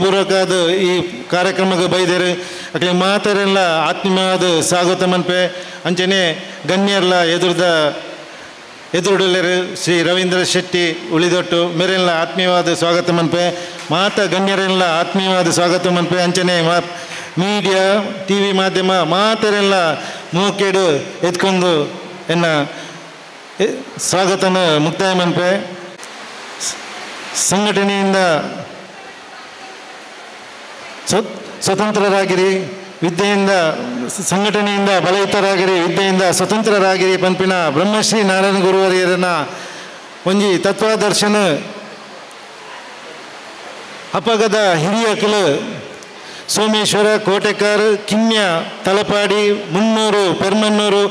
ಪೂರ್ವಕವಾದ ಈ ಕಾರ್ಯಕ್ರಮಕ್ಕೆ ಬೈದೇರು ಅಕ್ಲೆ ಮಾತಾರೆಲ್ಲ ಆತ್ಮೀಯವಾದ ಸ್ವಾಗತ ಮನ್ಪೆ ಅಂಚನೆ ಗಣ್ಯರ್ಲ ಎದುರುಡಲೇರು ಶ್ರೀ ರವೀಂದ್ರ ಶೆಟ್ಟಿ ಉಳಿದೊಟ್ಟು ಮೇರೆಲ್ಲ ಆತ್ಮೀಯವಾದ ಸ್ವಾಗತ ಮನ್ಪೆ ಮಾತ ಗಣ್ಯರೆಲ್ಲ ಆತ್ಮೀಯವಾದ ಸ್ವಾಗತ ಮನ್ಪೆ ಅಂಚನೆ ಮೀಡಿಯಾ ಟಿ ವಿ ಮಾಧ್ಯಮ ಮಾತಾರೆಲ್ಲ ಮೂಕೇಡು ಎತ್ಕೊಂಡು ಎನ್ನ ಸ್ವಾಗತನ ಮುಕ್ತಾಯ ಮನ್ಪೆ ಸಂಘಟನೆಯಿಂದ ಸ್ವತಂತ್ರರಾಗಿರಿ, ವಿದ್ಯೆಯಿಂದ ಸಂಘಟನೆಯಿಂದ ಬಲಯುತರಾಗಿರಿ, ವಿದ್ಯೆಯಿಂದ ಸ್ವತಂತ್ರರಾಗಿರಿ ಪಂಪಿನ ಬ್ರಹ್ಮಶ್ರೀ ನಾರಾಯಣ ಗುರುವರಿಯರನ್ನ ಒಂಜಿ ತತ್ವದರ್ಶನ ಅಪಗದ ಹಿರಿಯಕಲು ಸೋಮೇಶ್ವರ ಕೋಟೆಕಾರ್ ಕಿನ್ಯ ತಲಪಾಡಿ ಮುನ್ನೂರು ಪೆರ್ಮನ್ನೂರು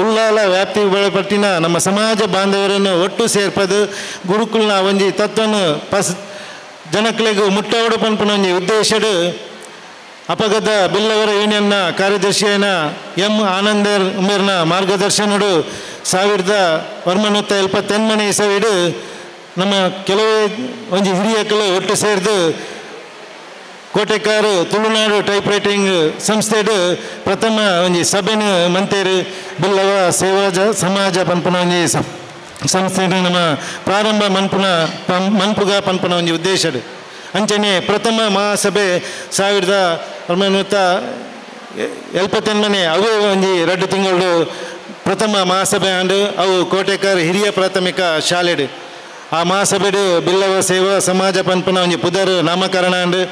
ಉಳ್ಳಾಲ ವ್ಯಾಪ್ತಿ ಒಳಪಟ್ಟಿನ ನಮ್ಮ ಸಮಾಜ ಬಾಂಧವರನ್ನು ಒಟ್ಟು ಸೇರ್ಪದು ಗುರುಕುಲ್ನ ಒಂಜಿ ತತ್ವನು ಜನಕ್ಲೆಗೂ ಮುಟ್ಟವಡು ಪನ್ಪನ ಒಂಜಿ ಉದ್ದೇಶಡು ಅಪಗದ ಬಿಲ್ಲವರ ಯೂನಿಯನ್ನ ಕಾರ್ಯದರ್ಶಿಯನ ಎಂ ಆನಂದರ್ ಉಮೇರ್ನ ಮಾರ್ಗದರ್ಶನಡು 1978 ಇಸವಿಡು ನಮ್ಮ ಕೆಲವೇ ಒಂಜಿ ಹಿರಿಯಕಲು ಒಟ್ಟು ಸೇರಿದು ಕೋಟೆಕಾರು ತುಳುನಾಡು ಟೈಪ್ ರೈಟಿಂಗ್ ಸಂಸ್ಥೆಡು ಪ್ರಥಮ ಒಂಜಿ ಸಭೆನ ಮಂತೇರು ಬಿಲ್ಲವ ಸೇವಾ ಸಮಾಜ ಪನ್ಪನ ಒಂಜಿ ಸಂಸ್ಥೆನ ನಮ್ಮ ಪ್ರಾರಂಭ ಮನ್ಪುಗ ಪನ್ಪನ ಒಂಜಿ ಉದ್ದೇಶಡು ಅಂಚನೆ ಪ್ರಥಮ ಮಹಾಸಭೆ 1978 ಅವೇ ಒಂಜಿ 2 ತಿಂಗಳು ಪ್ರಥಮ ಮಹಾಸಭೆ ಆಂಡು ಅವು ಕೋಟೆಕಾರ್ ಹಿರಿಯ ಪ್ರಾಥಮಿಕ ಶಾಲೆಡು ಆ ಮಹಾಸಭೆಡು ಬಿಲ್ಲವ ಸೇವಾ ಸಮಾಜ ಪನ್ಪನ ಒಂಜಿ ಪುದರ್ ನಾಮಕರಣ ಆಂಡು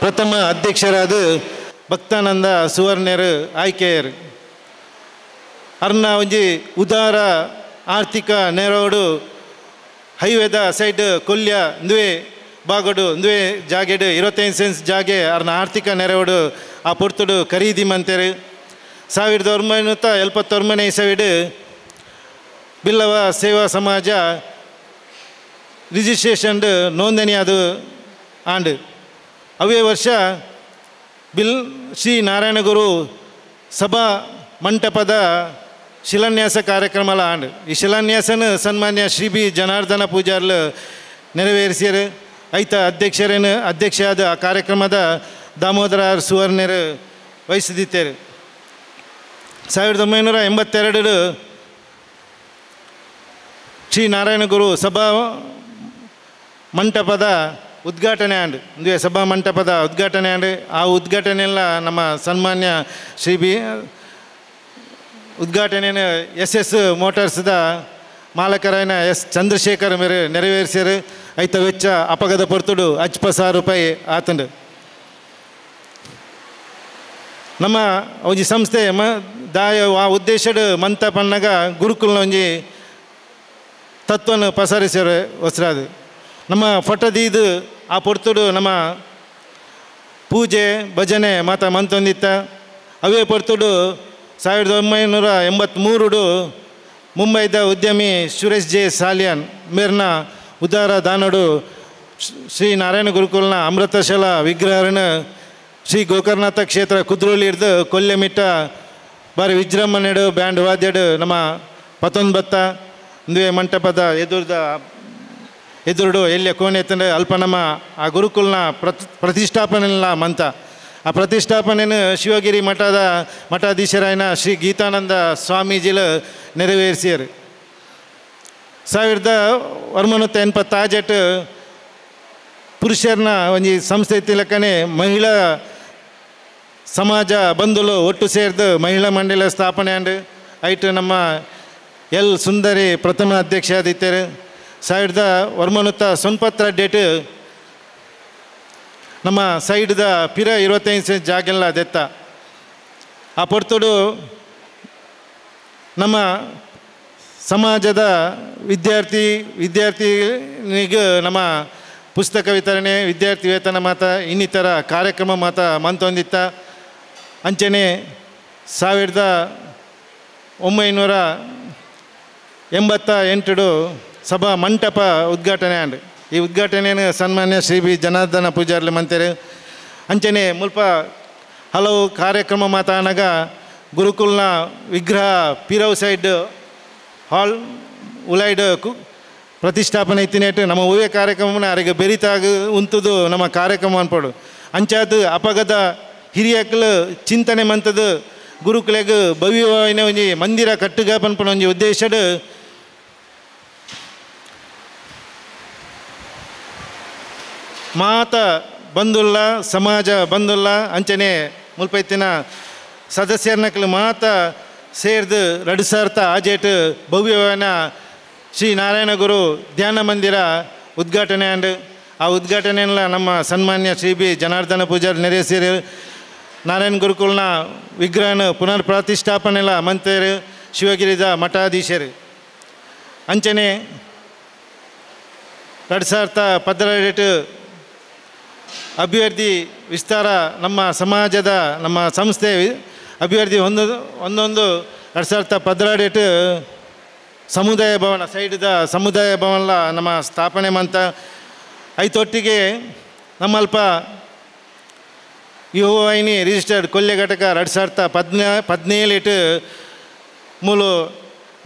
ಪ್ರಥಮ ಅಧ್ಯಕ್ಷರಾದ ಭಕ್ತಾನಂದ ಸುವರ್ಣರು ಆಯ್ಕೆಯರು ಅರ್ನ ಒಂಜಿ ಉದಾರ ಆರ್ಥಿಕ ನೆರವಡು ಹೈವೇದ ಸೈಡ್ ಕೊಲ್ಯ ದುವೆ ಬಾಗಡು ದುವೆ ಜಾಗೆಡು 25 ಸೆನ್ಸ್ ಜಾಗೆ ಅವ್ರನ್ನ ಆರ್ಥಿಕ ನೆರವಡು ಆ ಪೊರ್ತುಡು ಖರೀದಿ ಮಂತೇರು 1979 ಇಸವಿಡು ಬಿಲ್ಲವ ಸೇವಾ ಸಮಾಜ ರಿಜಿಸ್ಟ್ರೇಷನ್ ನೋಂದಣಿ ಅದು ಆಂಡು ಅವೇ ವರ್ಷ ಶ್ರೀ ನಾರಾಯಣ ಗುರು ಸಭಾ ಮಂಟಪದ ಶಿಲಾನ್ಯಾಸ ಕಾರ್ಯಕ್ರಮಲ ಆಂಡು ಈ ಶಿಲಾನ್ಯಾಸನ ಸನ್ಮಾನ್ಯ ಶ್ರೀ ಬಿ ಜನಾರ್ದನ ಪೂಜಾರ್ಲು ನೆರವೇರಿಸಿರು ಐತ ಅಧ್ಯಕ್ಷರಾದ ಆ ಕಾರ್ಯಕ್ರಮದ ದಾಮೋದರ ಸುವರ್ಣರು ವಹಿಸಿದ್ದೇರು 1982 ಶ್ರೀ ನಾರಾಯಣ ಗುರು ಸಭಾ ಮಂಟಪದ ಉದ್ಘಾಟನೆ ಆಂಡು ಅಂದರೆ ಸಭಾ ಮಂಟಪದ ಉದ್ಘಾಟನೆ ಆಂಡು ಆ ಉದ್ಘಾಟನೆಯೆಲ್ಲ ನಮ್ಮ ಸನ್ಮಾನ್ಯ ಶ್ರೀ ಬಿ ಉದ್ಘಾಟನೆಯನ್ನು SS ಮೋಟಾರ್ಸ್ದ ಮಾಲಕರಾಯನ ಎಸ್ ಚಂದ್ರಶೇಖರ್ ಮೇರೆ ನೆರವೇರಿಸ್ಯಾರು ಐತ ವೆಚ್ಚ ಅಪಗದ ಪೊರ್ತುಡು 50,000 ರೂಪಾಯಿ ಆತಂಡು ನಮ್ಮ ಒಂಜಿ ಸಂಸ್ಥೆ ಆ ಉದ್ದೇಶಡು ಮಂತ ಪನ್ನಗ ಗುರುಕುಲ್ನ ಒಂಜಿ ತತ್ವನ ಪಸರಿಸ್ಯಾರು ಹೊಸರಾದು ನಮ್ಮ ಫಟದೀದು ಆ ಪೊರ್ತುಡು ನಮ್ಮ ಪೂಜೆ ಭಜನೆ ಮಾತ ಮಂತೊಂದಿತ್ತ ಅವೇ ಪೊರ್ತುಡು 1983 ಮುಂಬೈದ ಉದ್ಯಮಿ ಸುರೇಶ್ ಜೆ ಸಾಲಿಯಾನ್ ಮೇರ್ನ ಉದಾರ ದಾನಡು ಶ್ರೀ ನಾರಾಯಣ ಗುರುಕುಲ್ನ ಅಮೃತಶಾಲ ವಿಗ್ರಹರನ್ನು ಶ್ರೀ ಗೋಕರ್ಣನಾಥ ಕ್ಷೇತ್ರ ಕುದ್ರೋಳಿ ಹಿಡ್ದು ಕೊಲ್ಲೆಮಿಟ್ಟ ಬಾರಿ ವಿಜೃಂಭಣೆಡು ಬ್ಯಾಂಡ್ ವಾದ್ಯಡು ನಮ್ಮ 19 ದುವೆ ಮಂಟಪದ ಎದುರುಡು ಎಲ್ಲಿಯ ಕೋಣೆ ತಂಡ ಅಲ್ಪ ನಮ್ಮ ಆ ಗುರುಕುಲ್ನ ಪ್ರತಿಷ್ಠಾಪನೆಲ್ಲ ಮಂತ ಆ ಪ್ರತಿಷ್ಠಾಪನೆಯನ್ನು ಶಿವಗಿರಿ ಮಠಾಧೀಶರಾಯನ ಶ್ರೀ ಗೀತಾನಂದ ಸ್ವಾಮೀಜಿಲು ನೆರವೇರಿಸಿಯರು 1987 ಪುರುಷರನ್ನ ಒಂಜಿ ಸಂಸ್ಥೆ ತಿಲಕನೆ ಮಹಿಳಾ ಸಮಾಜ ಬಂಧುಲು ಒಟ್ಟು ಸೇರಿದು ಮಹಿಳಾ ಮಂಡಲ ಸ್ಥಾಪನೆ ಆಂಡು ಐಟು ನಮ್ಮ ಎಲ್ ಸುಂದರಿ ಪ್ರಥಮ ಅಧ್ಯಕ್ಷ ಆದಿತ್ಯರು 1998 ನಮ್ಮ ಸೈಡ್ದ ಪಿರ 25 ಸೆನ್ಸ್ ಜಾಗೆಲ್ಲ ದೆತ್ತ ಆ ಪೊರ್ತುಡು ನಮ್ಮ ಸಮಾಜದ ವಿದ್ಯಾರ್ಥಿನಿಗೆ ನಮ್ಮ ಪುಸ್ತಕ ವಿತರಣೆ ವಿದ್ಯಾರ್ಥಿ ವೇತನ ಮಾತ ಇನ್ನಿತರ ಕಾರ್ಯಕ್ರಮ ಮಾತ ಮಂತೊಂದಿತ್ತ ಅಂಚನೆ 1988 ಸಭಾ ಮಂಟಪ ಉದ್ಘಾಟನೆ ಆಂಡು ಈ ಉದ್ಘಾಟನೆಯನ್ನು ಸನ್ಮಾನ್ಯ ಶ್ರೀ ಬಿ ಜನಾರ್ದನ ಪೂಜಾರ್ಲು ಮಂತೇರು ಅಂಚನೆ ಮುಲ್ಪ ಹಲವು ಕಾರ್ಯಕ್ರಮ ಮಾತಾನಾಗ ಗುರುಕುಲ್ನ ವಿಗ್ರಹ ಪಿರವ್ ಸೈಡ್ ಹಾಲ್ ಉಲೈಡ್ ಪ್ರತಿಷ್ಠಾಪನೆ ಇತ್ತಿನೇಟು ನಮ್ಮ ಹೂವೆ ಕಾರ್ಯಕ್ರಮನ ಅರಿಗೆ ಬೆರಿತಾಗ ಉಂತುದು ನಮ್ಮ ಕಾರ್ಯಕ್ರಮ ಅನ್ಪಡು ಅಂಚಾದ ಅಪಗದ ಹಿರಿಯಕ್ಕಲು ಚಿಂತನೆ ಮಂತದ ಗುರುಕುಲೆಗ್ ಭವ್ಯವಾಯಿನ ಒಂಜಿ ಮಂದಿರ ಕಟ್ಟುಗ ಪನ್ಪುನ ಒಂಜಿ ಉದ್ದೇಶಡ್ ಮಾತ ಬಂದುಲ್ಲ ಸಮಾಜ ಬಂದುಲ್ಲ ಅಂಚನೆ ಮುಲ್ಪೈತಿನ ಸದಸ್ಯರ್ನಕ್ಲು ಮಾತ ಸೇರ್ದು 2000 ಆಜೇಟ್ ಭವ್ಯವಾಯಿನ ಶ್ರೀ ನಾರಾಯಣ ಗುರು ಧ್ಯಾನ ಮಂದಿರ ಉದ್ಘಾಟನೆ ಅಂಡ್ ಆ ಉದ್ಘಾಟನೆಯಲ್ಲ ನಮ್ಮ ಸನ್ಮಾನ್ಯ ಶ್ರೀ ಬಿ ಜನಾರ್ದನ ಪೂಜಾರಿ ನೆರೆಸಿರು ನಾರಾಯಣ ಗುರುಕುಲ್ನ ವಿಗ್ರಹನ ಪುನರ್ ಪ್ರತಿಷ್ಠಾಪನೆಲ್ಲ ಮಂತ್ರಿ ಶಿವಗಿರಿದ ಮಠಾಧೀಶರು ಅಂಚನೆ 2017 ಅಭಿವೃದ್ಧಿ ವಿಸ್ತಾರ ನಮ್ಮ ಸಮಾಜದ ನಮ್ಮ ಸಂಸ್ಥೆ ಅಭಿವೃದ್ಧಿ ಒಂದೊಂದು 2017 ಸಮುದಾಯ ಭವನ ಸೈಡ್ದ ಸಮುದಾಯ ಭವನ ನಮ್ಮ ಸ್ಥಾಪನೆ ಮಂತ ಐತೊಟ್ಟಿಗೆ ನಮ್ಮಲ್ಪ ಯುವವಾಹಿನಿ ರಿಜಿಸ್ಟರ್ಡ್ ಕೊಲ್ಲೆ ಘಟಕ 2017 ಮೂಲ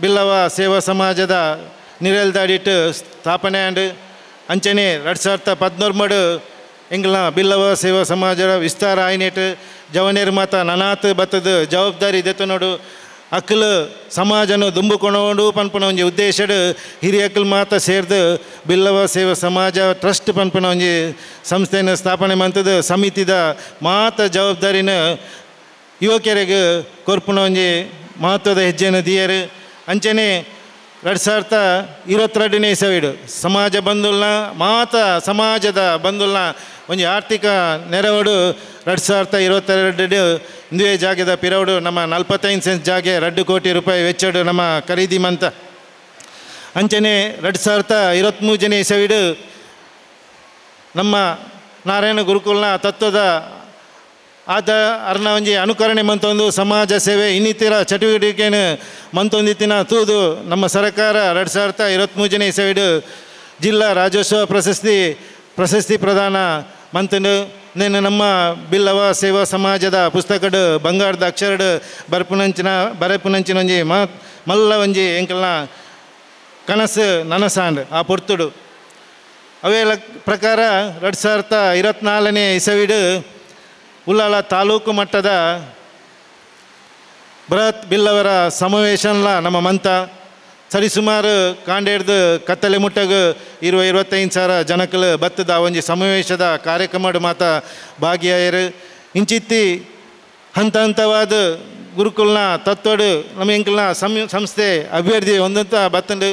ಬಿಲ್ಲವ ಸೇವಾ ಸಮಾಜದ ನಿರಲ್ದಾಡಿಟ್ಟು ಸ್ಥಾಪನೆ ಅಂಡ್ ಅಂಚನೆ 2013 ಎಂಗ್ಲ ಬಿಲ್ಲವ ಸೇವಾ ಸಮಾಜದ ವಿಸ್ತಾರ ಆಯ್ನೇಟ್ ಜವನೇರ್ ಮಾತ ನನಾತ್ ಬತ್ತದ ಜವಾಬ್ದಾರಿ ದೆತ್ತು ನೋಡು ಅಕ್ಕಲು ಸಮಾಜನ ದುಂಬುಕೊಂಡು ಪನ್ಪುನ ಒಂಜಿ ಉದ್ದೇಶಡ್ ಹಿರಿಯಕ್ಕಲು ಮಾತ ಸೇರ್ದು ಬಿಲ್ಲವ ಸೇವಾ ಸಮಾಜ ಟ್ರಸ್ಟ್ ಪನ್ಪುನ ಒಂಜಿ ಸಂಸ್ಥೆನ ಸ್ಥಾಪನೆ ಮಂತದ ಸಮಿತಿದ ಮಾತ ಜವಾಬ್ದಾರಿನ ಯುವಕರಿಗೆ ಕೊರ್ಪುನ ಒಂಜಿ ಮಹತ್ವದ ಹೆಜ್ಜೆಯನ್ನು ದಿಯರು ಅಂಚನೆ 2022 ಇಸವಿಡು ಸಮಾಜ ಬಂದುಲ್ಲ ಮಾತ ಸಮಾಜದ ಬಂದುಲ್ಲ ಒಂಜಿ ಆರ್ಥಿಕ ನೆರವಡು 2022 ಇಂದುವೆ ಜಾಗದ ಪಿರವಡು ನಮ್ಮ 45 ಸೆಂಟ್ಸ್ ಜಾಗೆ 2 ಕೋಟಿ ರೂಪಾಯಿ ವೆಚ್ಚಡು ನಮ್ಮ ಖರೀದಿ ಮಂತ ಅಂಚನೆ 2023 ಇಸವಿಡು ನಮ್ಮ ನಾರಾಯಣ ಗುರುಕುಲ್ನ ತತ್ವದ ಆದ ಅರ್ನ ಒಂಜಿ ಅನುಕರಣೆ ಮಂತೊಂದು ಸಮಾಜ ಸೇವೆ ಇನ್ನಿತರ ಚಟುವಟಿಕೆಯನ್ನು ಮಂತೊಂದಿತ್ತಿನ ತೂದು ನಮ್ಮ ಸರ್ಕಾರ 2023 ಇಸವಿಡು ಜಿಲ್ಲಾ ರಾಜ್ಯೋತ್ಸವ ಪ್ರಶಸ್ತಿ ಪ್ರದಾನ ಮಂತಂಡು ನೇನು ನಮ್ಮ ಬಿಲ್ಲವ ಸೇವಾ ಸಮಾಜದ ಪುಸ್ತಕಡು ಬಂಗಾರದ ಅಕ್ಷರಡು ಬರಪುನಂಚಿನ ಒಂಜಿ ಮಲ್ಲ ಒಂಜಿ ಎಂಕಲ್ನ ಕನಸು ನನಸಾಂಡ್ ಆ ಪೊರ್ತುಡು ಅವೇ ಪ್ರಕಾರ 2024 ಇಸವಿಡು ಉಳ್ಳಾಲ ತಾಲೂಕು ಮಟ್ಟದ ಬೃಹತ್ ಬಿಲ್ಲವರ ಸಮಾವೇಶನ್ಲ ನಮ್ಮ ಮಂತ ಸರಿಸುಮಾರು ಕಾಂಡೇಡ್ದು ಕತ್ತಲೆ ಮುಟ್ಟಗ 25,000 ಜನಕಲು ಬತ್ತದ ಒಂಜಿ ಸಮಾವೇಶದ ಕಾರ್ಯಕ್ರಮಡು ಮಾತ ಭಾಗಿಯಾಯರು ಇಂಚಿತ್ತಿ ಹಂತ ಹಂತವಾದ ಗುರುಕುಲ್ನ ತತ್ವಡು ನಮ್ಮ ಎಂಕಲ್ನ ಸಂಸ್ಥೆ ಅಭಿವೃದ್ಧಿ ಹೊಂದಂತ ಬತ್ತಂಡು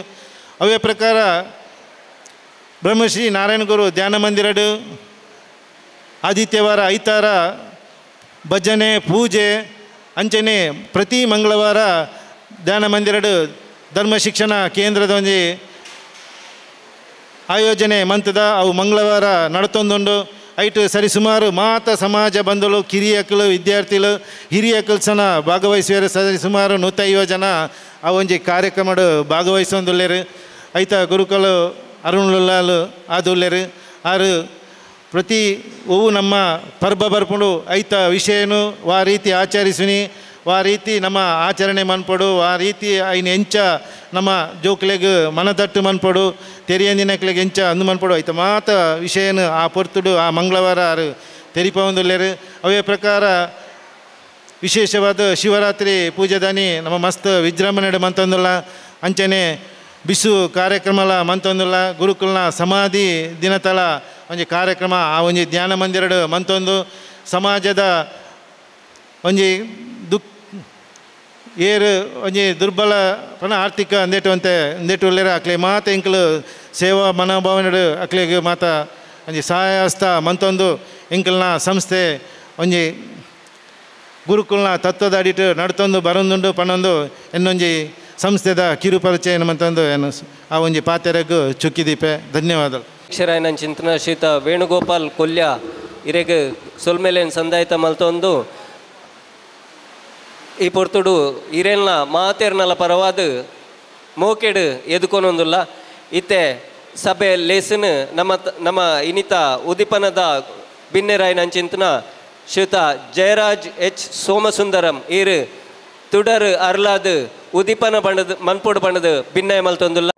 ಅವೇ ಪ್ರಕಾರ ಬ್ರಹ್ಮಶ್ರೀ ನಾರಾಯಣ ಗುರು ಧ್ಯಾನ ಮಂದಿರಡು ಆದಿತ್ಯವಾರ ಐತಾರ ಭಜನೆ ಪೂಜೆ ಅಂಚನೆ ಪ್ರತಿ ಮಂಗಳವಾರ ಧ್ಯಾನ ಮಂದಿರಡು ಧರ್ಮ ಶಿಕ್ಷಣ ಕೇಂದ್ರದ ಒಂಜಿ ಆಯೋಜನೆ ಮಂತದ ಅವು ಮಂಗಳವಾರ ನಡತೊಂದುಂಡು ಐಟು ಸರಿಸುಮಾರು ಮಾತ ಸಮಾಜ ಬಂಧುಗಳು ಕಿರಿಯಕ್ಕಲು ವಿದ್ಯಾರ್ಥಿಗಳು ಹಿರಿಯಕ್ಕಲು ಸನ ಭಾಗವಹಿಸುವರು ಸರಿಸುಮಾರು 150 ಜನ ಆ ಒಂಜಿ ಕಾರ್ಯಕ್ರಮಡು ಭಾಗವಹಿಸೊಂದುಲ್ಲೇರು ಐತ ಗುರುಕುಲು ಅರುಣ್ ಆದುಲ್ಲೇರು ಆರು ಪ್ರತಿ ಒವು ನಮ್ಮ ಪರ್ಬ ಬರ್ಪುಂಡು ಐತ ವಿಷಯನು ವಾ ರೀತಿ ಆಚರಿಸುನಿ ವಾ ರೀತಿ ನಮ್ಮ ಆಚರಣೆ ಮನ್ಪಡು ಆ ರೀತಿ ಐನು ಎಂಚ ನಮ್ಮ ಜೋಕ್ಲೆಗ್ ಮನದಟ್ಟು ಮನ್ಪಡು ತೆರಿಯಂದಿನಕ್ಲೆಗ್ ಎಂಚ ಅಂದು ಮನ್ಪಡು ಐತ ಮಾತ ವಿಷಯನು ಆ ಪೊರ್ತುಡು ಆ ಮಂಗಳವಾರ ಆರು ತೆರಿಪೊಂದುಲ್ಲೇರು ಅವೇ ಪ್ರಕಾರ ವಿಶೇಷವಾದ ಶಿವರಾತ್ರಿ ಪೂಜೆದಾನಿ ನಮ್ಮ ಮಸ್ತ್ ವಿಜೃಂಭಣೆಡು ಮಂತೊಂದುಲ್ಲ ಅಂಚನೆ ಬಿಸು ಕಾರ್ಯಕ್ರಮಲ ಮಂತೊಂದುಲ್ಲ ಗುರುಕುಲ್ನ ಸಮಾಧಿ ದಿನತಲ ಒಂಜಿ ಕಾರ್ಯಕ್ರಮ ಆ ಒಂಜಿ ಧ್ಯಾನ ಮಂದಿರಡು ಮಂತೊಂದು ಸಮಾಜದ ಒಂಜಿ ಏರು ಒಂಜಿ ದುರ್ಬಲ ಪನ ಆರ್ಥಿಕ ಅಂದೇಟು ಉಳ್ಳೇರ ಅಕ್ಲೆ ಮಾತ ಎಂಕಲು ಸೇವಾ ಮನೋಭಾವನೆಡು ಅಕ್ಲೆಗೆ ಮಾತ ಒಂಜಿ ಸಹಾಯ ಹಸ್ತ ಮಂತೊಂದು ಎಂಕಲ್ನ ಸಂಸ್ಥೆ ಒಂಜಿ ಗುರುಕುಲ್ನ ತತ್ವದ ಅಡಿಟ್ಟು ನಡ್ತೊಂದು ಬರೊಂದುಂಡು ಪನ್ನೊಂದು ಎನ್ನೊಂಜಿ ಸಂಸ್ಥೆದ ಕಿರು ಪರಿಚಯ ಮಂತಂದು ಏನು ಆ ಒಂಜಿ ಪಾತೆರೆಗೂ ಚುಕ್ಕಿದೀಪೆ ಧನ್ಯವಾದಗಳು. ಅಕ್ಷರಾಯನ ಚಿಂತನ ಶ್ರೀತ ವೇಣುಗೋಪಾಲ್ ಕೊಲ್ಯ ಇರೆಗ್ ಸೊಲ್ಮೇಲೇನು ಸಂದಾಯಿತ ಮಲ್ತೊಂದು ಈ ಪೊರ್ತುಡು ಇರೆಲ್ನ ಮಾತೇರ್ನಲ ಪರವಾದ ಮೋಕೆಡು ಎದುಕೊನೊಂದುಲ್ಲ ಇತ್ತೆ ಸಭೆ ಲೇಸನ್ ನಮ್ಮ ಇನಿತ ಉದಿಪನದ ಬಿನ್ನೆರಾಯನ ಚಿಂತನ ಶ್ರೀತ ಜಯರಾಜ್ ಎಚ್ ಸೋಮಸುಂದರಂ ಈರು ತುಡರ್ ಅರ್ಲಾದ್ ಉದಿಪನ ಬಣ್ಣದ ಮನ್ಪೋಡು ಬಣ್ಣದ ಭಿನ್ನಯ ಮಲ್ತೊಂದುಲ್ಲ.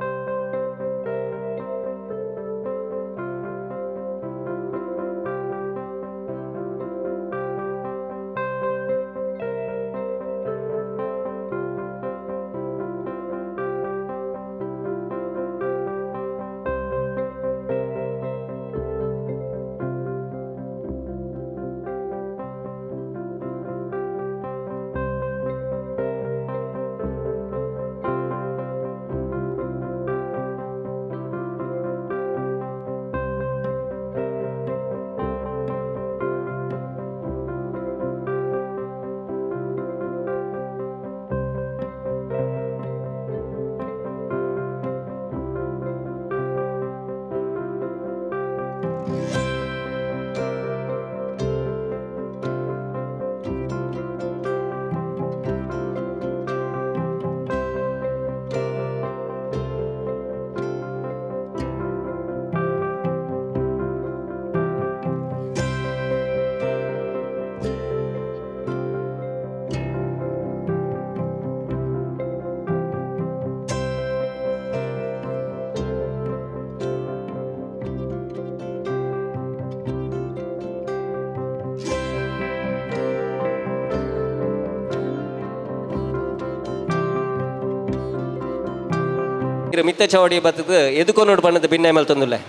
ಮಿತ್ತ ಚವಡಿ ಬತ್ತದು ಎದುಕೊನೋಡು ಬಣ್ಣದ ಭಿನ್ನ ಮಲ್ತೊಂದುಲ್ಲೆ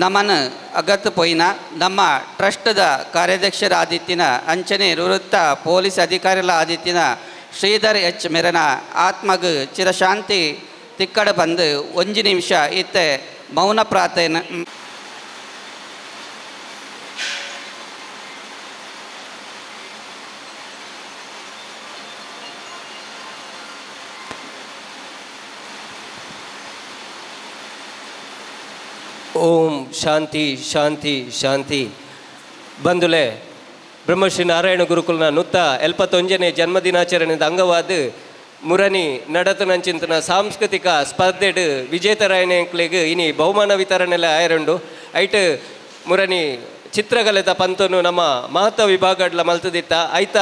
ನಮನ ಅಗತ್ಯ ಪೋಯಿನ ನಮ್ಮ ಟ್ರಸ್ಟ್ದ ಕಾರ್ಯಾಧ್ಯಕ್ಷರ ಆದಿತ್ಯನ ಅಂಚನೆ ನಿವೃತ್ತ ಪೊಲೀಸ್ ಅಧಿಕಾರಿಗಳ ಆದಿತ್ಯನ ಶ್ರೀಧರ್ ಎಚ್ ಮೆರನ ಆತ್ಮಗ್ ಚಿರಶಾಂತಿ ತಿಕ್ಕಡ ಬಂದು 1 ನಿಮಿಷ ಇತ್ತೆ ಮೌನ ಪ್ರಾರ್ಥನೆ ಓಂ ಶಾಂತಿ ಶಾಂತಿ ಶಾಂತಿ. ಬಂಧುಲೆ, ಬ್ರಹ್ಮಶ್ರೀ ನಾರಾಯಣ ಗುರುಕುಲನ ನುತ್ತ 71ನೇ ಜನ್ಮದಿನಾಚರಣೆದ ಅಂಗವಾದ ಮುರನಿ ನಡತನಂಚಿಂತನ ಸಾಂಸ್ಕೃತಿಕ ಸ್ಪರ್ಧೆಡ್ ವಿಜೇತರಾಯನೆಕ್ಲೆಗ್ ಇನಿ ಬಹುಮಾನ ವಿತರಣೆಲ್ಲ ಆಯರಂಡು ಐಟ್ ಮುರನಿ ಚಿತ್ರಕಲೆದ ಪಂತನು ನಮ್ಮ ಮಹತ್ವ ವಿಭಾಗಡ್ಲ ಮಲ್ತದಿತ್ತ ಐತ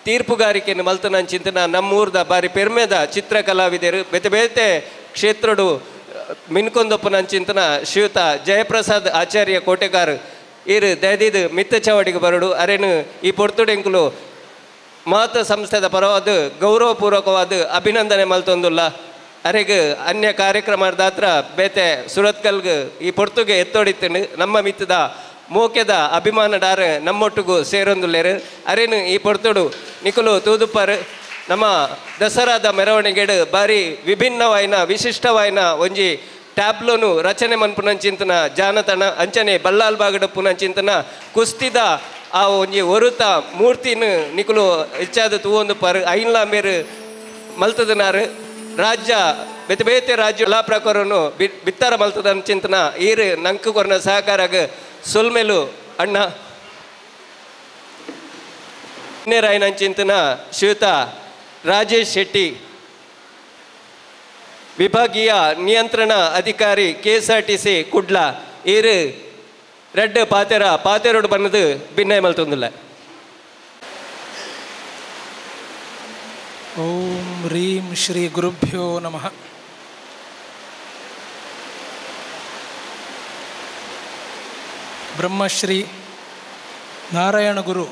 ತೀರ್ಪುಗಾರಿಕೆಯನ್ನು ಮಲ್ತನಂಚಿಂತನ ನಮ್ಮೂರ್ದ ಬಾರಿ ಪೆರ್ಮೆದ ಚಿತ್ರಕಲಾವಿದರು ಬೇತೆ ಬೇತೆ ಕ್ಷೇತ್ರಡು ಮಿನ್ಕೊಂದಪ್ಪನಂಚಿಂತನ ಶ್ರೀಯುತ ಜಯಪ್ರಸಾದ್ ಆಚಾರ್ಯ ಕೋಟೆಗಾರ್ ಇರು ದಯದಿದು ಮಿತ್ತ ಚವಡಿಗೆ ಬರಡು ಅರೇನು ಈ ಪೊರ್ತುಡೆಂಕುಲು ಮಹತ್ವ ಸಂಸ್ಥೆದ ಪರವಾದ ಗೌರವಪೂರ್ವಕವಾದ ಅಭಿನಂದನೆ ಮಲ್ತೊಂದುಲ್ಲ ಅರೆಗೆ ಅನ್ಯ ಕಾರ್ಯಕ್ರಮದ ಹತ್ರ ಬೇತೆ ಸುರತ್ಕಲ್ಗೆ ಈ ಪೊರ್ತುಗೆ ಎತ್ತೊಡಿತನು ನಮ್ಮ ಮಿತ್ತದ ಮೋಕೆದ ಅಭಿಮಾನಡಾರ ನಮ್ಮೊಟ್ಟಿಗೂ ಸೇರೊಂದುಲ್ಲೇರು ಅರೇನು ಈ ಪೊರ್ತುಡು ನಿಕುಲು ತೂದುಪ್ಪರು ನಮ್ಮ ದಸರಾದ ಮೆರವಣಿಗೆಡು ಬಾರಿ ವಿಭಿನ್ನವಾಯಿನ ವಿಶಿಷ್ಟವಾಯಿನ ಒಂಜಿ ಟ್ಯಾಬ್ಲೋನು ರಚನೆ ಮನ್ಪುನಂಚಿಂತನ ಜಾನತನ ಅಂಚನೆ ಬಲ್ಲಾಲ್ ಬಾಗಡ ಪುನಂಚಿಂತನ ಕುಸ್ತಿದ ಆ ಒಂಜಿ ಒರುತ ಮೂರ್ತಿನ ನಿಕುಲು ಹೆಚ್ಚಾದ ತೂವೊಂದು ಪರ್ ಐನ್ಲಾ ಮೇರು ಮಲ್ತದನಾರು ರಾಜ್ಯ ಬೇತೆ ಬೇತೆ ರಾಜ್ಯ ಎಲ್ಲ ಪ್ರಕಾರನು ಬಿತ್ತರ ಮಲ್ತದಂಚಿಂತನ ಈರು ನಂಕು ಕೊರನ ಸಹಕಾರಾಗ ಸೊಲ್ಮೆಲು ಅಣ್ಣ ರಾಯನಂಚಿಂತನ ಶ್ರೀಯುತ ರಾಜೇಶ್ ಶೆಟ್ಟಿ ವಿಭಾಗೀಯ ನಿಯಂತ್ರಣ ಅಧಿಕಾರಿ KSRTC ಕುಡ್ಲ ಈರು ರೆಡ್ ಪಾತೆರೋಡು ಬನ್ನದು ಭಿನ್ನ ಮಲ್ತೊಂದುಲ್ಲ. ಓಂ ರೀಂ ಶ್ರೀ ಗುರುಭ್ಯೋ ನಮಃ. ಬ್ರಹ್ಮಶ್ರೀ ನಾರಾಯಣ ಗುರು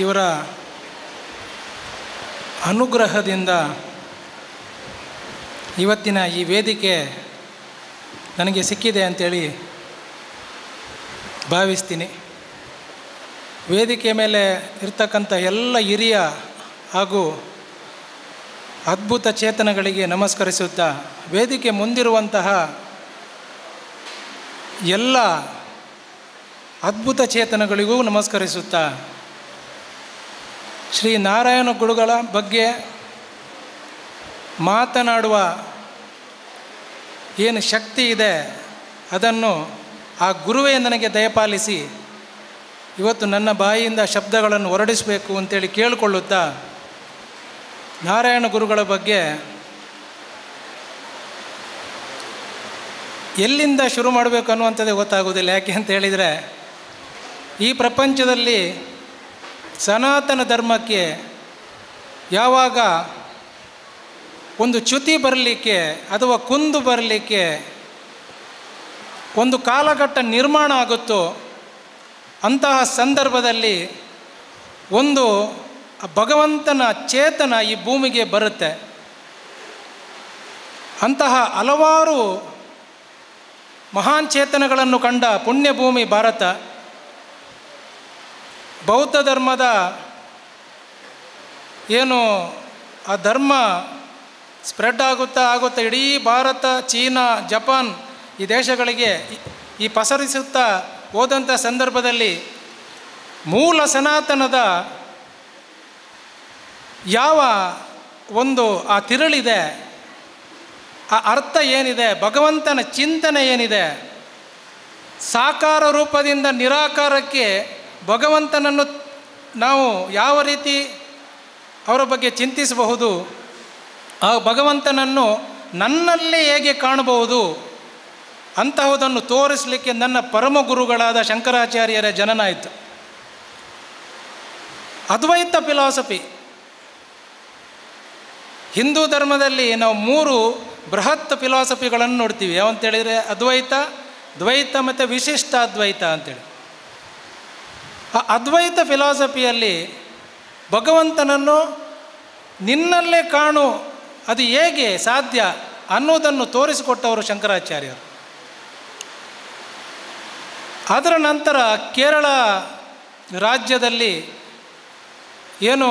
ಇವರ ಅನುಗ್ರಹದಿಂದ ಇವತ್ತಿನ ಈ ವೇದಿಕೆ ನನಗೆ ಸಿಕ್ಕಿದೆ ಅಂಥೇಳಿ ಭಾವಿಸ್ತೀನಿ. ವೇದಿಕೆ ಮೇಲೆ ಇರ್ತಕ್ಕಂಥ ಎಲ್ಲ ಹಿರಿಯ ಹಾಗೂ ಅದ್ಭುತ ಚೇತನಗಳಿಗೆ ನಮಸ್ಕರಿಸುತ್ತಾ, ವೇದಿಕೆ ಮುಂದಿರುವಂತಹ ಎಲ್ಲ ಅದ್ಭುತ ಚೇತನಗಳಿಗೂ ನಮಸ್ಕರಿಸುತ್ತಾ, ಶ್ರೀ ನಾರಾಯಣ ಗುರುಗಳ ಬಗ್ಗೆ ಮಾತನಾಡುವ ಏನು ಶಕ್ತಿ ಇದೆ ಅದನ್ನು ಆ ಗುರುವೇ ನನಗೆ ದಯಪಾಲಿಸಿ ಇವತ್ತು ನನ್ನ ಬಾಯಿಯಿಂದ ಶಬ್ದಗಳನ್ನು ಹೊರಡಿಸಬೇಕು ಅಂತೇಳಿ ಕೇಳಿಕೊಳ್ಳುತ್ತಾ, ನಾರಾಯಣ ಗುರುಗಳ ಬಗ್ಗೆ ಎಲ್ಲಿಂದ ಶುರು ಮಾಡಬೇಕು ಅನ್ನುವಂಥದ್ದೇ ಗೊತ್ತಾಗೋದಿಲ್ಲ. ಯಾಕೆ ಅಂತ ಹೇಳಿದರೆ, ಈ ಪ್ರಪಂಚದಲ್ಲಿ ಸನಾತನ ಧರ್ಮಕ್ಕೆ ಯಾವಾಗ ಒಂದು ಚ್ಯುತಿ ಬರಲಿಕ್ಕೆ ಅಥವಾ ಕುಂದು ಬರಲಿಕ್ಕೆ ಒಂದು ಕಾಲಘಟ್ಟ ನಿರ್ಮಾಣ ಆಗುತ್ತೋ ಅಂತಹ ಸಂದರ್ಭದಲ್ಲಿ ಒಂದು ಭಗವಂತನ ಚೇತನ ಈ ಭೂಮಿಗೆ ಬರುತ್ತೆ. ಅಂತಹ ಹಲವಾರು ಮಹಾನ್ ಚೇತನಗಳನ್ನು ಕಂಡ ಪುಣ್ಯಭೂಮಿ ಭಾರತ. ಬೌದ್ಧ ಧರ್ಮದ ಏನು ಆ ಧರ್ಮ ಸ್ಪ್ರೆಡ್ ಆಗುತ್ತಾ ಇಡೀ ಭಾರತ, ಚೀನಾ, ಜಪಾನ್ ಈ ದೇಶಗಳಿಗೆ ಈ ಪಸರಿಸುತ್ತಾ ಹೋದಂಥ ಸಂದರ್ಭದಲ್ಲಿ ಮೂಲ ಸನಾತನದ ಯಾವ ಒಂದು ಆ ತಿರುಳಿದೆ, ಆ ಅರ್ಥ ಏನಿದೆ, ಭಗವಂತನ ಚಿಂತನೆ ಏನಿದೆ, ಸಾಕಾರ ರೂಪದಿಂದ ನಿರಾಕಾರಕ್ಕೆ ಭಗವಂತನನ್ನು ನಾವು ಯಾವ ರೀತಿ ಅವರ ಬಗ್ಗೆ ಚಿಂತಿಸಬಹುದು, ಆ ಭಗವಂತನನ್ನು ನನ್ನಲ್ಲಿ ಹೇಗೆ ಕಾಣಬಹುದು ಅಂತಹುದನ್ನು ತೋರಿಸಲಿಕ್ಕೆ ನನ್ನ ಪರಮ ಗುರುಗಳಾದ ಶಂಕರಾಚಾರ್ಯರ ಜನನ ಆಯಿತು. ಅದ್ವೈತ ಫಿಲಾಸಫಿ, ಹಿಂದೂ ಧರ್ಮದಲ್ಲಿ ನಾವು 3 ಬೃಹತ್ ಫಿಲಾಸಫಿಗಳನ್ನು ನೋಡ್ತೀವಿ. ಯಾವಂತೇಳಿದರೆ ಅದ್ವೈತ, ದ್ವೈತ ಮತ್ತು ವಿಶಿಷ್ಟ ಅದ್ವೈತ ಅಂತೇಳಿ. ಆ ಅದ್ವೈತ ಫಿಲಾಸಫಿಯಲ್ಲಿ ಭಗವಂತನನ್ನು ನಿನ್ನಲ್ಲೇ ಕಾಣು, ಅದು ಹೇಗೆ ಸಾಧ್ಯ ಅನ್ನೋದನ್ನು ತೋರಿಸಿಕೊಟ್ಟವರು ಶಂಕರಾಚಾರ್ಯರು. ಅದರ ನಂತರ ಕೇರಳ ರಾಜ್ಯದಲ್ಲಿ ಏನು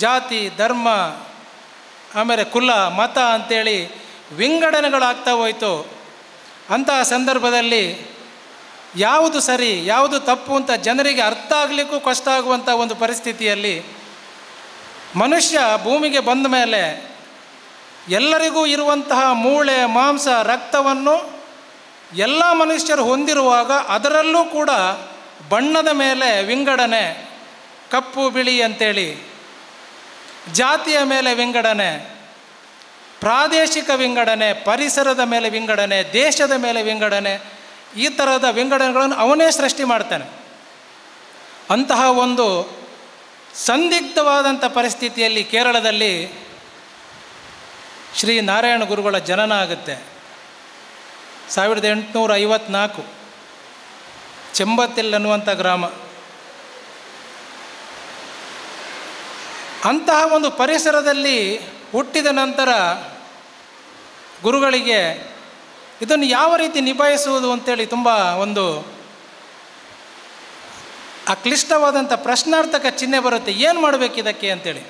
ಜಾತಿ, ಧರ್ಮ, ಆಮೇಲೆ ಕುಲ, ಮತ ಅಂಥೇಳಿ ವಿಂಗಡಣೆಗಳಾಗ್ತಾ ಹೋಯಿತು. ಅಂತಹ ಸಂದರ್ಭದಲ್ಲಿ ಯಾವುದು ಸರಿ ಯಾವುದು ತಪ್ಪು ಅಂತ ಜನರಿಗೆ ಅರ್ಥ ಆಗಲಿಕ್ಕೂ ಕಷ್ಟ ಆಗುವಂಥ ಒಂದು ಪರಿಸ್ಥಿತಿಯಲ್ಲಿ ಮನುಷ್ಯ ಭೂಮಿಗೆ ಬಂದ ಮೇಲೆ ಎಲ್ಲರಿಗೂ ಇರುವಂತಹ ಮೂಳೆ, ಮಾಂಸ, ರಕ್ತವನ್ನು ಎಲ್ಲ ಮನುಷ್ಯರು ಹೊಂದಿರುವಾಗ ಅದರಲ್ಲೂ ಕೂಡ ಬಣ್ಣದ ಮೇಲೆ ವಿಂಗಡಣೆ, ಕಪ್ಪು ಬಿಳಿ ಅಂತೇಳಿ, ಜಾತಿಯ ಮೇಲೆ ವಿಂಗಡಣೆ, ಪ್ರಾದೇಶಿಕ ವಿಂಗಡಣೆ, ಪರಿಸರದ ಮೇಲೆ ವಿಂಗಡಣೆ, ದೇಶದ ಮೇಲೆ ವಿಂಗಡಣೆ, ಈ ಥರದ ವಿಂಗಡಣೆಗಳನ್ನು ಅವನೇ ಸೃಷ್ಟಿ ಮಾಡ್ತಾನೆ. ಅಂತಹ ಒಂದು ಸಂದಿಗ್ಧವಾದಂಥ ಪರಿಸ್ಥಿತಿಯಲ್ಲಿ ಕೇರಳದಲ್ಲಿ ಶ್ರೀ ನಾರಾಯಣ ಗುರುಗಳ ಜನನ ಆಗುತ್ತೆ. 1854 ಚೆಂಬತ್ತಿಲ್ ಅನ್ನುವಂಥ ಗ್ರಾಮ. ಅಂತಹ ಒಂದು ಪರಿಸರದಲ್ಲಿ ಹುಟ್ಟಿದ ನಂತರ ಗುರುಗಳಿಗೆ ಇದನ್ನು ಯಾವ ರೀತಿ ನಿಭಾಯಿಸುವುದು ಅಂತೇಳಿ ತುಂಬ ಒಂದು ಕ್ಲಿಷ್ಟವಾದಂಥ ಪ್ರಶ್ನಾರ್ಥಕ ಚಿಹ್ನೆ ಬರುತ್ತೆ. ಏನು ಮಾಡಬೇಕು ಇದಕ್ಕೆ ಅಂತೇಳಿ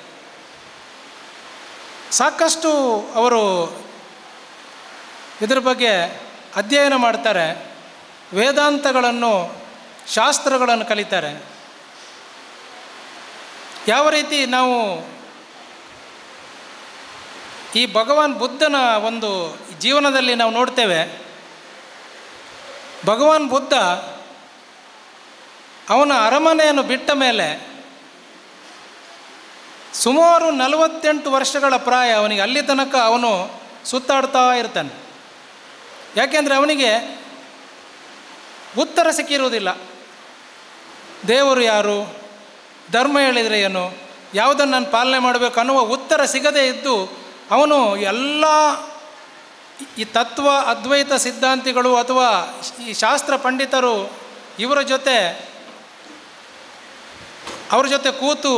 ಸಾಕಷ್ಟು ಅವರು ಇದ್ರ ಬಗ್ಗೆ ಅಧ್ಯಯನ ಮಾಡ್ತಾರೆ, ವೇದಾಂತಗಳನ್ನು, ಶಾಸ್ತ್ರಗಳನ್ನು ಕಲಿತಾರೆ. ಯಾವ ರೀತಿ ನಾವು ಈ ಭಗವಾನ್ ಬುದ್ಧನ ಒಂದು ಜೀವನದಲ್ಲಿ ನಾವು ನೋಡ್ತೇವೆ. ಭಗವಾನ್ ಬುದ್ಧ ಅವನ ಅರಮನೆಯನ್ನು ಬಿಟ್ಟ ಮೇಲೆ ಸುಮಾರು 48 ವರ್ಷಗಳ ಪ್ರಾಯ ಅವನಿಗೆ. ಅಲ್ಲಿ ತನಕ ಅವನು ಸುತ್ತಾಡ್ತಾ ಇರ್ತಾನೆ. ಯಾಕೆಂದರೆ ಅವನಿಗೆ ಉತ್ತರ ಸಿಕ್ಕಿರುವುದಿಲ್ಲ. ದೇವರು ಯಾರು, ಧರ್ಮ ಹೇಳಿದರೆ ಏನು, ಯಾವುದನ್ನು ನಾನು ಪಾಲನೆ ಮಾಡಬೇಕು ಅನ್ನುವ ಉತ್ತರ ಸಿಗದೇ ಇದ್ದು ಅವನು ಎಲ್ಲ ಈ ತತ್ವ ಅದ್ವೈತ ಸಿದ್ಧಾಂತಿಗಳು ಅಥವಾ ಈ ಶಾಸ್ತ್ರ ಪಂಡಿತರು ಅವ್ರ ಜೊತೆ ಕೂತು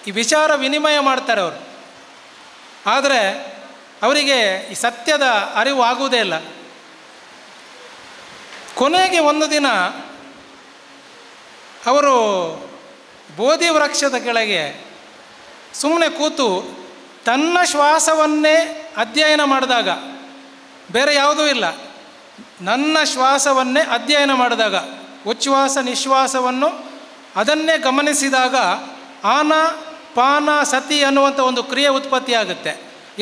ಈ ವಿಚಾರ ವಿನಿಮಯ ಮಾಡ್ತಾರೆ ಅವರು. ಆದರೆ ಅವರಿಗೆ ಈ ಸತ್ಯದ ಅರಿವು ಆಗುವುದೇ ಇಲ್ಲ. ಕೊನೆಗೆ ಒಂದು ದಿನ ಅವರು ಬೋಧಿ ವೃಕ್ಷದ ಕೆಳಗೆ ಸುಮ್ಮನೆ ಕೂತು ತನ್ನ ಶ್ವಾಸವನ್ನೇ ಅಧ್ಯಯನ ಮಾಡಿದಾಗ, ಬೇರೆ ಯಾವುದೂ ಇಲ್ಲ, ನನ್ನ ಶ್ವಾಸವನ್ನೇ ಅಧ್ಯಯನ ಮಾಡಿದಾಗ, ಉಚ್ಛ್ವಾಸ ನಿಶ್ವಾಸವನ್ನು ಅದನ್ನೇ ಗಮನಿಸಿದಾಗ ಆನ ಪಾನ ಸತಿ ಅನ್ನುವಂಥ ಒಂದು ಕ್ರಿಯೆ ಉತ್ಪತ್ತಿಯಾಗುತ್ತೆ.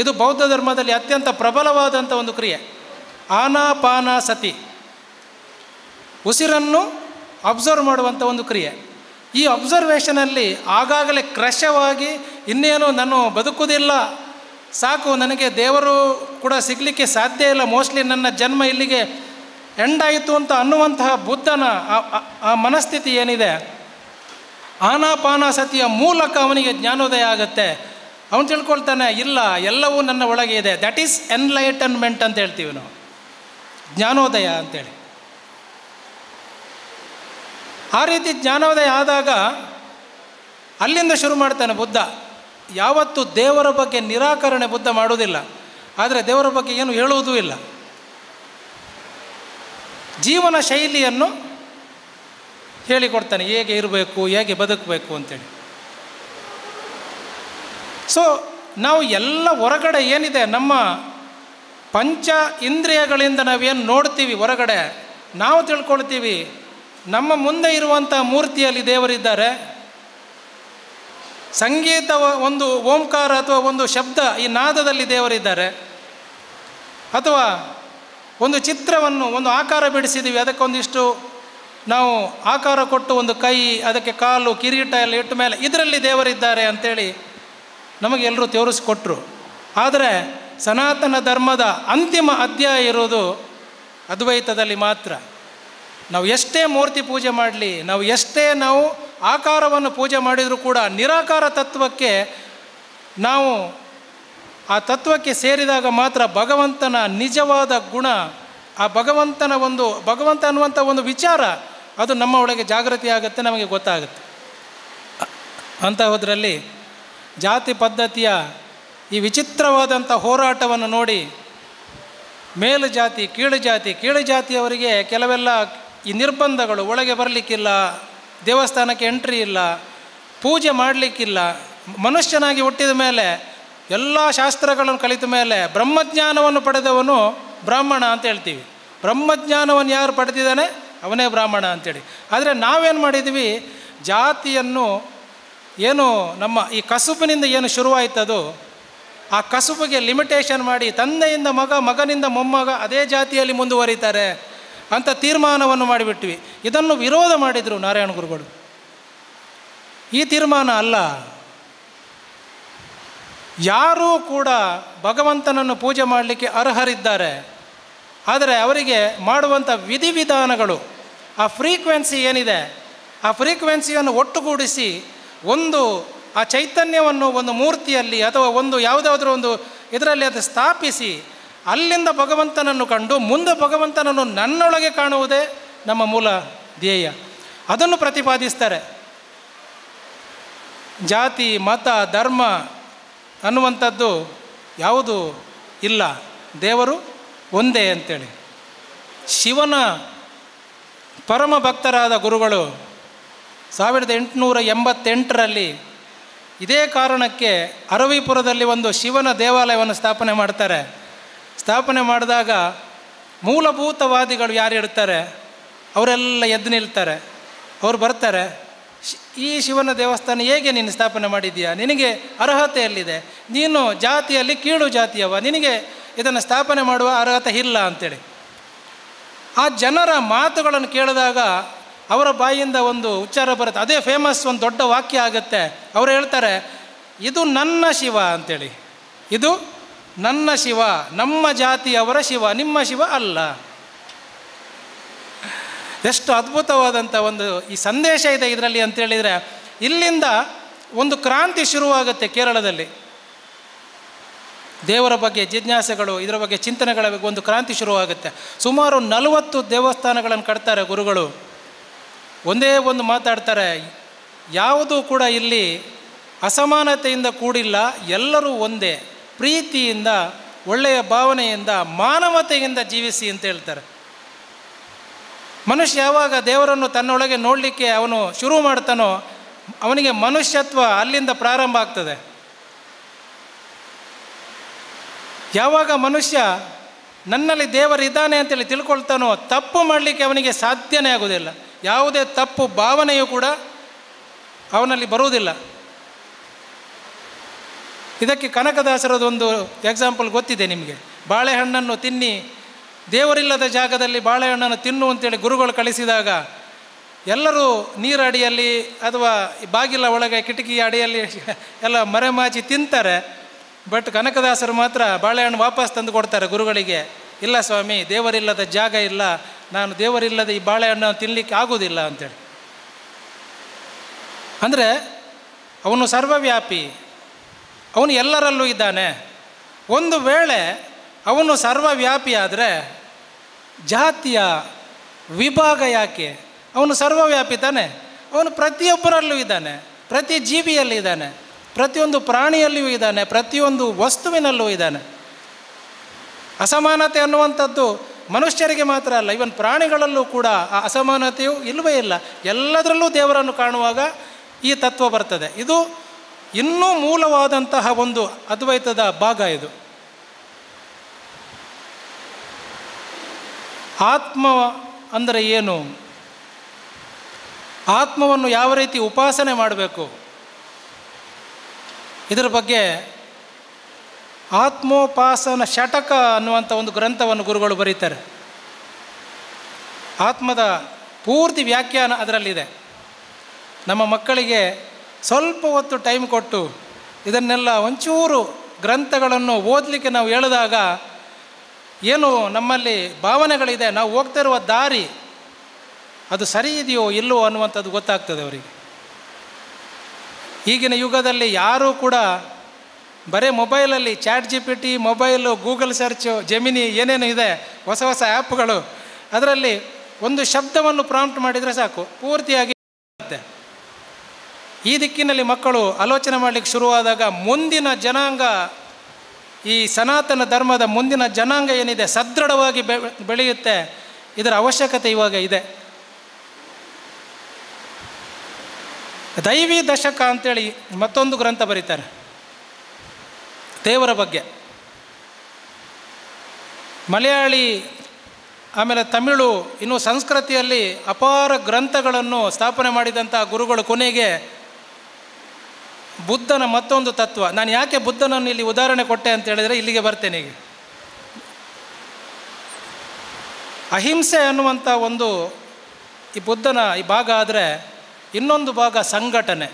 ಇದು ಬೌದ್ಧ ಧರ್ಮದಲ್ಲಿ ಅತ್ಯಂತ ಪ್ರಬಲವಾದಂಥ ಒಂದು ಕ್ರಿಯೆ, ಆನಾಪಾನ ಸತಿ, ಉಸಿರನ್ನು ಅಬ್ಸರ್ವ್ ಮಾಡುವಂಥ ಒಂದು ಕ್ರಿಯೆ. ಈ ಅಬ್ಸರ್ವೇಷನಲ್ಲಿ ಆಗಾಗಲೇ ಕ್ರಶವಾಗಿ ಇನ್ನೇನು ನಾನು ಬದುಕುವುದಿಲ್ಲ, ಸಾಕು, ನನಗೆ ದೇವರು ಕೂಡ ಸಿಗಲಿಕ್ಕೆ ಸಾಧ್ಯ ಇಲ್ಲ, ಮೋಸ್ಟ್ಲಿ ನನ್ನ ಜನ್ಮ ಇಲ್ಲಿಗೆ ಎಂಡಾಯಿತು ಅಂತ ಅನ್ನುವಂತಹ ಬುದ್ಧನ ಆ ಮನಸ್ಥಿತಿ ಏನಿದೆ, ಆನಾಪಾನಾಸತಿಯ ಮೂಲಕ ಅವನಿಗೆ ಜ್ಞಾನೋದಯ ಆಗುತ್ತೆ. ಅವನು ತಿಳ್ಕೊಳ್ತಾನೆ, ಇಲ್ಲ, ಎಲ್ಲವೂ ನನ್ನ ಒಳಗೆ ಇದೆ. ದಟ್ ಈಸ್ ಎನ್ಲೈಟನ್ಮೆಂಟ್ ಅಂತ ಹೇಳ್ತೀವಿ ನಾವು, ಜ್ಞಾನೋದಯ ಅಂತೇಳಿ. ಆ ರೀತಿ ಜ್ಞಾನೋದಯ ಆದಾಗ ಅಲ್ಲಿಂದ ಶುರು ಮಾಡ್ತಾನೆ ಬುದ್ಧ. ಯಾವತ್ತೂ ದೇವರ ಬಗ್ಗೆ ನಿರಾಕರಣೆ ಬುದ್ಧ ಮಾಡುವುದಿಲ್ಲ, ಆದರೆ ದೇವರ ಬಗ್ಗೆ ಏನು ಹೇಳುವುದೂ ಇಲ್ಲ. ಜೀವನ ಶೈಲಿಯನ್ನು ಹೇಳಿಕೊಡ್ತಾನೆ, ಹೇಗೆ ಇರಬೇಕು, ಹೇಗೆ ಬದುಕಬೇಕು ಅಂತೇಳಿ. ಸೊ ನಾವು ಎಲ್ಲ ಹೊರಗಡೆ ಏನಿದೆ, ನಮ್ಮ ಪಂಚ ಇಂದ್ರಿಯಗಳಿಂದ ನಾವೇನು ನೋಡ್ತೀವಿ ಹೊರಗಡೆ, ನಾವು ತಿಳ್ಕೊಳ್ತೀವಿ ನಮ್ಮ ಮುಂದೆ ಇರುವಂಥ ಮೂರ್ತಿಯಲ್ಲಿ ದೇವರಿದ್ದಾರೆ. ಸಂಗೀತ ಒಂದು ಓಂಕಾರ ಅಥವಾ ಒಂದು ಶಬ್ದ, ಈ ನಾದದಲ್ಲಿ ದೇವರಿದ್ದಾರೆ. ಅಥವಾ ಒಂದು ಚಿತ್ರವನ್ನು ಒಂದು ಆಕಾರ ಬಿಡಿಸಿದ್ದೀವಿ, ಅದಕ್ಕೊಂದಿಷ್ಟು ನಾವು ಆಕಾರ ಕೊಟ್ಟು ಒಂದು ಕೈ, ಅದಕ್ಕೆ ಕಾಲು, ಕಿರೀಟ ಎಲ್ಲ ಇಟ್ಟ ಮೇಲೆ ಇದರಲ್ಲಿ ದೇವರಿದ್ದಾರೆ ಅಂಥೇಳಿ ನಮಗೆಲ್ಲರೂ ತೋರಿಸ್ಕೊಟ್ರು. ಆದರೆ ಸನಾತನ ಧರ್ಮದ ಅಂತಿಮ ಅಧ್ಯಾಯ ಇರೋದು ಅದ್ವೈತದಲ್ಲಿ ಮಾತ್ರ. ನಾವು ಎಷ್ಟೇ ಮೂರ್ತಿ ಪೂಜೆ ಮಾಡಲಿ, ನಾವು ಎಷ್ಟೇ ನಾವು ಆಕಾರವನ್ನು ಪೂಜೆ ಮಾಡಿದರೂ ಕೂಡ ನಿರಾಕಾರ ತತ್ವಕ್ಕೆ ನಾವು ಆ ತತ್ವಕ್ಕೆ ಸೇರಿದಾಗ ಮಾತ್ರ ಭಗವಂತನ ನಿಜವಾದ ಗುಣ, ಆ ಭಗವಂತ ಅನ್ನುವಂಥ ಒಂದು ವಿಚಾರ ಅದು ನಮ್ಮ ಒಳಗೆ ಜಾಗೃತಿ ಆಗುತ್ತೆ, ನಮಗೆ ಗೊತ್ತಾಗುತ್ತೆ. ಅಂತಹದ್ರಲ್ಲಿ ಜಾತಿ ಪದ್ಧತಿಯ ಈ ವಿಚಿತ್ರವಾದಂಥ ಹೋರಾಟವನ್ನು ನೋಡಿ ಮೇಲು ಜಾತಿ ಕೀಳು ಜಾತಿಯವರಿಗೆ ಕೆಲವೆಲ್ಲ ಈ ನಿರ್ಬಂಧಗಳು, ಒಳಗೆ ಬರಲಿಕ್ಕಿಲ್ಲ, ದೇವಸ್ಥಾನಕ್ಕೆ ಎಂಟ್ರಿ ಇಲ್ಲ, ಪೂಜೆ ಮಾಡಲಿಕ್ಕಿಲ್ಲ, ಮನುಷ್ಯನಾಗಿ ಹುಟ್ಟಿದ ಮೇಲೆ ಎಲ್ಲ ಶಾಸ್ತ್ರಗಳನ್ನು ಕಲಿತ ಮೇಲೆ ಬ್ರಹ್ಮಜ್ಞಾನವನ್ನು ಪಡೆದವನು ಬ್ರಾಹ್ಮಣ ಅಂತ ಹೇಳ್ತೀವಿ. ಬ್ರಹ್ಮಜ್ಞಾನವನ್ನು ಯಾರು ಪಡೆದಿದ್ದಾನೆ ಅವನೇ ಬ್ರಾಹ್ಮಣ ಅಂತೇಳಿ. ಆದರೆ ನಾವೇನು ಮಾಡಿದ್ವಿ, ಜಾತಿಯನ್ನು ಏನು ನಮ್ಮ ಈ ಕಸುಬಿನಿಂದ ಏನು ಶುರುವಾಯ್ತದೋ ಆ ಕಸುಬಿಗೆ ಲಿಮಿಟೇಷನ್ ಮಾಡಿ ತಂದೆಯಿಂದ ಮಗ, ಮಗನಿಂದ ಮೊಮ್ಮಗ ಅದೇ ಜಾತಿಯಲ್ಲಿ ಮುಂದುವರಿತಾರೆ ಅಂತ ತೀರ್ಮಾನವನ್ನು ಮಾಡಿಬಿಟ್ವಿ. ಇದನ್ನು ವಿರೋಧ ಮಾಡಿದರು ನಾರಾಯಣ ಗುರುಗಳು. ಈ ತೀರ್ಮಾನ ಅಲ್ಲ, ಯಾರೂ ಕೂಡ ಭಗವಂತನನ್ನು ಪೂಜೆ ಮಾಡಲಿಕ್ಕೆ ಅರ್ಹರಿದ್ದಾರೆ. ಆದರೆ ಅವರಿಗೆ ಮಾಡುವಂಥ ವಿಧಿವಿಧಾನಗಳು, ಆ ಫ್ರೀಕ್ವೆನ್ಸಿ ಏನಿದೆ, ಆ ಫ್ರೀಕ್ವೆನ್ಸಿಯನ್ನು ಒಟ್ಟುಗೂಡಿಸಿ ಆ ಚೈತನ್ಯವನ್ನು ಒಂದು ಮೂರ್ತಿಯಲ್ಲಿ ಅಥವಾ ಯಾವುದಾದ್ರೂ ಒಂದು ಇದರಲ್ಲಿ ಅದು ಸ್ಥಾಪಿಸಿ ಅಲ್ಲಿಂದ ಭಗವಂತನನ್ನು ಕಂಡು ಮುಂದೆ ಭಗವಂತನನ್ನು ನನ್ನೊಳಗೆ ಕಾಣುವುದೇ ನಮ್ಮ ಮೂಲ ಧ್ಯೇಯ. ಅದನ್ನು ಪ್ರತಿಪಾದಿಸ್ತಾರೆ. ಜಾತಿ, ಮತ, ಧರ್ಮ ಅನ್ನುವಂಥದ್ದು ಯಾವುದೂ ಇಲ್ಲ, ದೇವರು ಒಂದೇ ಅಂತೇಳಿ. ಶಿವನ ಪರಮ ಭಕ್ತರಾದ ಗುರುಗಳು 1888ರಲ್ಲಿ ಇದೇ ಕಾರಣಕ್ಕೆ ಅರವಿಪುರದಲ್ಲಿ ಒಂದು ಶಿವನ ದೇವಾಲಯವನ್ನು ಸ್ಥಾಪನೆ ಮಾಡ್ತಾರೆ. ಸ್ಥಾಪನೆ ಮಾಡಿದಾಗ ಮೂಲಭೂತವಾದಿಗಳು ಯಾರು ಇರ್ತಾರೆ ಅವರೆಲ್ಲ ಎದ್ದು ನಿಲ್ತಾರೆ. ಅವರು ಬರ್ತಾರೆ, ಈ ಶಿವನ ದೇವಸ್ಥಾನ ಹೇಗೆ ನೀನು ಸ್ಥಾಪನೆ ಮಾಡಿದ್ದೀಯಾ, ನಿನಗೆ ಅರ್ಹತೆ ಎಲ್ಲಿದೆ, ನೀನು ಜಾತಿಯಲ್ಲಿ ಕೀಳು ಜಾತಿಯವ, ನಿನಗೆ ಇದನ್ನು ಸ್ಥಾಪನೆ ಮಾಡುವ ಅರ್ಹತೆ ಇಲ್ಲ ಅಂತೇಳಿ. ಆ ಜನರ ಮಾತುಗಳನ್ನು ಕೇಳಿದಾಗ ಅವರ ಬಾಯಿಯಿಂದ ಒಂದು ಉಚ್ಚಾರ ಬರುತ್ತೆ, ಅದೇ ಫೇಮಸ್ ಒಂದು ದೊಡ್ಡ ವಾಕ್ಯ ಆಗುತ್ತೆ. ಅವರು ಹೇಳ್ತಾರೆ, ಇದು ನನ್ನ ಶಿವ ಅಂತೇಳಿ, ಇದು ನನ್ನ ಶಿವ, ನಮ್ಮ ಜಾತಿಯವರ ಶಿವ, ನಿಮ್ಮ ಶಿವ ಅಲ್ಲ. ಎಷ್ಟು ಅದ್ಭುತವಾದಂಥ ಈ ಸಂದೇಶ ಇದೆ ಇದರಲ್ಲಿ ಅಂತೇಳಿದರೆ, ಇಲ್ಲಿಂದ ಒಂದು ಕ್ರಾಂತಿ ಶುರುವಾಗುತ್ತೆ ಕೇರಳದಲ್ಲಿ. ದೇವರ ಬಗ್ಗೆ ಜಿಜ್ಞಾಸೆಗಳು, ಇದರ ಬಗ್ಗೆ ಚಿಂತನೆಗಳ ಬಗ್ಗೆ ಒಂದು ಕ್ರಾಂತಿ ಶುರುವಾಗುತ್ತೆ. ಸುಮಾರು 40 ದೇವಸ್ಥಾನಗಳನ್ನು ಕಟ್ತಾರೆ ಗುರುಗಳು. ಒಂದೇ ಒಂದು ಮಾತಾಡ್ತಾರೆ, ಯಾವುದೂ ಕೂಡ ಇಲ್ಲಿ ಅಸಮಾನತೆಯಿಂದ ಕೂಡಿಲ್ಲ, ಎಲ್ಲರೂ ಒಂದೇ, ಪ್ರೀತಿಯಿಂದ, ಒಳ್ಳೆಯ ಭಾವನೆಯಿಂದ, ಮಾನವತೆಯಿಂದ ಜೀವಿಸಿ ಅಂತ ಹೇಳ್ತಾರೆ. ಮನುಷ್ಯ ಯಾವಾಗ ದೇವರನ್ನು ತನ್ನೊಳಗೆ ನೋಡಲಿಕ್ಕೆ ಅವನು ಶುರು ಮಾಡ್ತಾನೋ ಅವನಿಗೆ ಮನುಷ್ಯತ್ವ ಅಲ್ಲಿಂದ ಪ್ರಾರಂಭ ಆಗ್ತದೆ. ಯಾವಾಗ ಮನುಷ್ಯ ನನ್ನಲ್ಲಿ ದೇವರಿದ್ದಾನೆ ಅಂತೇಳಿ ತಿಳ್ಕೊಳ್ತಾನೋ ತಪ್ಪು ಮಾಡಲಿಕ್ಕೆ ಅವನಿಗೆ ಸಾಧ್ಯನೇ ಆಗೋದಿಲ್ಲ. ಯಾವುದೇ ತಪ್ಪು ಭಾವನೆಯೂ ಕೂಡ ಅವನಲ್ಲಿ ಬರುವುದಿಲ್ಲ. ಇದಕ್ಕೆ ಕನಕದಾಸರದೊಂದು ಎಕ್ಸಾಂಪಲ್ ಗೊತ್ತಿದೆ ನಿಮಗೆ. ಬಾಳೆಹಣ್ಣನ್ನು ತಿನ್ನಿ, ದೇವರಿಲ್ಲದ ಜಾಗದಲ್ಲಿ ಬಾಳೆಹಣ್ಣನ್ನು ತಿನ್ನು ಅಂತೇಳಿ ಗುರುಗಳು ಕಳಿಸಿದಾಗ ಎಲ್ಲರೂ ನೀರ ಅಡಿಯಲ್ಲಿ ಅಥವಾ ಬಾಗಿಲ ಒಳಗೆ ಕಿಟಕಿ ಅಡಿಯಲ್ಲಿ ಎಲ್ಲ ಮರೆಮಾಚಿ ತಿಂತಾರೆ. ಬಟ್ ಕನಕದಾಸರು ಮಾತ್ರ ಬಾಳೆಹಣ್ಣು ವಾಪಸ್ ತಂದು ಕೊಡ್ತಾರೆ ಗುರುಗಳಿಗೆ. ಇಲ್ಲ ಸ್ವಾಮಿ, ದೇವರಿಲ್ಲದ ಜಾಗ ಇಲ್ಲ, ನಾನು ದೇವರಿಲ್ಲದ ಈ ಬಾಳೆಹಣ್ಣು ತಿನ್ನಲಿಕ್ಕೆ ಆಗೋದಿಲ್ಲ ಅಂತೇಳಿ. ಅಂದರೆ ಅವನು ಸರ್ವವ್ಯಾಪಿ, ಅವನು ಎಲ್ಲರಲ್ಲೂ ಇದ್ದಾನೆ. ಒಂದು ವೇಳೆ ಅವನು ಸರ್ವವ್ಯಾಪಿ ಆದರೆ ಜಾತಿಯ ವಿಭಾಗ ಯಾಕೆ? ಅವನು ಸರ್ವವ್ಯಾಪಿ ತಾನೆ, ಅವನು ಪ್ರತಿಯೊಬ್ಬರಲ್ಲೂ ಇದ್ದಾನೆ, ಪ್ರತಿ ಜೀವಿಯಲ್ಲಿ ಇದ್ದಾನೆ, ಪ್ರತಿಯೊಂದು ಪ್ರಾಣಿಯಲ್ಲಿಯೂ ಇದ್ದಾನೆ, ಪ್ರತಿಯೊಂದು ವಸ್ತುವಿನಲ್ಲೂ ಇದ್ದಾನೆ. ಅಸಮಾನತೆ ಅನ್ನುವಂಥದ್ದು ಮನುಷ್ಯರಿಗೆ ಮಾತ್ರ ಅಲ್ಲ, ಇವನ್ ಪ್ರಾಣಿಗಳಲ್ಲೂ ಕೂಡ ಆ ಅಸಮಾನತೆಯು ಇಲ್ಲವೇ ಇಲ್ಲ. ಎಲ್ಲದರಲ್ಲೂ ದೇವರನ್ನು ಕಾಣುವಾಗ ಈ ತತ್ವ ಬರ್ತದೆ. ಇದು ಇನ್ನೂ ಮೂಲವಾದಂತಹ ಒಂದು ಅದ್ವೈತದ ಭಾಗ ಇದು. ಆತ್ಮ ಅಂದರೆ ಏನು, ಆತ್ಮವನ್ನು ಯಾವ ರೀತಿ ಉಪಾಸನೆ ಮಾಡಬೇಕು, ಇದರ ಬಗ್ಗೆ ಆತ್ಮೋಪಾಸನ ಷಟಕ ಅನ್ನುವಂಥ ಒಂದು ಗ್ರಂಥವನ್ನು ಗುರುಗಳು ಬರೀತಾರೆ. ಆತ್ಮದ ಪೂರ್ತಿ ವ್ಯಾಖ್ಯಾನ ಅದರಲ್ಲಿದೆ. ನಮ್ಮ ಮಕ್ಕಳಿಗೆ ಸ್ವಲ್ಪ ಹೊತ್ತು ಟೈಮ್ ಕೊಟ್ಟು ಇದನ್ನೆಲ್ಲ ಒಂಚೂರು ಗ್ರಂಥಗಳನ್ನು ಓದಲಿಕ್ಕೆ ನಾವು ಹೇಳಿದಾಗ ಏನು ನಮ್ಮಲ್ಲಿ ಭಾವನೆಗಳಿದೆ, ನಾವು ಹೋಗ್ತಾ ಇರುವ ದಾರಿ ಅದು ಸರಿ ಇದೆಯೋ ಇಲ್ಲವೋ ಅನ್ನುವಂಥದ್ದು ಗೊತ್ತಾಗ್ತದೆ ಅವರಿಗೆ. ಈಗಿನ ಯುಗದಲ್ಲಿ ಯಾರೂ ಕೂಡ ಬರೀ ಮೊಬೈಲಲ್ಲಿ ChatGPT, mobile, Google search, gemini ಏನೇನು ಇದೆ ಹೊಸ ಹೊಸ ಆ್ಯಪ್ಗಳು, ಅದರಲ್ಲಿ ಒಂದು ಶಬ್ದವನ್ನು ಪ್ರಾಂಪ್ಟ್ ಮಾಡಿದರೆ ಸಾಕು, ಪೂರ್ತಿಯಾಗಿ ಬರುತ್ತೆ. ಈ ದಿಕ್ಕಿನಲ್ಲಿ ಮಕ್ಕಳು ಆಲೋಚನೆ ಮಾಡಲಿಕ್ಕೆ ಶುರುವಾದಾಗ ಮುಂದಿನ ಜನಾಂಗ, ಈ ಸನಾತನ ಧರ್ಮದ ಮುಂದಿನ ಜನಾಂಗ ಏನಿದೆ ಸದೃಢವಾಗಿ ಬೆಳೆಯುತ್ತೆ. ಇದರ ಅವಶ್ಯಕತೆ ಇವಾಗ ಇದೆ. ದೈವಿ ದಶಕ ಅಂತೇಳಿ ಮತ್ತೊಂದು ಗ್ರಂಥ ಬರೀತಾರೆ ದೇವರ ಬಗ್ಗೆ. ಮಲಯಾಳಿ, ಆಮೇಲೆ ತಮಿಳು, ಇನ್ನು ಸಂಸ್ಕೃತಿಯಲ್ಲಿ ಅಪಾರ ಗ್ರಂಥಗಳನ್ನು ಸ್ಥಾಪನೆ ಮಾಡಿದಂಥ ಗುರುಗಳು ಕೊನೆಗೆ ಬುದ್ಧನ ಮತ್ತೊಂದು ತತ್ವ, ನಾನು ಯಾಕೆ ಬುದ್ಧನನ್ನು ಇಲ್ಲಿ ಉದಾಹರಣೆ ಕೊಟ್ಟೆ ಅಂತ ಹೇಳಿದರೆ ಇಲ್ಲಿಗೆ ಬರ್ತೇನೆ. ಈಗ ಅಹಿಂಸೆ ಅನ್ನುವಂಥ ಒಂದು ಈ ಬುದ್ಧನ ಈ ಭಾಗ ಆದರೆ, ಇನ್ನೊಂದು ಭಾಗ ಸಂಘಟನೆ,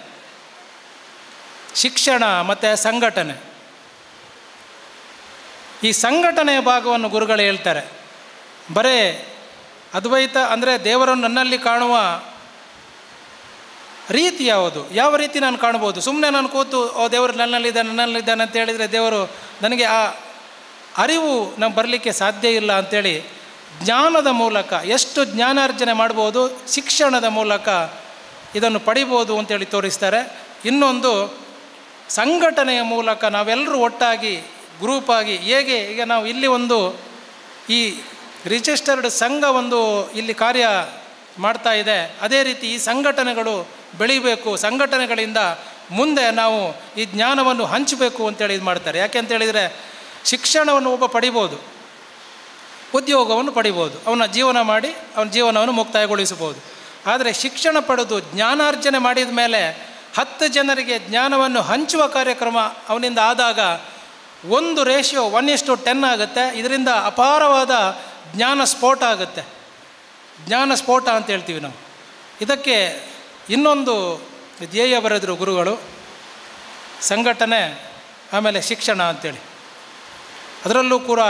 ಶಿಕ್ಷಣ ಮತ್ತು ಸಂಘಟನೆ. ಈ ಸಂಘಟನೆಯ ಭಾಗವನ್ನು ಗುರುಗಳು ಹೇಳ್ತಾರೆ. ಬರೇ ಅದ್ವೈತ ಅಂದರೆ ದೇವರನ್ನು ನನ್ನಲ್ಲಿ ಕಾಣುವ ರೀತಿ ಯಾವುದು, ಯಾವ ರೀತಿ ನಾನು ಕಾಣ್ಬೋದು. ಸುಮ್ಮನೆ ನಾನು ಕೂತು ದೇವರು ನನ್ನಲ್ಲಿದ್ದಾನೆ ಅಂತ ಹೇಳಿದರೆ ದೇವರು ನನಗೆ ಆ ಅರಿವು ನಮ್ಗೆ ಬರಲಿಕ್ಕೆ ಸಾಧ್ಯ ಇಲ್ಲ ಅಂಥೇಳಿ ಜ್ಞಾನದ ಮೂಲಕ ಎಷ್ಟು ಜ್ಞಾನಾರ್ಜನೆ ಮಾಡ್ಬೋದು, ಶಿಕ್ಷಣದ ಮೂಲಕ ಇದನ್ನು ಪಡಿಬೋದು ಅಂತೇಳಿ ತೋರಿಸ್ತಾರೆ. ಇನ್ನೊಂದು ಸಂಘಟನೆಯ ಮೂಲಕ ನಾವೆಲ್ಲರೂ ಒಟ್ಟಾಗಿ ಗ್ರೂಪಾಗಿ, ಹೇಗೆ ಈಗ ನಾವು ಇಲ್ಲಿ ಒಂದು ಈ ರಿಜಿಸ್ಟರ್ಡ್ ಸಂಘ ಒಂದು ಇಲ್ಲಿ ಕಾರ್ಯ ಮಾಡ್ತಾ ಇದೆ, ಅದೇ ರೀತಿ ಈ ಸಂಘಟನೆಗಳು ಬೆಳಿಬೇಕು. ಸಂಘಟನೆಗಳಿಂದ ಮುಂದೆ ನಾವು ಈ ಜ್ಞಾನವನ್ನು ಹಂಚಬೇಕು ಅಂತೇಳಿ ಇದು ಮಾಡ್ತಾರೆ. ಯಾಕೆ ಅಂತೇಳಿದರೆ ಶಿಕ್ಷಣವನ್ನು ಒಬ್ಬ ಪಡಿಬೋದು, ಉದ್ಯೋಗವನ್ನು ಪಡಿಬೋದು, ಅವನ ಜೀವನ ಮಾಡಿ ಅವನ ಜೀವನವನ್ನು ಮುಕ್ತಾಯಗೊಳಿಸಬಹುದು. ಆದರೆ ಶಿಕ್ಷಣ ಪಡೆದು ಜ್ಞಾನಾರ್ಜನೆ ಮಾಡಿದ ಮೇಲೆ 10 ಜನರಿಗೆ ಜ್ಞಾನವನ್ನು ಹಂಚುವ ಕಾರ್ಯಕ್ರಮ ಅವನಿಂದ ಆದಾಗ 1:1:10 ಆಗುತ್ತೆ. ಇದರಿಂದ ಅಪಾರವಾದ ಜ್ಞಾನ ಸ್ಫೋಟ ಆಗುತ್ತೆ. ಜ್ಞಾನ ಸ್ಫೋಟ ಅಂತ ಹೇಳ್ತೀವಿ ನಾವು. ಇದಕ್ಕೆ ಇನ್ನೊಂದು ಧ್ಯೇಯ ಬರೆದರು ಗುರುಗಳು, ಸಂಘಟನೆ ಆಮೇಲೆ ಶಿಕ್ಷಣ ಅಂಥೇಳಿ. ಅದರಲ್ಲೂ ಕೂಡ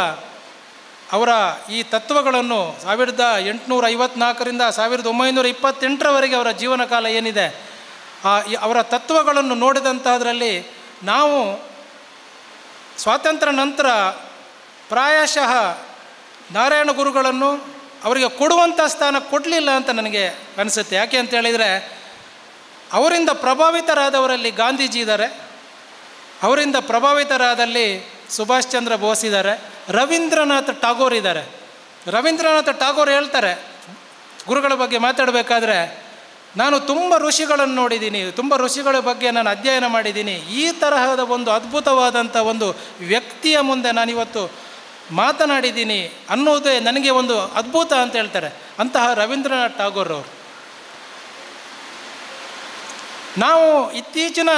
ಅವರ ಈ ತತ್ವಗಳನ್ನು 1854ರಿಂದ 1928ರವರೆಗೆ ಅವರ ಜೀವನ ಕಾಲ ಏನಿದೆ, ಅವರ ತತ್ವಗಳನ್ನು ನೋಡಿದಂಥದ್ರಲ್ಲಿ ನಾವು ಸ್ವಾತಂತ್ರ್ಯ ನಂತರ ಪ್ರಾಯಶಃ ನಾರಾಯಣ ಗುರುಗಳನ್ನು ಅವರಿಗೆ ಕೊಡುವಂಥ ಸ್ಥಾನ ಕೊಡಲಿಲ್ಲ ಅಂತ ನನಗೆ ಅನಿಸುತ್ತೆ. ಯಾಕೆ ಅಂತೇಳಿದರೆ ಅವರಿಂದ ಪ್ರಭಾವಿತರಾದವರಲ್ಲಿ ಗಾಂಧೀಜಿ ಇದ್ದಾರೆ, ಅವರಿಂದ ಪ್ರಭಾವಿತರಾದಲ್ಲಿ ಸುಭಾಷ್ ಚಂದ್ರ ಬೋಸ್ ಇದ್ದಾರೆ, ರವೀಂದ್ರನಾಥ್ ಟಾಗೋರ್ ಇದ್ದಾರೆ. ರವೀಂದ್ರನಾಥ್ ಟಾಗೋರ್ ಹೇಳ್ತಾರೆ ಗುರುಗಳ ಬಗ್ಗೆ ಮಾತಾಡಬೇಕಾದ್ರೆ, ನಾನು ತುಂಬ ಋಷಿಗಳನ್ನು ನೋಡಿದ್ದೀನಿ, ತುಂಬ ಋಷಿಗಳ ಬಗ್ಗೆ ನಾನು ಅಧ್ಯಯನ ಮಾಡಿದ್ದೀನಿ, ಈ ತರಹದ ಒಂದು ಅದ್ಭುತವಾದಂಥ ಒಂದು ವ್ಯಕ್ತಿಯ ಮುಂದೆ ನಾನಿವತ್ತು ಮಾತನಾಡಿದ್ದೀನಿ ಅನ್ನೋದೇ ನನಗೆ ಒಂದು ಅದ್ಭುತ ಅಂತ ಹೇಳ್ತಾರೆ. ಅಂತಹ ರವೀಂದ್ರನಾಥ್ ಟಾಗೋರ್ ಅವರು. ನಾವು ಇತ್ತೀಚಿನ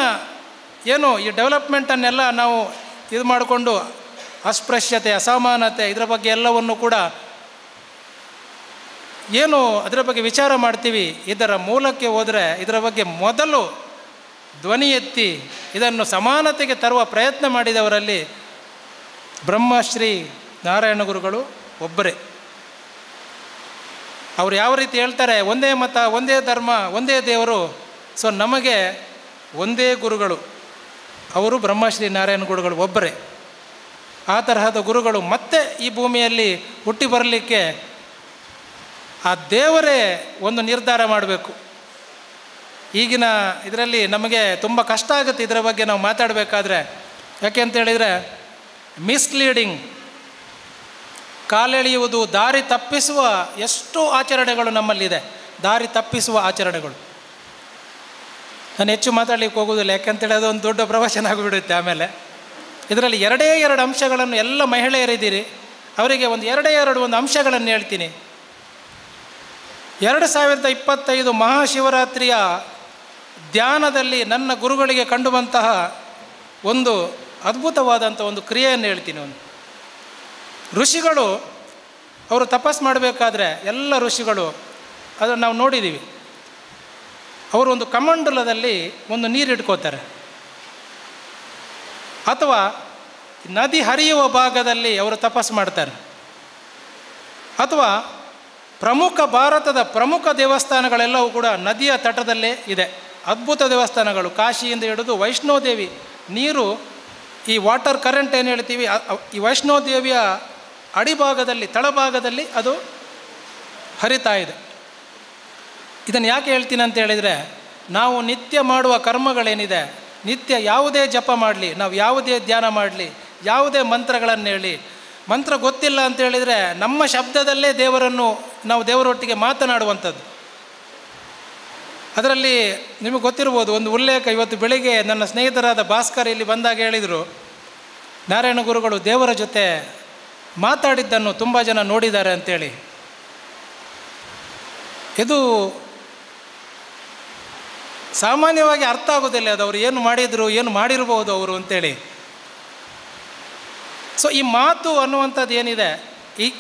ಏನು ಈ ಡೆವಲಪ್ಮೆಂಟನ್ನೆಲ್ಲ ನಾವು ಇದು ಮಾಡಿಕೊಂಡು ಅಸ್ಪೃಶ್ಯತೆ, ಅಸಮಾನತೆ ಇದರ ಬಗ್ಗೆ ಎಲ್ಲವನ್ನು ಕೂಡ ಏನು ಅದರ ಬಗ್ಗೆ ವಿಚಾರ ಮಾಡ್ತೀವಿ, ಇದರ ಮೂಲಕ್ಕೆ ಹೋದರೆ ಇದರ ಬಗ್ಗೆ ಮೊದಲು ಧ್ವನಿ ಎತ್ತಿ ಇದನ್ನು ಸಮಾನತೆಗೆ ತರುವ ಪ್ರಯತ್ನ ಮಾಡಿದವರಲ್ಲಿ ಬ್ರಹ್ಮಶ್ರೀ ನಾರಾಯಣ ಗುರುಗಳು ಒಬ್ಬರೇ. ಅವರು ಯಾವ ರೀತಿ ಹೇಳ್ತಾರೆ, ಒಂದೇ ಮತ, ಒಂದೇ ಧರ್ಮ, ಒಂದೇ ದೇವರು. ಸೊ ನಮಗೆ ಒಂದೇ ಗುರುಗಳು, ಅವರು ಬ್ರಹ್ಮಶ್ರೀ ನಾರಾಯಣ ಗುರುಗಳು ಒಬ್ಬರೇ. ಆ ತರಹದ ಗುರುಗಳು ಮತ್ತೆ ಈ ಭೂಮಿಯಲ್ಲಿ ಹುಟ್ಟಿ ಬರಲಿಕ್ಕೆ ಆ ದೇವರೇ ಒಂದು ನಿರ್ಧಾರ ಮಾಡಬೇಕು. ಈಗಿನ ಇದರಲ್ಲಿ ನಮಗೆ ತುಂಬ ಕಷ್ಟ ಆಗುತ್ತೆ ಇದರ ಬಗ್ಗೆ ನಾವು ಮಾತಾಡಬೇಕಾದ್ರೆ. ಯಾಕೆ ಅಂತೇಳಿದರೆ ಮಿಸ್ಲೀಡಿಂಗ್, ಕಾಲೆಳೆಯುವುದು, ದಾರಿ ತಪ್ಪಿಸುವ ಎಷ್ಟೋ ಆಚರಣೆಗಳು ನಮ್ಮಲ್ಲಿದೆ, ದಾರಿ ತಪ್ಪಿಸುವ ಆಚರಣೆಗಳು. ನಾನು ಹೆಚ್ಚು ಮಾತಾಡಲಿಕ್ಕೆ ಹೋಗೋದಿಲ್ಲ, ಯಾಕೆಂತೇಳಿ ಅದೊಂದು ದೊಡ್ಡ ಪ್ರವಚನ ಆಗಿಬಿಡುತ್ತೆ. ಆಮೇಲೆ ಇದರಲ್ಲಿ 2 ಅಂಶಗಳನ್ನು ಎಲ್ಲ ಮಹಿಳೆಯರಿದ್ದೀರಿ, ಅವರಿಗೆ ಒಂದು 2 ಅಂಶಗಳನ್ನು ಹೇಳ್ತೀನಿ. 2025 ಮಹಾಶಿವರಾತ್ರಿಯ ಧ್ಯಾನದಲ್ಲಿ ನನ್ನ ಗುರುಗಳಿಗೆ ಕಂಡುಬಂತಹ ಒಂದು ಅದ್ಭುತವಾದಂಥ ಒಂದು ಕ್ರಿಯೆಯನ್ನು ಹೇಳ್ತೀನಿ. ಒಂದು ಋಷಿಗಳು ಅವರು ತಪಸ್ ಮಾಡಬೇಕಾದ್ರೆ ಎಲ್ಲ ಋಷಿಗಳು ಅದನ್ನು ನಾವು ನೋಡಿದ್ದೀವಿ, ಅವರು ಒಂದು ಕಮಂಡಲದಲ್ಲಿ ಒಂದು ನೀರು ಇಟ್ಕೋತಾರೆ, ಅಥವಾ ನದಿ ಹರಿಯುವ ಭಾಗದಲ್ಲಿ ಅವರು ತಪಸ್ ಮಾಡ್ತಾರೆ. ಅಥವಾ ಭಾರತದ ಪ್ರಮುಖ ದೇವಸ್ಥಾನಗಳೆಲ್ಲವೂ ಕೂಡ ನದಿಯ ತಟದಲ್ಲೇ ಇದೆ. ಅದ್ಭುತ ದೇವಸ್ಥಾನಗಳು, ಕಾಶಿಯಿಂದ ಹಿಡಿದು ವೈಷ್ಣೋದೇವಿ ನೀರು, ಈ ವಾಟರ್ ಕರೆಂಟ್ ಏನು ಹೇಳ್ತೀವಿ, ಈ ವೈಷ್ಣೋದೇವಿಯ ಅಡಿಭಾಗದಲ್ಲಿ, ತಳಭಾಗದಲ್ಲಿ ಅದು ಹರಿತಾ ಇದೆ. ಇದನ್ನು ಯಾಕೆ ಹೇಳ್ತೀನಿ ಅಂತ ಹೇಳಿದರೆ, ನಾವು ನಿತ್ಯ ಮಾಡುವ ಕರ್ಮಗಳೇನಿದೆ, ನಿತ್ಯ ಯಾವುದೇ ಜಪ ಮಾಡಲಿ, ನಾವು ಯಾವುದೇ ಧ್ಯಾನ ಮಾಡಲಿ, ಯಾವುದೇ ಮಂತ್ರಗಳನ್ನು ಹೇಳಿ, ಮಂತ್ರ ಗೊತ್ತಿಲ್ಲ ಅಂತ ಹೇಳಿದರೆ ನಮ್ಮ ಶಬ್ದದಲ್ಲೇ ನಾವು ದೇವರೊಟ್ಟಿಗೆ ಮಾತನಾಡುವಂಥದ್ದು. ಅದರಲ್ಲಿ ನಿಮಗೆ ಗೊತ್ತಿರ್ಬೋದು ಒಂದು ಉಲ್ಲೇಖ. ಇವತ್ತು ಬೆಳಿಗ್ಗೆ ನನ್ನ ಸ್ನೇಹಿತರಾದ ಭಾಸ್ಕರ್ ಇಲ್ಲಿ ಬಂದಾಗ ಹೇಳಿದರು, ನಾರಾಯಣ ಗುರುಗಳು ದೇವರ ಜೊತೆ ಮಾತಾಡಿದ್ದನ್ನು ತುಂಬ ಜನ ನೋಡಿದ್ದಾರೆ ಅಂತೇಳಿ. ಇದು ಸಾಮಾನ್ಯವಾಗಿ ಅರ್ಥ ಆಗೋದಿಲ್ಲ, ಅದು ಅವರು ಏನು ಮಾಡಿದರು, ಏನು ಮಾಡಿರ್ಬೋದು ಅವರು ಅಂತೇಳಿ. ಸೊ ಈ ಮಾತು ಅನ್ನುವಂಥದ್ದು ಏನಿದೆ,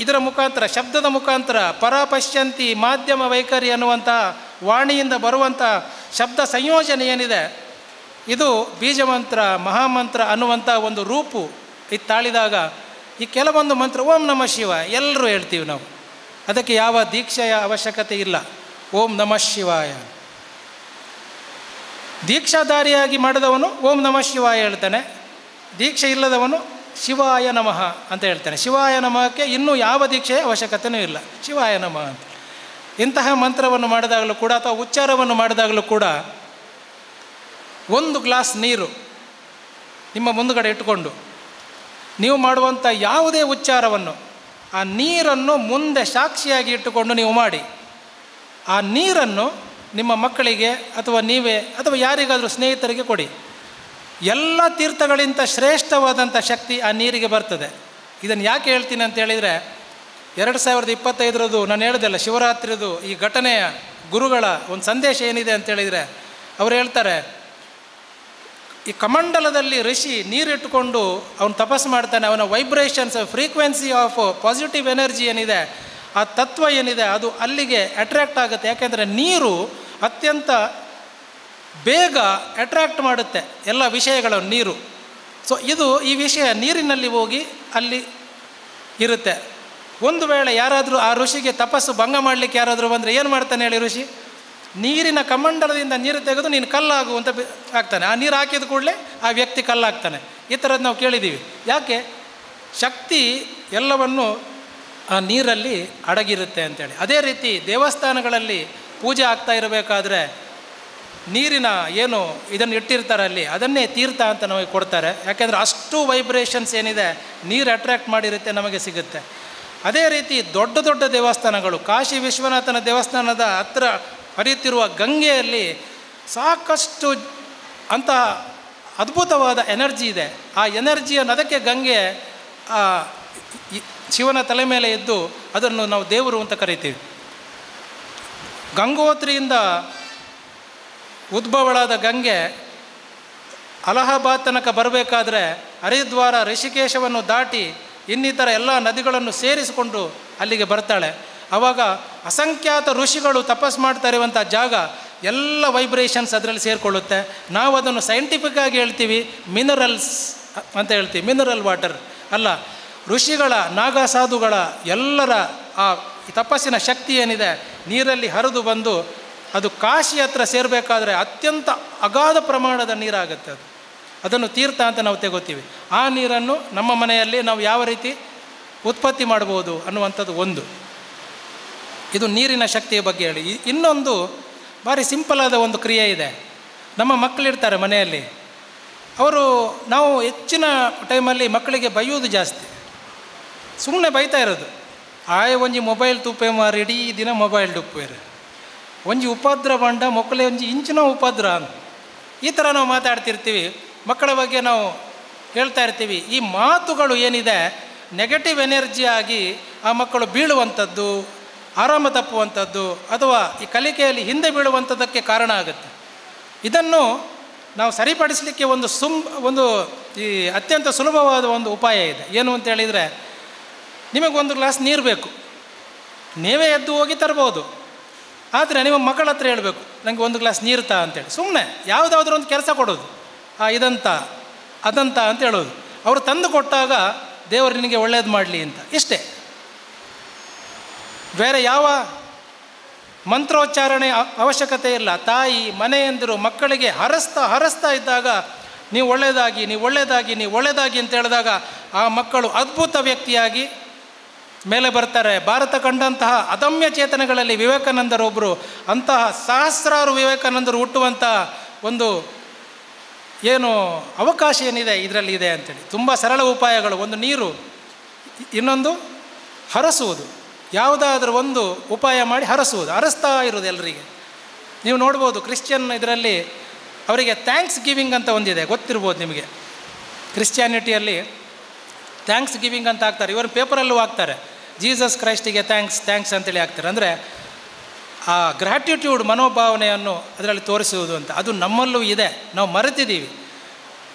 ಇದರ ಮುಖಾಂತರ, ಶಬ್ದದ ಮುಖಾಂತರ ಪರಾಪಶ್ಯಂತಿ ಮಾಧ್ಯಮ ವೈಖರಿ ಅನ್ನುವಂಥ ವಾಣಿಯಿಂದ ಬರುವಂಥ ಶಬ್ದ ಸಂಯೋಜನೆ ಏನಿದೆ, ಇದು ಬೀಜಮಂತ್ರ, ಮಹಾಮಂತ್ರ ಅನ್ನುವಂಥ ಒಂದು ರೂಪು ಇದು ತಾಳಿದಾಗ ಈ ಕೆಲವೊಂದು ಮಂತ್ರ ಓಂ ನಮಃ ಶಿವಾಯ ಎಲ್ಲರೂ ಹೇಳ್ತೀವಿ ನಾವು. ಅದಕ್ಕೆ ಯಾವ ದೀಕ್ಷೆಯ ಅವಶ್ಯಕತೆ ಇಲ್ಲ. ಓಂ ನಮಃ ಶಿವಾಯ. ದೀಕ್ಷಾಧಾರಿಯಾಗಿ ಮಾಡಿದವನು ಓಂ ನಮಃ ಶಿವಾಯ ಹೇಳ್ತಾನೆ, ದೀಕ್ಷೆ ಇಲ್ಲದವನು ಶಿವಾಯ ನಮಃ ಅಂತ ಹೇಳ್ತಾನೆ. ಶಿವಾಯ ನಮಃಕ್ಕೆ ಇನ್ನೂ ಯಾವ ದೀಕ್ಷೆಯ ಅವಶ್ಯಕತೆಯೂ ಇಲ್ಲ, ಶಿವಾಯ ನಮಃ ಅಂತ. ಇಂತಹ ಮಂತ್ರವನ್ನು ಮಾಡಿದಾಗಲೂ ಕೂಡ ಅಥವಾ ಉಚ್ಚಾರವನ್ನು ಮಾಡಿದಾಗಲೂ ಕೂಡ ಒಂದು ಗ್ಲಾಸ್ ನೀರು ನಿಮ್ಮ ಮುಂದುಗಡೆ ಇಟ್ಟುಕೊಂಡು ನೀವು ಮಾಡುವಂಥ ಯಾವುದೇ ಉಚ್ಚಾರವನ್ನು ಆ ನೀರನ್ನು ಮುಂದೆ ಸಾಕ್ಷಿಯಾಗಿ ಇಟ್ಟುಕೊಂಡು ನೀವು ಮಾಡಿ, ಆ ನೀರನ್ನು ನಿಮ್ಮ ಮಕ್ಕಳಿಗೆ ಅಥವಾ ನೀವೇ ಅಥವಾ ಯಾರಿಗಾದರೂ ಸ್ನೇಹಿತರಿಗೆ ಕೊಡಿ. ಎಲ್ಲ ತೀರ್ಥಗಳಿಂದ ಶ್ರೇಷ್ಠವಾದಂಥ ಶಕ್ತಿ ಆ ನೀರಿಗೆ ಬರ್ತದೆ. ಇದನ್ನು ಯಾಕೆ ಹೇಳ್ತೀನಿ ಅಂತ ಹೇಳಿದರೆ, 2025 ನಾನು ಹೇಳಿದೆಲ್ಲ ಶಿವರಾತ್ರಿದು ಈ ಘಟನೆಯ ಗುರುಗಳ ಒಂದು ಸಂದೇಶ ಏನಿದೆ ಅಂತ ಹೇಳಿದರೆ, ಅವರು ಹೇಳ್ತಾರೆ, ಈ ಕಮಂಡಲದಲ್ಲಿ ಋಷಿ ನೀರಿಟ್ಟುಕೊಂಡು ಅವನು ತಪಸ್ಸು ಮಾಡ್ತಾನೆ. ಅವನ vibrations, frequency of positive energy ಏನಿದೆ, ಆ ತತ್ವ ಏನಿದೆ, ಅದು ಅಲ್ಲಿಗೆ ಅಟ್ರ್ಯಾಕ್ಟ್ ಆಗುತ್ತೆ. ಯಾಕೆಂದರೆ ನೀರು ಅತ್ಯಂತ ಬೇಗ ಅಟ್ರ್ಯಾಕ್ಟ್ ಮಾಡುತ್ತೆ ಎಲ್ಲ ವಿಷಯಗಳನ್ನು ನೀರು. ಸೊ ಈ ವಿಷಯ ನೀರಿನಲ್ಲಿ ಹೋಗಿ ಅಲ್ಲಿ ಇರುತ್ತೆ. ಒಂದು ವೇಳೆ ಯಾರಾದರೂ ಆ ಋಷಿಗೆ ತಪಸ್ಸು ಭಂಗ ಮಾಡಲಿಕ್ಕೆ ಯಾರಾದರೂ ಬಂದರೆ ಏನು ಮಾಡ್ತಾನೆ ಹೇಳಿ ಋಷಿ? ನೀರಿನ ಕಮಂಡಲದಿಂದ ನೀರು ತೆಗೆದು ನೀನು ಕಲ್ಲಾಗು ಅಂತ ಆಗ್ತಾನೆ. ಆ ನೀರು ಹಾಕಿದ ಕೂಡಲೇ ಆ ವ್ಯಕ್ತಿ ಕಲ್ಲಾಗ್ತಾನೆ. ಈ ಥರದ್ದು ನಾವು ಕೇಳಿದ್ದೀವಿ. ಯಾಕೆ? ಶಕ್ತಿ ಎಲ್ಲವನ್ನು ಆ ನೀರಲ್ಲಿ ಅಡಗಿರುತ್ತೆ ಅಂತೇಳಿ. ಅದೇ ರೀತಿ ದೇವಸ್ಥಾನಗಳಲ್ಲಿ ಪೂಜೆ ಆಗ್ತಾ ಇರಬೇಕಾದ್ರೆ ನೀರಿನ ಏನು ಇದನ್ನು ಇಟ್ಟಿರ್ತಾರೆ ಅಲ್ಲಿ, ಅದನ್ನೇ ತೀರ್ಥ ಅಂತ ನಮಗೆ ಕೊಡ್ತಾರೆ. ಯಾಕೆಂದರೆ ಅಷ್ಟು ವೈಬ್ರೇಷನ್ಸ್ ಏನಿದೆ ನೀರು ಅಟ್ರ್ಯಾಕ್ಟ್ ಮಾಡಿರುತ್ತೆ, ನಮಗೆ ಸಿಗುತ್ತೆ. ಅದೇ ರೀತಿ ದೊಡ್ಡ ದೊಡ್ಡ ದೇವಸ್ಥಾನಗಳು, ಕಾಶಿ ವಿಶ್ವನಾಥನ ದೇವಸ್ಥಾನದ ಹತ್ತಿರ ಹರಿಯುತ್ತಿರುವ ಗಂಗೆಯಲ್ಲಿ ಸಾಕಷ್ಟು ಅಂತಹ ಅದ್ಭುತವಾದ ಎನರ್ಜಿ ಇದೆ. ಆ ಎನರ್ಜಿಯನ್ನು, ಅದಕ್ಕೆ ಗಂಗೆ ಶಿವನ ತಲೆ ಮೇಲೆ ಎದ್ದು ಅದನ್ನು ನಾವು ದೇವರು ಅಂತ ಕರಿತೀವಿ. ಗಂಗೋತ್ರಿಯಿಂದ ಉದ್ಭವಳಾದ ಗಂಗೆ ಅಲಹಾಬಾದ್ ತನಕ ಬರಬೇಕಾದ್ರೆ ಹರಿದ್ವಾರ, ಋಷಿಕೇಶವನ್ನು ದಾಟಿ ಇನ್ನಿತರ ಎಲ್ಲ ನದಿಗಳನ್ನು ಸೇರಿಸಿಕೊಂಡು ಅಲ್ಲಿಗೆ ಬರ್ತಾಳೆ. ಆವಾಗ ಅಸಂಖ್ಯಾತ ಋಷಿಗಳು ತಪಸ್ಸು ಮಾಡ್ತಾ ಇರುವಂಥ ಜಾಗ, ಎಲ್ಲ ವೈಬ್ರೇಷನ್ಸ್ ಅದರಲ್ಲಿ ಸೇರಿಕೊಳ್ಳುತ್ತೆ. ನಾವು ಅದನ್ನು ಸೈಂಟಿಫಿಕ್ ಆಗಿ ಹೇಳ್ತೀವಿ ಮಿನರಲ್ಸ್ ಅಂತ ಹೇಳ್ತೀವಿ, ಮಿನರಲ್ ವಾಟರ್ ಅಲ್ಲ. ಋಷಿಗಳ, ನಾಗ ಸಾಧುಗಳ ಎಲ್ಲರ ಆ ತಪಸ್ಸಿನ ಶಕ್ತಿ ಏನಿದೆ ನೀರಲ್ಲಿ ಹರಿದು ಬಂದು ಅದು ಕಾಶಿ ಹತ್ರ ಸೇರಬೇಕಾದ್ರೆ ಅತ್ಯಂತ ಅಗಾಧ ಪ್ರಮಾಣದ ನೀರಾಗುತ್ತೆ. ಅದನ್ನು ತೀರ್ಥ ಅಂತ ನಾವು ತೆಗೋತೀವಿ. ಆ ನೀರನ್ನು ನಮ್ಮ ಮನೆಯಲ್ಲಿ ನಾವು ಯಾವ ರೀತಿ ಉತ್ಪತ್ತಿ ಮಾಡ್ಬೋದು ಅನ್ನುವಂಥದ್ದು ಒಂದು. ಇದು ನೀರಿನ ಶಕ್ತಿಯ ಬಗ್ಗೆ ಹೇಳಿ. ಇನ್ನೊಂದು ಭಾರಿ ಸಿಂಪಲ್ ಆದ ಒಂದು ಕ್ರಿಯೆ ಇದೆ. ನಮ್ಮ ಮಕ್ಕಳಿರ್ತಾರೆ ಮನೆಯಲ್ಲಿ, ನಾವು ಹೆಚ್ಚಿನ ಟೈಮಲ್ಲಿ ಮಕ್ಕಳಿಗೆ ಬೈಯೋದು ಜಾಸ್ತಿ, ಸುಮ್ಮನೆ ಬೈತಾ ಇರೋದು. ಒಂಜಿ ಮೊಬೈಲ್ ತುಪ್ಪೆ ಮಾರಿ ಇಡೀ ದಿನ ಮೊಬೈಲ್ ತುಪ್ಪೇರು, ಒಂಜಿ ಉಪದ್ರ ಬಂಡ ಮಕ್ಕಳೇ ಒಂಜಿ ಇಂಚಿನ ಉಪದ್ರ ಅಂತ ಈ ಥರ ನಾವು ಮಾತಾಡ್ತಿರ್ತೀವಿ. ಮಕ್ಕಳ ಬಗ್ಗೆ ನಾವು ಹೇಳ್ತಾ ಇರ್ತೀವಿ. ಈ ಮಾತುಗಳು ಏನಿದೆ ನೆಗೆಟಿವ್ ಎನರ್ಜಿ ಆಗಿ ಆ ಮಕ್ಕಳು ಬೀಳುವಂಥದ್ದು, ಆರಾಮ ತಪ್ಪುವಂಥದ್ದು ಅಥವಾ ಈ ಕಲಿಕೆಯಲ್ಲಿ ಹಿಂದೆ ಬೀಳುವಂಥದ್ದಕ್ಕೆ ಕಾರಣ ಆಗುತ್ತೆ. ಇದನ್ನು ನಾವು ಸರಿಪಡಿಸಲಿಕ್ಕೆ ಒಂದು ಈ ಅತ್ಯಂತ ಸುಲಭವಾದ ಒಂದು ಉಪಾಯ ಇದೆ. ಏನು ಅಂತ ಹೇಳಿದರೆ, ನಿಮಗೊಂದು ಗ್ಲಾಸ್ ನೀರು ಬೇಕು, ನೀವೇ ಎದ್ದು ಹೋಗಿ ತರ್ಬೋದು. ಆದರೆ ನಿಮ್ಮ ಮಕ್ಕಳ ಹತ್ರ ಹೇಳಬೇಕು, ನನಗೆ ಒಂದು ಗ್ಲಾಸ್ ನೀರು ತಾ ಅಂತೇಳಿ. ಸುಮ್ಮನೆ ಯಾವುದಾದ್ರೂ ಒಂದು ಕೆಲಸ ಕೊಡೋದು, ಇದಂತ ಅದಂತ ಅಂತ ಹೇಳೋದು. ಅವರು ತಂದು ಕೊಟ್ಟಾಗ ದೇವರು ನಿನಗೆ ಒಳ್ಳೇದು ಮಾಡಲಿ ಅಂತ, ಇಷ್ಟೇ. ಬೇರೆ ಯಾವ ಮಂತ್ರೋಚ್ಚಾರಣೆ ಅವಶ್ಯಕತೆ ಇಲ್ಲ. ತಾಯಿ ಮನೆಯಂದರು ಮಕ್ಕಳಿಗೆ ಹರಸ್ತಾ ಇದ್ದಾಗ ನೀವು ಒಳ್ಳೆಯದಾಗಿ ನೀವು ಒಳ್ಳೆಯದಾಗಿ ನೀವು ಒಳ್ಳೆಯದಾಗಿ ಅಂತ ಹೇಳಿದಾಗ ಆ ಮಕ್ಕಳು ಅದ್ಭುತ ವ್ಯಕ್ತಿಯಾಗಿ ಮೇಲೆ ಬರ್ತಾರೆ. ಭಾರತ ಕಂಡಂತಹ ಅದಮ್ಯ ಚೇತನಗಳಲ್ಲಿ ವಿವೇಕಾನಂದರೊಬ್ಬರು. ಅಂತಹ ಸಹಸ್ರಾರು ವಿವೇಕಾನಂದರು ಹುಟ್ಟುವಂಥ ಒಂದು ಏನು ಅವಕಾಶ ಏನಿದೆ ಇದರಲ್ಲಿ ಇದೆ ಅಂಥೇಳಿ. ತುಂಬ ಸರಳ ಉಪಾಯಗಳು. ಒಂದು ನೀರು, ಇನ್ನೊಂದು ಹರಸುವುದು. ಯಾವುದಾದ್ರೂ ಒಂದು ಉಪಾಯ ಮಾಡಿ ಹರಸ್ತಾ ಇರೋದು ಎಲ್ಲರಿಗೆ. ನೀವು ನೋಡ್ಬೋದು ಕ್ರಿಶ್ಚಿಯನ್ ಇದರಲ್ಲಿ ಅವರಿಗೆ ಥ್ಯಾಂಕ್ಸ್ ಗಿವಿಂಗ್ ಅಂತ ಒಂದಿದೆ, ಗೊತ್ತಿರ್ಬೋದು ನಿಮಗೆ. ಕ್ರಿಶ್ಚಿಯಾನಿಟಿಯಲ್ಲಿ ಥ್ಯಾಂಕ್ಸ್ ಗಿವಿಂಗ್ ಅಂತ ಹಾಕ್ತಾರೆ. ಇವರು ಪೇಪರಲ್ಲೂ ಹಾಕ್ತಾರೆ, ಜೀಸಸ್ ಕ್ರೈಸ್ಟಿಗೆ ಥ್ಯಾಂಕ್ಸ್ ಅಂತೇಳಿ ಹಾಕ್ತಾರೆ. ಅಂದರೆ ಆ ಗ್ರ್ಯಾಟಿಟ್ಯೂಡ್ ಮನೋಭಾವನೆಯನ್ನು ಅದರಲ್ಲಿ ತೋರಿಸುವುದು ಅಂತ. ಅದು ನಮ್ಮಲ್ಲೂ ಇದೆ, ನಾವು ಮರೆತಿದ್ದೀವಿ.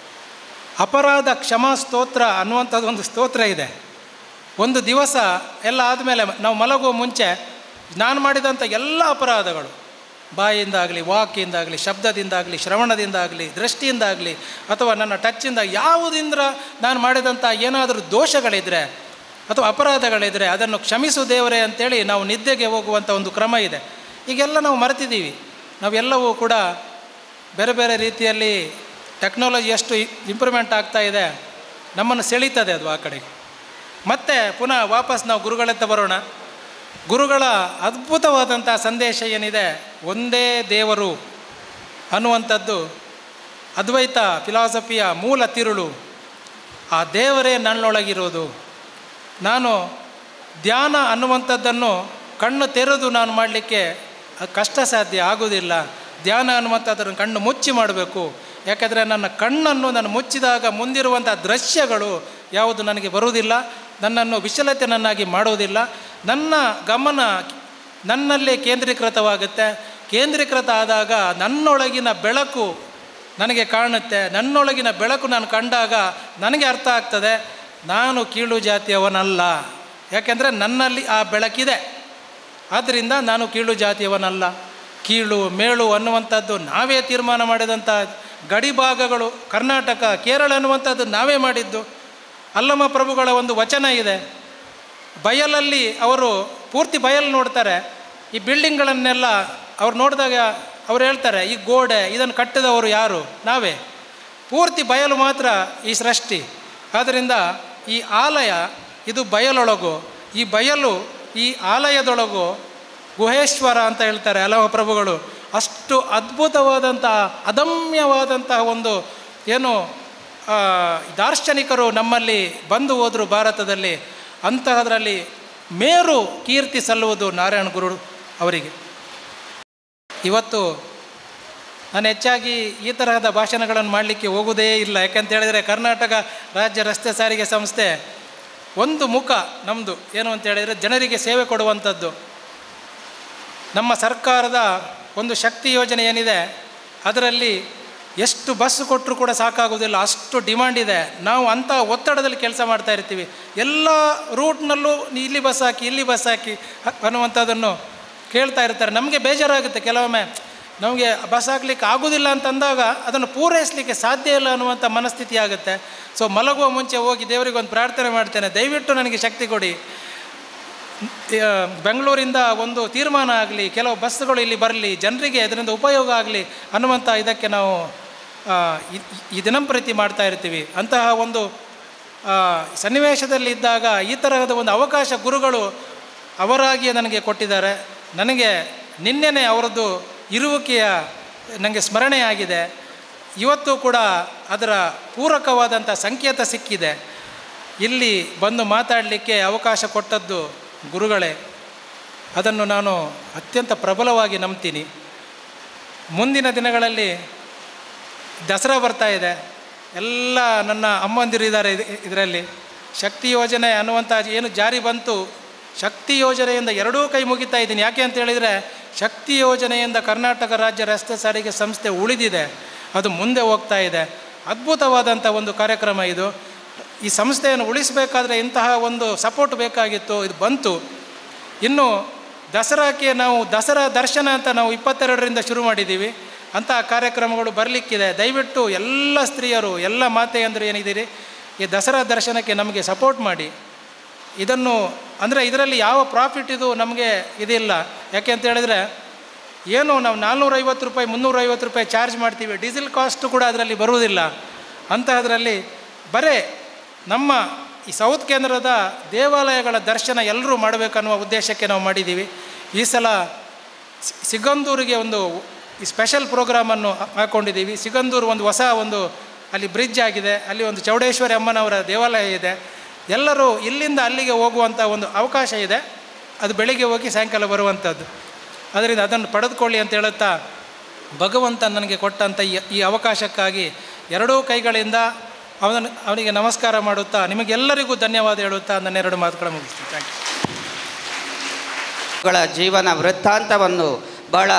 ಅಪರಾಧ ಕ್ಷಮಾ ಸ್ತೋತ್ರ ಅನ್ನುವಂಥದ್ದು ಒಂದು ಸ್ತೋತ್ರ ಇದೆ. ಒಂದು ದಿವಸ ಎಲ್ಲ ಆದಮೇಲೆ ನಾವು ಮಲಗುವ ಮುಂಚೆ ನಾನು ಮಾಡಿದಂಥ ಎಲ್ಲ ಅಪರಾಧಗಳು, ಬಾಯಿಯಿಂದಾಗಲಿ, ವಾಕಿಂದಾಗಲಿ, ಶಬ್ದದಿಂದಾಗಲಿ, ಶ್ರವಣದಿಂದಾಗಲಿ, ದೃಷ್ಟಿಯಿಂದಾಗಲಿ, ಅಥವಾ ನನ್ನ ಟಚ್ಚಿಂದ ಯಾವುದಿಂದ ನಾನು ಮಾಡಿದಂಥ ಏನಾದರೂ ದೋಷಗಳಿದ್ದರೆ ಅಥವಾ ಅಪರಾಧಗಳಿದ್ದರೆ ಅದನ್ನು ಕ್ಷಮಿಸು ದೇವರೇ ಅಂತೇಳಿ ನಾವು ನಿದ್ದೆಗೆ ಹೋಗುವಂಥ ಒಂದು ಕ್ರಮ ಇದೆ. ಈಗೆಲ್ಲ ನಾವು ಮರೆತಿದ್ದೀವಿ. ನಾವೆಲ್ಲವೂ ಕೂಡ ಬೇರೆ ಬೇರೆ ರೀತಿಯಲ್ಲಿ ಟೆಕ್ನಾಲಜಿ ಎಷ್ಟು ಇಂಪ್ರೂವ್ಮೆಂಟ್ ಆಗ್ತಾ ಇದೆ, ನಮ್ಮನ್ನು ಸೆಳೀತದೆ ಅದು ಆ ಕಡೆಗೆ. ಮತ್ತೆ ಪುನಃ ವಾಪಸ್ ನಾವು ಗುರುಗಳತ್ತ ಬರೋಣ. ಗುರುಗಳ ಅದ್ಭುತವಾದಂಥ ಸಂದೇಶ ಏನಿದೆ, ಒಂದೇ ದೇವರು ಅನ್ನುವಂಥದ್ದು ಅದ್ವೈತ ಫಿಲಾಸಫಿಯ ಮೂಲ ತಿರುಳು. ಆ ದೇವರೇ ನನ್ನೊಳಗಿರೋದು. ನಾನು ಧ್ಯಾನ ಅನ್ನುವಂಥದ್ದನ್ನು ಕಣ್ಣು ತೆರೆದು ನಾನು ಮಾಡಲಿಕ್ಕೆ ಕಷ್ಟ ಸಾಧ್ಯ ಆಗೋದಿಲ್ಲ. ಧ್ಯಾನ ಅನ್ನುವಂಥದ್ದನ್ನು ಕಣ್ಣು ಮುಚ್ಚಿ ಮಾಡಬೇಕು. ಯಾಕೆಂದರೆ ನನ್ನ ಕಣ್ಣನ್ನು ನಾನು ಮುಚ್ಚಿದಾಗ ಮುಂದಿರುವಂಥ ದೃಶ್ಯಗಳು ಯಾವುದು ನನಗೆ ಬರುವುದಿಲ್ಲ, ನನ್ನನ್ನು ವಿಚಲಿತನನ್ನಾಗಿ ಮಾಡೋದಿಲ್ಲ. ನನ್ನ ಗಮನ ನನ್ನಲ್ಲೇ ಕೇಂದ್ರೀಕೃತವಾಗುತ್ತೆ. ಕೇಂದ್ರೀಕೃತ ಆದಾಗ ನನ್ನೊಳಗಿನ ಬೆಳಕು ನನಗೆ ಕಾಣುತ್ತೆ. ನನ್ನೊಳಗಿನ ಬೆಳಕು ನಾನು ಕಂಡಾಗ ನನಗೆ ಅರ್ಥ ಆಗ್ತದೆ, ನಾನು ಕೀಳು ಜಾತಿಯವನಲ್ಲ. ಯಾಕೆಂದರೆ ನನ್ನಲ್ಲಿ ಆ ಬೆಳಕಿದೆ. ಆದ್ದರಿಂದ ನಾನು ಕೀಳು ಜಾತಿಯವನಲ್ಲ. ಕೀಳು ಮೇಳು ಅನ್ನುವಂಥದ್ದು ನಾವೇ ತೀರ್ಮಾನ ಮಾಡಿದಂಥ ಗಡಿಭಾಗಗಳು. ಕರ್ನಾಟಕ, ಕೇರಳ ಅನ್ನುವಂಥದ್ದು ನಾವೇ ಮಾಡಿದ್ದು. ಅಲ್ಲಮ ಪ್ರಭುಗಳ ಒಂದು ವಚನ ಇದೆ. ಬಯಲಲ್ಲಿ ಅವರು ಪೂರ್ತಿ ಬಯಲು ನೋಡ್ತಾರೆ. ಈ ಬಿಲ್ಡಿಂಗ್ಗಳನ್ನೆಲ್ಲ ಅವ್ರು ನೋಡಿದಾಗ ಅವ್ರು ಹೇಳ್ತಾರೆ, ಈ ಗೋಡೆ ಇದನ್ನು ಕಟ್ಟಿದವರು ಯಾರು? ನಾವೇ. ಪೂರ್ತಿ ಬಯಲು ಮಾತ್ರ ಈ ಸೃಷ್ಟಿ. ಆದ್ದರಿಂದ ಈ ಆಲಯ ಇದು ಬಯಲೊಳಗು, ಈ ಬಯಲು ಈ ಆಲಯದೊಳಗು ಗುಹೇಶ್ವರ ಅಂತ ಹೇಳ್ತಾರೆ ಅಲ್ಲಮ ಪ್ರಭುಗಳು. ಅಷ್ಟು ಅದ್ಭುತವಾದಂತಹ ಅದಮ್ಯವಾದಂತಹ ಒಂದು ಏನು ದಾರ್ಶನಿಕರು ನಮ್ಮಲ್ಲಿ ಬಂದು ಹೋದರು ಭಾರತದಲ್ಲಿ. ಅಂತಹದರಲ್ಲಿ ಮೇರು ಕೀರ್ತಿ ಸಲ್ಲುವುದು ನಾರಾಯಣ ಗುರು ಅವರಿಗೆ. ಇವತ್ತು ನಾನು ಹೆಚ್ಚಾಗಿ ಈ ತರಹದ ಭಾಷಣಗಳನ್ನು ಮಾಡಲಿಕ್ಕೆ ಹೋಗುವುದೇ ಇಲ್ಲ. ಯಾಕಂತ ಹೇಳಿದರೆ ಕರ್ನಾಟಕ ರಾಜ್ಯ ರಸ್ತೆ ಸಾರಿಗೆ ಸಂಸ್ಥೆ ಒಂದು ಮುಖ ನಮ್ಮದು ಏನು ಅಂತ ಹೇಳಿದರೆ ಜನರಿಗೆ ಸೇವೆ ಕೊಡುವಂಥದ್ದು. ನಮ್ಮ ಸರ್ಕಾರದ ಒಂದು ಶಕ್ತಿ ಯೋಜನೆ ಏನಿದೆ ಅದರಲ್ಲಿ ಎಷ್ಟು ಬಸ್ ಕೊಟ್ಟರೂ ಕೂಡ ಸಾಕಾಗೋದಿಲ್ಲ, ಅಷ್ಟು ಡಿಮಾಂಡ್ ಇದೆ. ನಾವು ಅಂಥ ಒತ್ತಡದಲ್ಲಿ ಕೆಲಸ ಮಾಡ್ತಾ ಇರ್ತೀವಿ. ಎಲ್ಲ ರೂಟ್ನಲ್ಲೂ ಇಲ್ಲಿ ಬಸ್ ಹಾಕಿ ಇಲ್ಲಿ ಬಸ್ ಹಾಕಿ ಅನ್ನುವಂಥದ್ದನ್ನು ಕೇಳ್ತಾ ಇರ್ತಾರೆ. ನಮಗೆ ಬೇಜಾರಾಗುತ್ತೆ ಕೆಲವೊಮ್ಮೆ. ನಮಗೆ ಬಸ್ ಹಾಕ್ಲಿಕ್ಕೆ ಆಗೋದಿಲ್ಲ ಅಂತಂದಾಗ ಅದನ್ನು ಪೂರೈಸಲಿಕ್ಕೆ ಸಾಧ್ಯ ಇಲ್ಲ ಅನ್ನುವಂಥ ಮನಸ್ಥಿತಿ ಆಗುತ್ತೆ. ಸೊ ಮಲಗುವ ಮುಂಚೆ ಹೋಗಿ ದೇವರಿಗೆ ಒಂದು ಪ್ರಾರ್ಥನೆ ಮಾಡ್ತೇನೆ, ದಯವಿಟ್ಟು ನನಗೆ ಶಕ್ತಿ ಕೊಡಿ. ಬೆಂಗಳೂರಿಂದ ಒಂದು ತೀರ್ಮಾನ ಆಗಲಿ, ಕೆಲವು ಬಸ್ಸುಗಳು ಇಲ್ಲಿ ಬರಲಿ, ಜನರಿಗೆ ಅದರಿಂದ ಉಪಯೋಗ ಆಗಲಿ ಅನ್ನುವಂಥ ಇದಕ್ಕೆ ನಾವು ಈ ದಿನಂಪ್ರತಿ ಮಾಡ್ತಾ ಇರ್ತೀವಿ. ಅಂತಹ ಒಂದು ಸನ್ನಿವೇಶದಲ್ಲಿದ್ದಾಗ ಈ ತರಹದ ಒಂದು ಅವಕಾಶ ಗುರುಗಳು ಅವರಾಗಿಯೇ ನನಗೆ ಕೊಟ್ಟಿದ್ದಾರೆ. ನನಗೆ ನಿನ್ನೆನೇ ಅವರದ್ದು ಇರುವಿಕೆಯ ನನಗೆ ಸ್ಮರಣೆ ಆಗಿದೆ. ಇವತ್ತು ಕೂಡ ಅದರ ಪೂರಕವಾದಂಥ ಸಂಕೇತ ಸಿಕ್ಕಿದೆ. ಇಲ್ಲಿ ಬಂದು ಮಾತಾಡಲಿಕ್ಕೆ ಅವಕಾಶ ಕೊಟ್ಟದ್ದು ಗುರುಗಳೇ. ಅದನ್ನು ನಾನು ಅತ್ಯಂತ ಪ್ರಬಲವಾಗಿ ನಂಬ್ತೀನಿ. ಮುಂದಿನ ದಿನಗಳಲ್ಲಿ ದಸರಾ ಬರ್ತಾ ಇದೆ. ಎಲ್ಲ ನನ್ನ ಅಮ್ಮಂದಿರು ಇದ್ದಾರೆ ಇದರಲ್ಲಿ. ಶಕ್ತಿ ಯೋಜನೆ ಅನ್ನುವಂಥ ಏನು ಜಾರಿ ಬಂತು, ಶಕ್ತಿ ಯೋಜನೆಯಿಂದ ಎರಡೂ ಕೈ ಮುಗಿತಾ ಇದ್ದೀನಿ. ಯಾಕೆ ಅಂತ ಹೇಳಿದರೆ ಶಕ್ತಿ ಯೋಜನೆಯಿಂದ ಕರ್ನಾಟಕ ರಾಜ್ಯ ರಸ್ತೆ ಸಾರಿಗೆ ಸಂಸ್ಥೆ ಉಳಿದಿದೆ, ಅದು ಮುಂದೆ ಹೋಗ್ತಾ ಇದೆ. ಅದ್ಭುತವಾದಂಥ ಒಂದು ಕಾರ್ಯಕ್ರಮ ಇದು. ಈ ಸಂಸ್ಥೆಯನ್ನು ಉಳಿಸಬೇಕಾದ್ರೆ ಇಂತಹ ಒಂದು ಸಪೋರ್ಟ್ ಬೇಕಾಗಿತ್ತು, ಇದು ಬಂತು. ಇನ್ನು ದಸರಾಕ್ಕೆ ನಾವು ದಸರಾ ದರ್ಶನ ಅಂತ ನಾವು 22ರಿಂದ ಶುರು ಮಾಡಿದ್ದೀವಿ. ಅಂತಹ ಕಾರ್ಯಕ್ರಮಗಳು ಬರಲಿಕ್ಕಿದೆ. ದಯವಿಟ್ಟು ಎಲ್ಲ ಸ್ತ್ರೀಯರು, ಎಲ್ಲ ಮಾತೆಯಂದರು ಏನಿದ್ದೀರಿ, ಈ ದಸರಾ ದರ್ಶನಕ್ಕೆ ನಮಗೆ ಸಪೋರ್ಟ್ ಮಾಡಿ. ಇದನ್ನು ಅಂದರೆ ಇದರಲ್ಲಿ ಯಾವ ಪ್ರಾಫಿಟ್ ಇದು ನಮಗೆ ಇದಿಲ್ಲ. ಯಾಕೆ ಅಂತ ಹೇಳಿದರೆ ಏನು ನಾವು 450 ರೂಪಾಯಿ 350 ರೂಪಾಯಿ ಚಾರ್ಜ್ ಮಾಡ್ತೀವಿ, ಡೀಸೆಲ್ ಕಾಸ್ಟು ಕೂಡ ಅದರಲ್ಲಿ ಬರುವುದಿಲ್ಲ. ಅಂತಹದ್ರಲ್ಲಿ ಬರೇ ನಮ್ಮ ಈ ಸೌತ್ ಕೇಂದ್ರದ ದೇವಾಲಯಗಳ ದರ್ಶನ ಎಲ್ಲರೂ ಮಾಡಬೇಕನ್ನುವ ಉದ್ದೇಶಕ್ಕೆ ನಾವು ಮಾಡಿದ್ದೀವಿ. ಈ ಸಲ ಸಿಗಂದೂರಿಗೆ ಒಂದು ಸ್ಪೆಷಲ್ ಪ್ರೋಗ್ರಾಮನ್ನು ಹಾಕ್ಕೊಂಡಿದ್ದೀವಿ. ಸಿಗಂದೂರು ಒಂದು ಹೊಸ ಅಲ್ಲಿ ಬ್ರಿಡ್ಜ್ ಆಗಿದೆ, ಅಲ್ಲಿ ಒಂದು ಚೌಡೇಶ್ವರಿ ಅಮ್ಮನವರ ದೇವಾಲಯ ಇದೆ. ಎಲ್ಲರೂ ಇಲ್ಲಿಂದ ಅಲ್ಲಿಗೆ ಹೋಗುವಂಥ ಒಂದು ಅವಕಾಶ ಇದೆ. ಅದು ಬೆಳಿಗ್ಗೆ ಹೋಗಿ ಸಾಯಂಕಾಲ ಬರುವಂಥದ್ದು. ಅದರಿಂದ ಅದನ್ನು ಪಡೆದುಕೊಳ್ಳಿ ಅಂತ ಹೇಳುತ್ತಾ ಭಗವಂತ ನನಗೆ ಕೊಟ್ಟಂಥ ಈ ಅವಕಾಶಕ್ಕಾಗಿ ಎರಡೂ ಕೈಗಳಿಂದ ಅವನಿಗೆ ನಮಸ್ಕಾರ ಮಾಡುತ್ತಾ ನಿಮಗೆಲ್ಲರಿಗೂ ಧನ್ಯವಾದ ಹೇಳುತ್ತಾ ನನ್ನ 2 ಮಾತುಗಳ ಮುಗಿಸ್ತೀನಿ. Thank you. ಜೀವನ ವೃತ್ತಾಂತವನ್ನು ಬಹಳ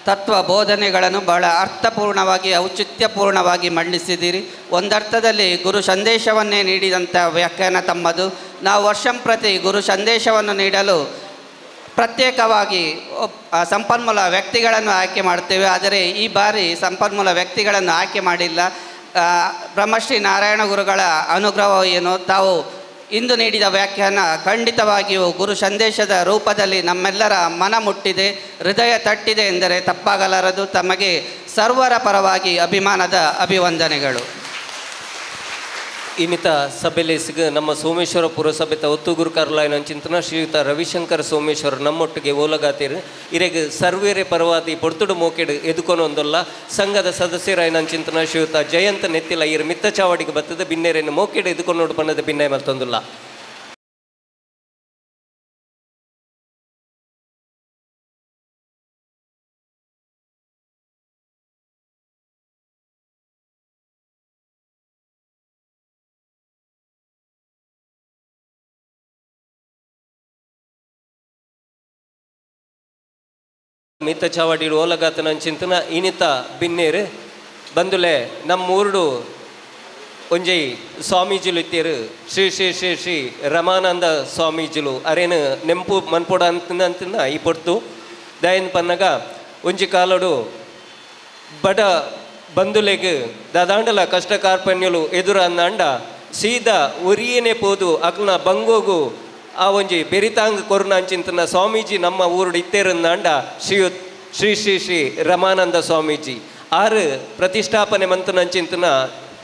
ತತ್ವ ಬೋಧನೆಗಳನ್ನು ಬಹಳ ಅರ್ಥಪೂರ್ಣವಾಗಿ ಔಚಿತ್ಯಪೂರ್ಣವಾಗಿ ಮಂಡಿಸಿದ್ದೀರಿ. ಒಂದರ್ಥದಲ್ಲಿ ಗುರು ಸಂದೇಶವನ್ನೇ ನೀಡಿದಂಥ ವ್ಯಾಖ್ಯಾನ ತಮ್ಮದು. ನಾವು ವರ್ಷಂಪ್ರತಿ ಗುರು ಸಂದೇಶವನ್ನು ನೀಡಲು ಪ್ರತ್ಯೇಕವಾಗಿ ಸಂಪನ್ಮೂಲ ವ್ಯಕ್ತಿಗಳನ್ನು ಆಯ್ಕೆ ಮಾಡ್ತೇವೆ. ಆದರೆ ಈ ಬಾರಿ ಸಂಪನ್ಮೂಲ ವ್ಯಕ್ತಿಗಳನ್ನು ಆಯ್ಕೆ ಮಾಡಿಲ್ಲ. ಬ್ರಹ್ಮಶ್ರೀ ನಾರಾಯಣ ಗುರುಗಳ ಅನುಗ್ರಹ ಏನು, ತಾವು ಇಂದು ನೀಡಿದ ವ್ಯಾಖ್ಯಾನ ಖಂಡಿತವಾಗಿಯೂ ಗುರು ಸಂದೇಶದ ರೂಪದಲ್ಲಿ ನಮ್ಮೆಲ್ಲರ ಮನ ಮುಟ್ಟಿದೆ, ಹೃದಯ ತಟ್ಟಿದೆ ಎಂದರೆ ತಪ್ಪಾಗಲಾರದು. ತಮಗೆ ಸರ್ವರ ಪರವಾಗಿ ಅಭಿಮಾನದ ಅಭಿವಂದನೆಗಳು. ಇನ್ನಿತ ಸಭೆಯಲ್ಲಿ ನಮ್ಮ ಸೋಮೇಶ್ವರ ಪುರಸಭೆತ ಒತ್ತು ಗುರುಕಾರ್ಲಾಯನ ಚಿಂತನ ಶ್ರೀಯುತ ರವಿಶಂಕರ ಸೋಮೇಶ್ವರ ನಮ್ಮೊಟ್ಟಿಗೆ ಓಲಗಾತಿರು ಇರೆಗೆ ಸರ್ವೇರೆ ಪರವಾದಿ ಪೊರ್ತುಡು ಮೋಕೆಡು ಎದುಕೊನೊಂದಲ್ಲ ಸಂಘದ ಸದಸ್ಯರಾಯನ ಚಿಂತನ ಶ್ರೀಯುತ ಜಯಂತ ನೆತ್ತಿಲ ಇರು ಮಿತ್ತ ಚಾವಡಿಗೆ ಬತ್ತದ ಬಿನ್ನೇರೇನು ಮೋಕೆಡು ಎದುಕೊನೋಡು ಬಣ್ಣದ ಭಿನ್ನಯ ಮತ್ತೊಂದಿಲ್ಲ. ಮಿತ್ತ ಚಾವಡಿಡು ಓಲಗಾತನ ಚಿಂತನ ಇನ್ನಿತ ಬಿನ್ನೇರು ಬಂದುಲೆ ನಮ್ಮೂರುಡು ಒಂಜೈ ಸ್ವಾಮೀಜಿಲು ಇತ್ತೇರು ಶ್ರೀ ಶ್ರೀ ಶ್ರೀ ಶ್ರೀ ರಮಾನಂದ ಸ್ವಾಮೀಜಿಲು ಅರೇನು ನೆಂಪು ಮನ್ಪೊಡ ಅಂತನ ಈ ಪೊರ್ತು ದಯನ್ ಪನ್ನಗ ಒಂಜಿ ಕಾಲಡು ಬಡ ಬಂದುಲೆಗ್ ದಾದಾಂಡಲ ಕಷ್ಟ ಕಾರ್ಪಣ್ಯಲು ಎದುರು ಅಂದಾಂಡ ಸೀದಾ ಒರಿಯೇನೆ ಪೋದು ಅಕ್ನ ಬಂಗೋಗು ಆ ಒಂಜಿ ಬೆರಿತಾಂಗ್ ಕೊರುನಾಂಚಿಂತನ ಸ್ವಾಮೀಜಿ ನಮ್ಮ ಊರುಡು ಇತ್ತೇರಂದಾಂಡ ಶ್ರೀ ಶ್ರೀ ಶ್ರೀ ರಮಾನಂದ ಸ್ವಾಮೀಜಿ ಆರು ಪ್ರತಿಷ್ಠಾಪನೆ ಮಂತನಂಚಿಂತನ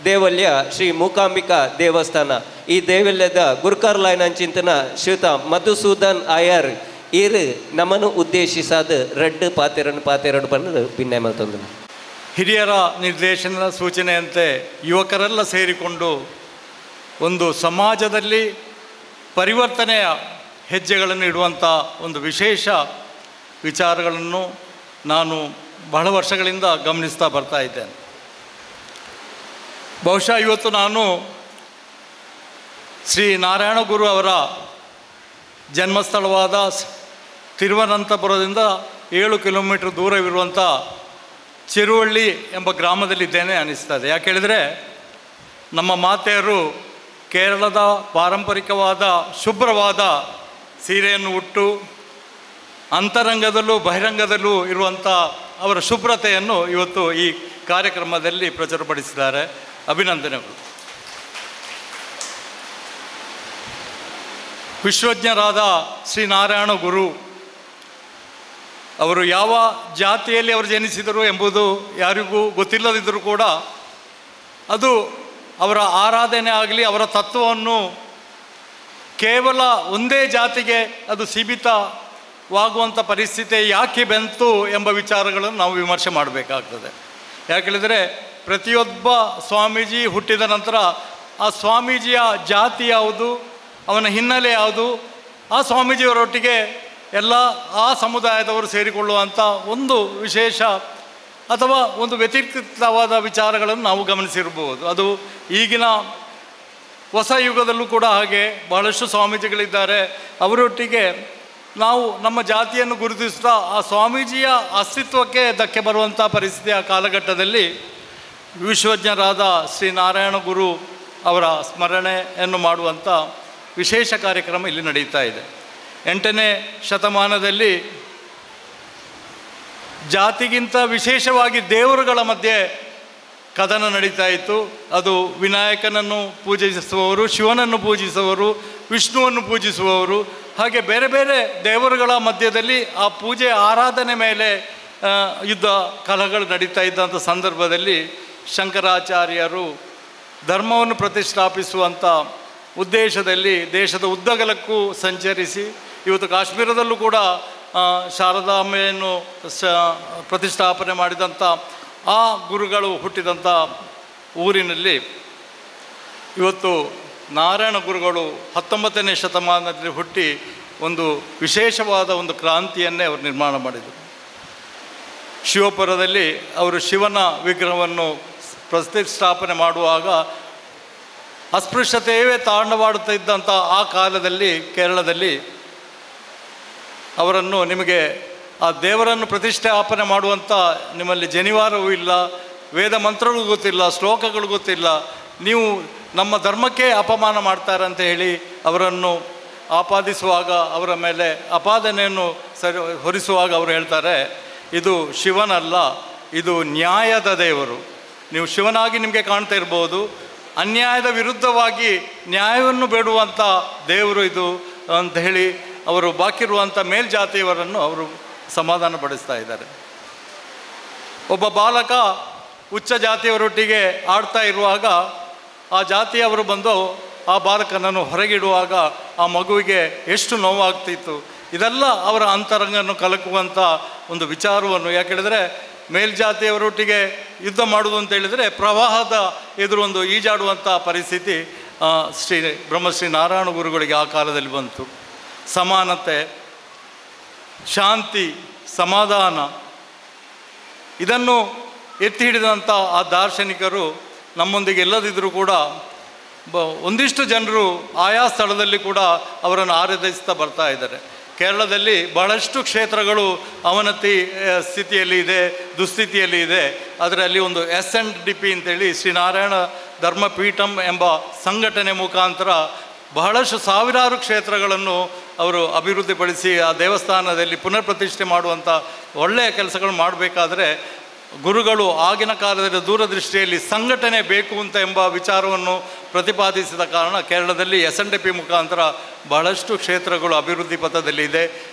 ದೇವಲ್ಯ ಶ್ರೀ ಮೂಕಾಂಬಿಕಾ ದೇವಸ್ಥಾನ ಈ ದೇವಲ್ಯದ ಗುರುಕಾರ್ಲಾಯನಂಚಿಂತನ ಶ್ರೀಯುತ ಮಧುಸೂದನ್ ಆಯರ್ ಇರು ನಮ್ಮನ್ನು ಉದ್ದೇಶಿಸಾದ ರೆಡ್ ಪಾತೆರಡು ಬಣ್ಣದ ಭಿನ್ನ ಮತ್ತೊಂದು ಹಿರಿಯರ ನಿರ್ದೇಶನದ ಸೂಚನೆಯಂತೆ ಯುವಕರೆಲ್ಲ ಸೇರಿಕೊಂಡು ಒಂದು ಸಮಾಜದಲ್ಲಿ ಪರಿವರ್ತನೆಯ ಹೆಜ್ಜೆಗಳನ್ನು ಇಡುವಂಥ ಒಂದು ವಿಶೇಷ ವಿಚಾರಗಳನ್ನು ನಾನು ಬಹಳ ವರ್ಷಗಳಿಂದ ಗಮನಿಸ್ತಾ ಬರ್ತಾ ಇದ್ದೇನೆ. ಬಹುಶಃ ಇವತ್ತು ನಾನು ಶ್ರೀ ನಾರಾಯಣ ಗುರು ಅವರ ಜನ್ಮಸ್ಥಳವಾದ ತಿರುವನಂತಪುರದಿಂದ 7 ಕಿಲೋಮೀಟರ್ ದೂರವಿರುವಂಥ ಚಿರುವಳ್ಳಿ ಎಂಬ ಗ್ರಾಮದಲ್ಲಿದ್ದೇನೆ ಅನ್ನಿಸ್ತದೆ. ಯಾಕೆ ಹೇಳಿದರೆ ನಮ್ಮ ಮಾತೆಯರು ಕೇರಳದ ಪಾರಂಪರಿಕವಾದ ಶುಭ್ರವಾದ ಸೀರೆಯನ್ನು ಉಟ್ಟು ಅಂತರಂಗದಲ್ಲೂ ಬಹಿರಂಗದಲ್ಲೂ ಇರುವಂಥ ಅವರ ಶುಭ್ರತೆಯನ್ನು ಇವತ್ತು ಈ ಕಾರ್ಯಕ್ರಮದಲ್ಲಿ ಪ್ರಚುರಪಡಿಸಿದ್ದಾರೆ. ಅಭಿನಂದನೆಗಳು. ವಿಶ್ವಜ್ಞರಾದ ಶ್ರೀನಾರಾಯಣ ಗುರು ಅವರು ಯಾವ ಜಾತಿಯಲ್ಲಿ ಅವರು ಜನಿಸಿದರು ಎಂಬುದು ಯಾರಿಗೂ ಗೊತ್ತಿಲ್ಲದಿದ್ದರೂ ಕೂಡ ಅದು ಅವರ ಆರಾಧನೆ ಆಗಲಿ ಅವರ ತತ್ವವನ್ನು ಕೇವಲ ಒಂದೇ ಜಾತಿಗೆ ಅದು ಸೀಮಿತವಾಗುವಂಥ ಪರಿಸ್ಥಿತಿ ಯಾಕೆ ಬಂತು ಎಂಬ ವಿಚಾರಗಳನ್ನು ನಾವು ವಿಮರ್ಶೆ ಮಾಡಬೇಕಾಗ್ತದೆ. ಯಾಕೆಳಿದರೆ ಪ್ರತಿಯೊಬ್ಬ ಸ್ವಾಮೀಜಿ ಹುಟ್ಟಿದ ನಂತರ ಆ ಸ್ವಾಮೀಜಿಯ ಜಾತಿ ಯಾವುದು, ಅವನ ಹಿನ್ನೆಲೆ ಯಾವುದು, ಆ ಸ್ವಾಮೀಜಿಯವರೊಟ್ಟಿಗೆ ಎಲ್ಲ ಆ ಸಮುದಾಯದವರು ಸೇರಿಕೊಳ್ಳುವಂಥ ಒಂದು ವಿಶೇಷ ಅಥವಾ ಒಂದು ವ್ಯತಿರಿಕ್ತವಾದ ವಿಚಾರಗಳನ್ನು ನಾವು ಗಮನಿಸಿರ್ಬೋದು. ಅದು ಈಗಿನ ಹೊಸ ಯುಗದಲ್ಲೂ ಕೂಡ ಹಾಗೆ ಬಹಳಷ್ಟು ಸ್ವಾಮೀಜಿಗಳಿದ್ದಾರೆ. ಅವರೊಟ್ಟಿಗೆ ನಾವು ನಮ್ಮ ಜಾತಿಯನ್ನು ಗುರುತಿಸ್ತಾ ಆ ಸ್ವಾಮೀಜಿಯ ಅಸ್ತಿತ್ವಕ್ಕೆ ಧಕ್ಕೆ ಬರುವಂಥ ಪರಿಸ್ಥಿತಿಯ ಕಾಲಘಟ್ಟದಲ್ಲಿ ವಿಶ್ವಜ್ಞರಾದ ಶ್ರೀನಾರಾಯಣ ಗುರು ಅವರ ಸ್ಮರಣೆಯನ್ನು ಮಾಡುವಂಥ ವಿಶೇಷ ಕಾರ್ಯಕ್ರಮ ಇಲ್ಲಿ ನಡೀತಾ ಇದೆ. 8ನೇ ಶತಮಾನದಲ್ಲಿ ಜಾತಿಗಿಂತ ವಿಶೇಷವಾಗಿ ದೇವರುಗಳ ಮಧ್ಯೆ ಕದನ ನಡೀತಾ ಇತ್ತು. ಅದು ವಿನಾಯಕನನ್ನು ಪೂಜಿಸುವವರು, ಶಿವನನ್ನು ಪೂಜಿಸುವವರು, ವಿಷ್ಣುವನ್ನು ಪೂಜಿಸುವವರು, ಹಾಗೆ ಬೇರೆ ಬೇರೆ ದೇವರುಗಳ ಮಧ್ಯದಲ್ಲಿ ಆ ಪೂಜೆ ಆರಾಧನೆ ಮೇಲೆ ಯುದ್ಧ ಕಲಹಗಳು ನಡೀತಾ ಇದ್ದಂಥ ಸಂದರ್ಭದಲ್ಲಿ ಶಂಕರಾಚಾರ್ಯರು ಧರ್ಮವನ್ನು ಪ್ರತಿಷ್ಠಾಪಿಸುವಂಥ ಉದ್ದೇಶದಲ್ಲಿ ದೇಶದ ಉದ್ದಗಲಕ್ಕೂ ಸಂಚರಿಸಿ ಇವತ್ತು ಕಾಶ್ಮೀರದಲ್ಲೂ ಕೂಡ ಶಾರದಾಂಬೆಯನ್ನು ಪ್ರತಿಷ್ಠಾಪನೆ ಮಾಡಿದಂಥ ಆ ಗುರುಗಳು ಹುಟ್ಟಿದಂಥ ಊರಿನಲ್ಲಿ ಇವತ್ತು ನಾರಾಯಣ ಗುರುಗಳು 19ನೇ ಶತಮಾನದಲ್ಲಿ ಹುಟ್ಟಿ ಒಂದು ವಿಶೇಷವಾದ ಒಂದು ಕ್ರಾಂತಿಯನ್ನೇ ಅವರು ನಿರ್ಮಾಣ ಮಾಡಿದರು. ಶಿವಪುರದಲ್ಲಿ ಅವರು ಶಿವನ ವಿಗ್ರಹವನ್ನು ಪ್ರತಿಷ್ಠಾಪನೆ ಮಾಡುವಾಗ ಅಸ್ಪೃಶ್ಯತೆಯೇ ತಾಂಡವಾಡುತ್ತಾ ಇದ್ದಂಥ ಆ ಕಾಲದಲ್ಲಿ ಕೇರಳದಲ್ಲಿ ಅವರನ್ನು ನಿಮಗೆ ಆ ದೇವರನ್ನು ಪ್ರತಿಷ್ಠಾಪನೆ ಮಾಡುವಂಥ ನಿಮ್ಮಲ್ಲಿ ಜನಿವಾರವೂ ಇಲ್ಲ, ವೇದ ಮಂತ್ರಗಳು ಗೊತ್ತಿಲ್ಲ, ಶ್ಲೋಕಗಳು ಗೊತ್ತಿಲ್ಲ, ನೀವು ನಮ್ಮ ಧರ್ಮಕ್ಕೆ ಅಪಮಾನ ಮಾಡ್ತಾರೆ ಅಂತ ಹೇಳಿ ಅವರನ್ನು ಆಪಾದಿಸುವಾಗ, ಅವರ ಮೇಲೆ ಅಪಾದನೆಯನ್ನು ಹೊರಿಸುವಾಗ ಅವರು ಹೇಳ್ತಾರೆ, ಇದು ಶಿವನಲ್ಲ, ಇದು ನ್ಯಾಯದ ದೇವರು. ನೀವು ಶಿವನಾಗಿ ನಿಮಗೆ ಕಾಣ್ತಾ ಇರ್ಬೋದು, ಅನ್ಯಾಯದ ವಿರುದ್ಧವಾಗಿ ನ್ಯಾಯವನ್ನು ಬೇಡುವಂಥ ದೇವರು ಇದು ಅಂತ ಹೇಳಿ ಅವರು ಬಾಕಿರುವಂಥ ಮೇಲ್ಜಾತಿಯವರನ್ನು ಅವರು ಸಮಾಧಾನ ಪಡಿಸ್ತಾ ಇದ್ದಾರೆ. ಒಬ್ಬ ಬಾಲಕ ಉಚ್ಚ ಜಾತಿಯವರೊಟ್ಟಿಗೆ ಆಡ್ತಾ ಇರುವಾಗ ಆ ಜಾತಿಯವರು ಬಂದು ಆ ಬಾಲಕನನ್ನು ಹೊರಗಿಡುವಾಗ ಆ ಮಗುವಿಗೆ ಎಷ್ಟು ನೋವಾಗ್ತಿತ್ತು. ಇದೆಲ್ಲ ಅವರ ಅಂತರಂಗವನ್ನು ಕಲಕುವಂಥ ಒಂದು ವಿಚಾರವನ್ನು, ಯಾಕೆಳಿದರೆ ಮೇಲ್ಜಾತಿಯವರೊಟ್ಟಿಗೆ ಯುದ್ಧ ಮಾಡುವುದು ಅಂತ ಹೇಳಿದರೆ ಪ್ರವಾಹದ ಎದುರೊಂದು ಈಜಾಡುವಂಥ ಪರಿಸ್ಥಿತಿ ಬ್ರಹ್ಮಶ್ರೀ ನಾರಾಯಣ ಗುರುಗಳಿಗೆ ಆ ಕಾಲದಲ್ಲಿ ಬಂತು. ಸಮಾನತೆ, ಶಾಂತಿ, ಸಮಾಧಾನ ಇದನ್ನು ಎತ್ತಿ ಹಿಡಿದಂಥ ಆ ದಾರ್ಶನಿಕರು ನಮ್ಮೊಂದಿಗೆ ಎಲ್ಲದಿದ್ದರೂ ಕೂಡ ಒಂದಿಷ್ಟು ಜನರು ಆಯಾ ಸ್ಥಳದಲ್ಲಿ ಕೂಡ ಅವರನ್ನು ಆರಾಧಿಸ್ತಾ ಬರ್ತಾ ಇದ್ದಾರೆ. ಕೇರಳದಲ್ಲಿ ಬಹಳಷ್ಟು ಕ್ಷೇತ್ರಗಳು ಅವನತಿ ಸ್ಥಿತಿಯಲ್ಲಿ ಇದೆ, ದುಸ್ಥಿತಿಯಲ್ಲಿ ಇದೆ. ಅದರಲ್ಲಿ ಒಂದು SNDP ಅಂತೇಳಿ ಶ್ರೀನಾರಾಯಣ ಧರ್ಮಪೀಠಂ ಎಂಬ ಸಂಘಟನೆ ಮುಖಾಂತರ ಬಹಳಷ್ಟು ಸಾವಿರಾರು ಕ್ಷೇತ್ರಗಳನ್ನು ಅವರು ಅಭಿವೃದ್ಧಿಪಡಿಸಿ ಆ ದೇವಸ್ಥಾನದಲ್ಲಿ ಪುನರ್ ಪ್ರತಿಷ್ಠೆ ಮಾಡುವಂಥ ಒಳ್ಳೆಯ ಕೆಲಸಗಳು ಮಾಡಬೇಕಾದ್ರೆ ಗುರುಗಳು ಆಗಿನ ಕಾಲದಲ್ಲಿ ದೂರದೃಷ್ಟಿಯಲ್ಲಿ ಸಂಘಟನೆ ಬೇಕು ಅಂತ ಎಂಬ ವಿಚಾರವನ್ನು ಪ್ರತಿಪಾದಿಸಿದ ಕಾರಣ ಕೇರಳದಲ್ಲಿ SNDP ಮುಖಾಂತರ ಬಹಳಷ್ಟು ಕ್ಷೇತ್ರಗಳು ಅಭಿವೃದ್ಧಿ ಪಥದಲ್ಲಿದೆ.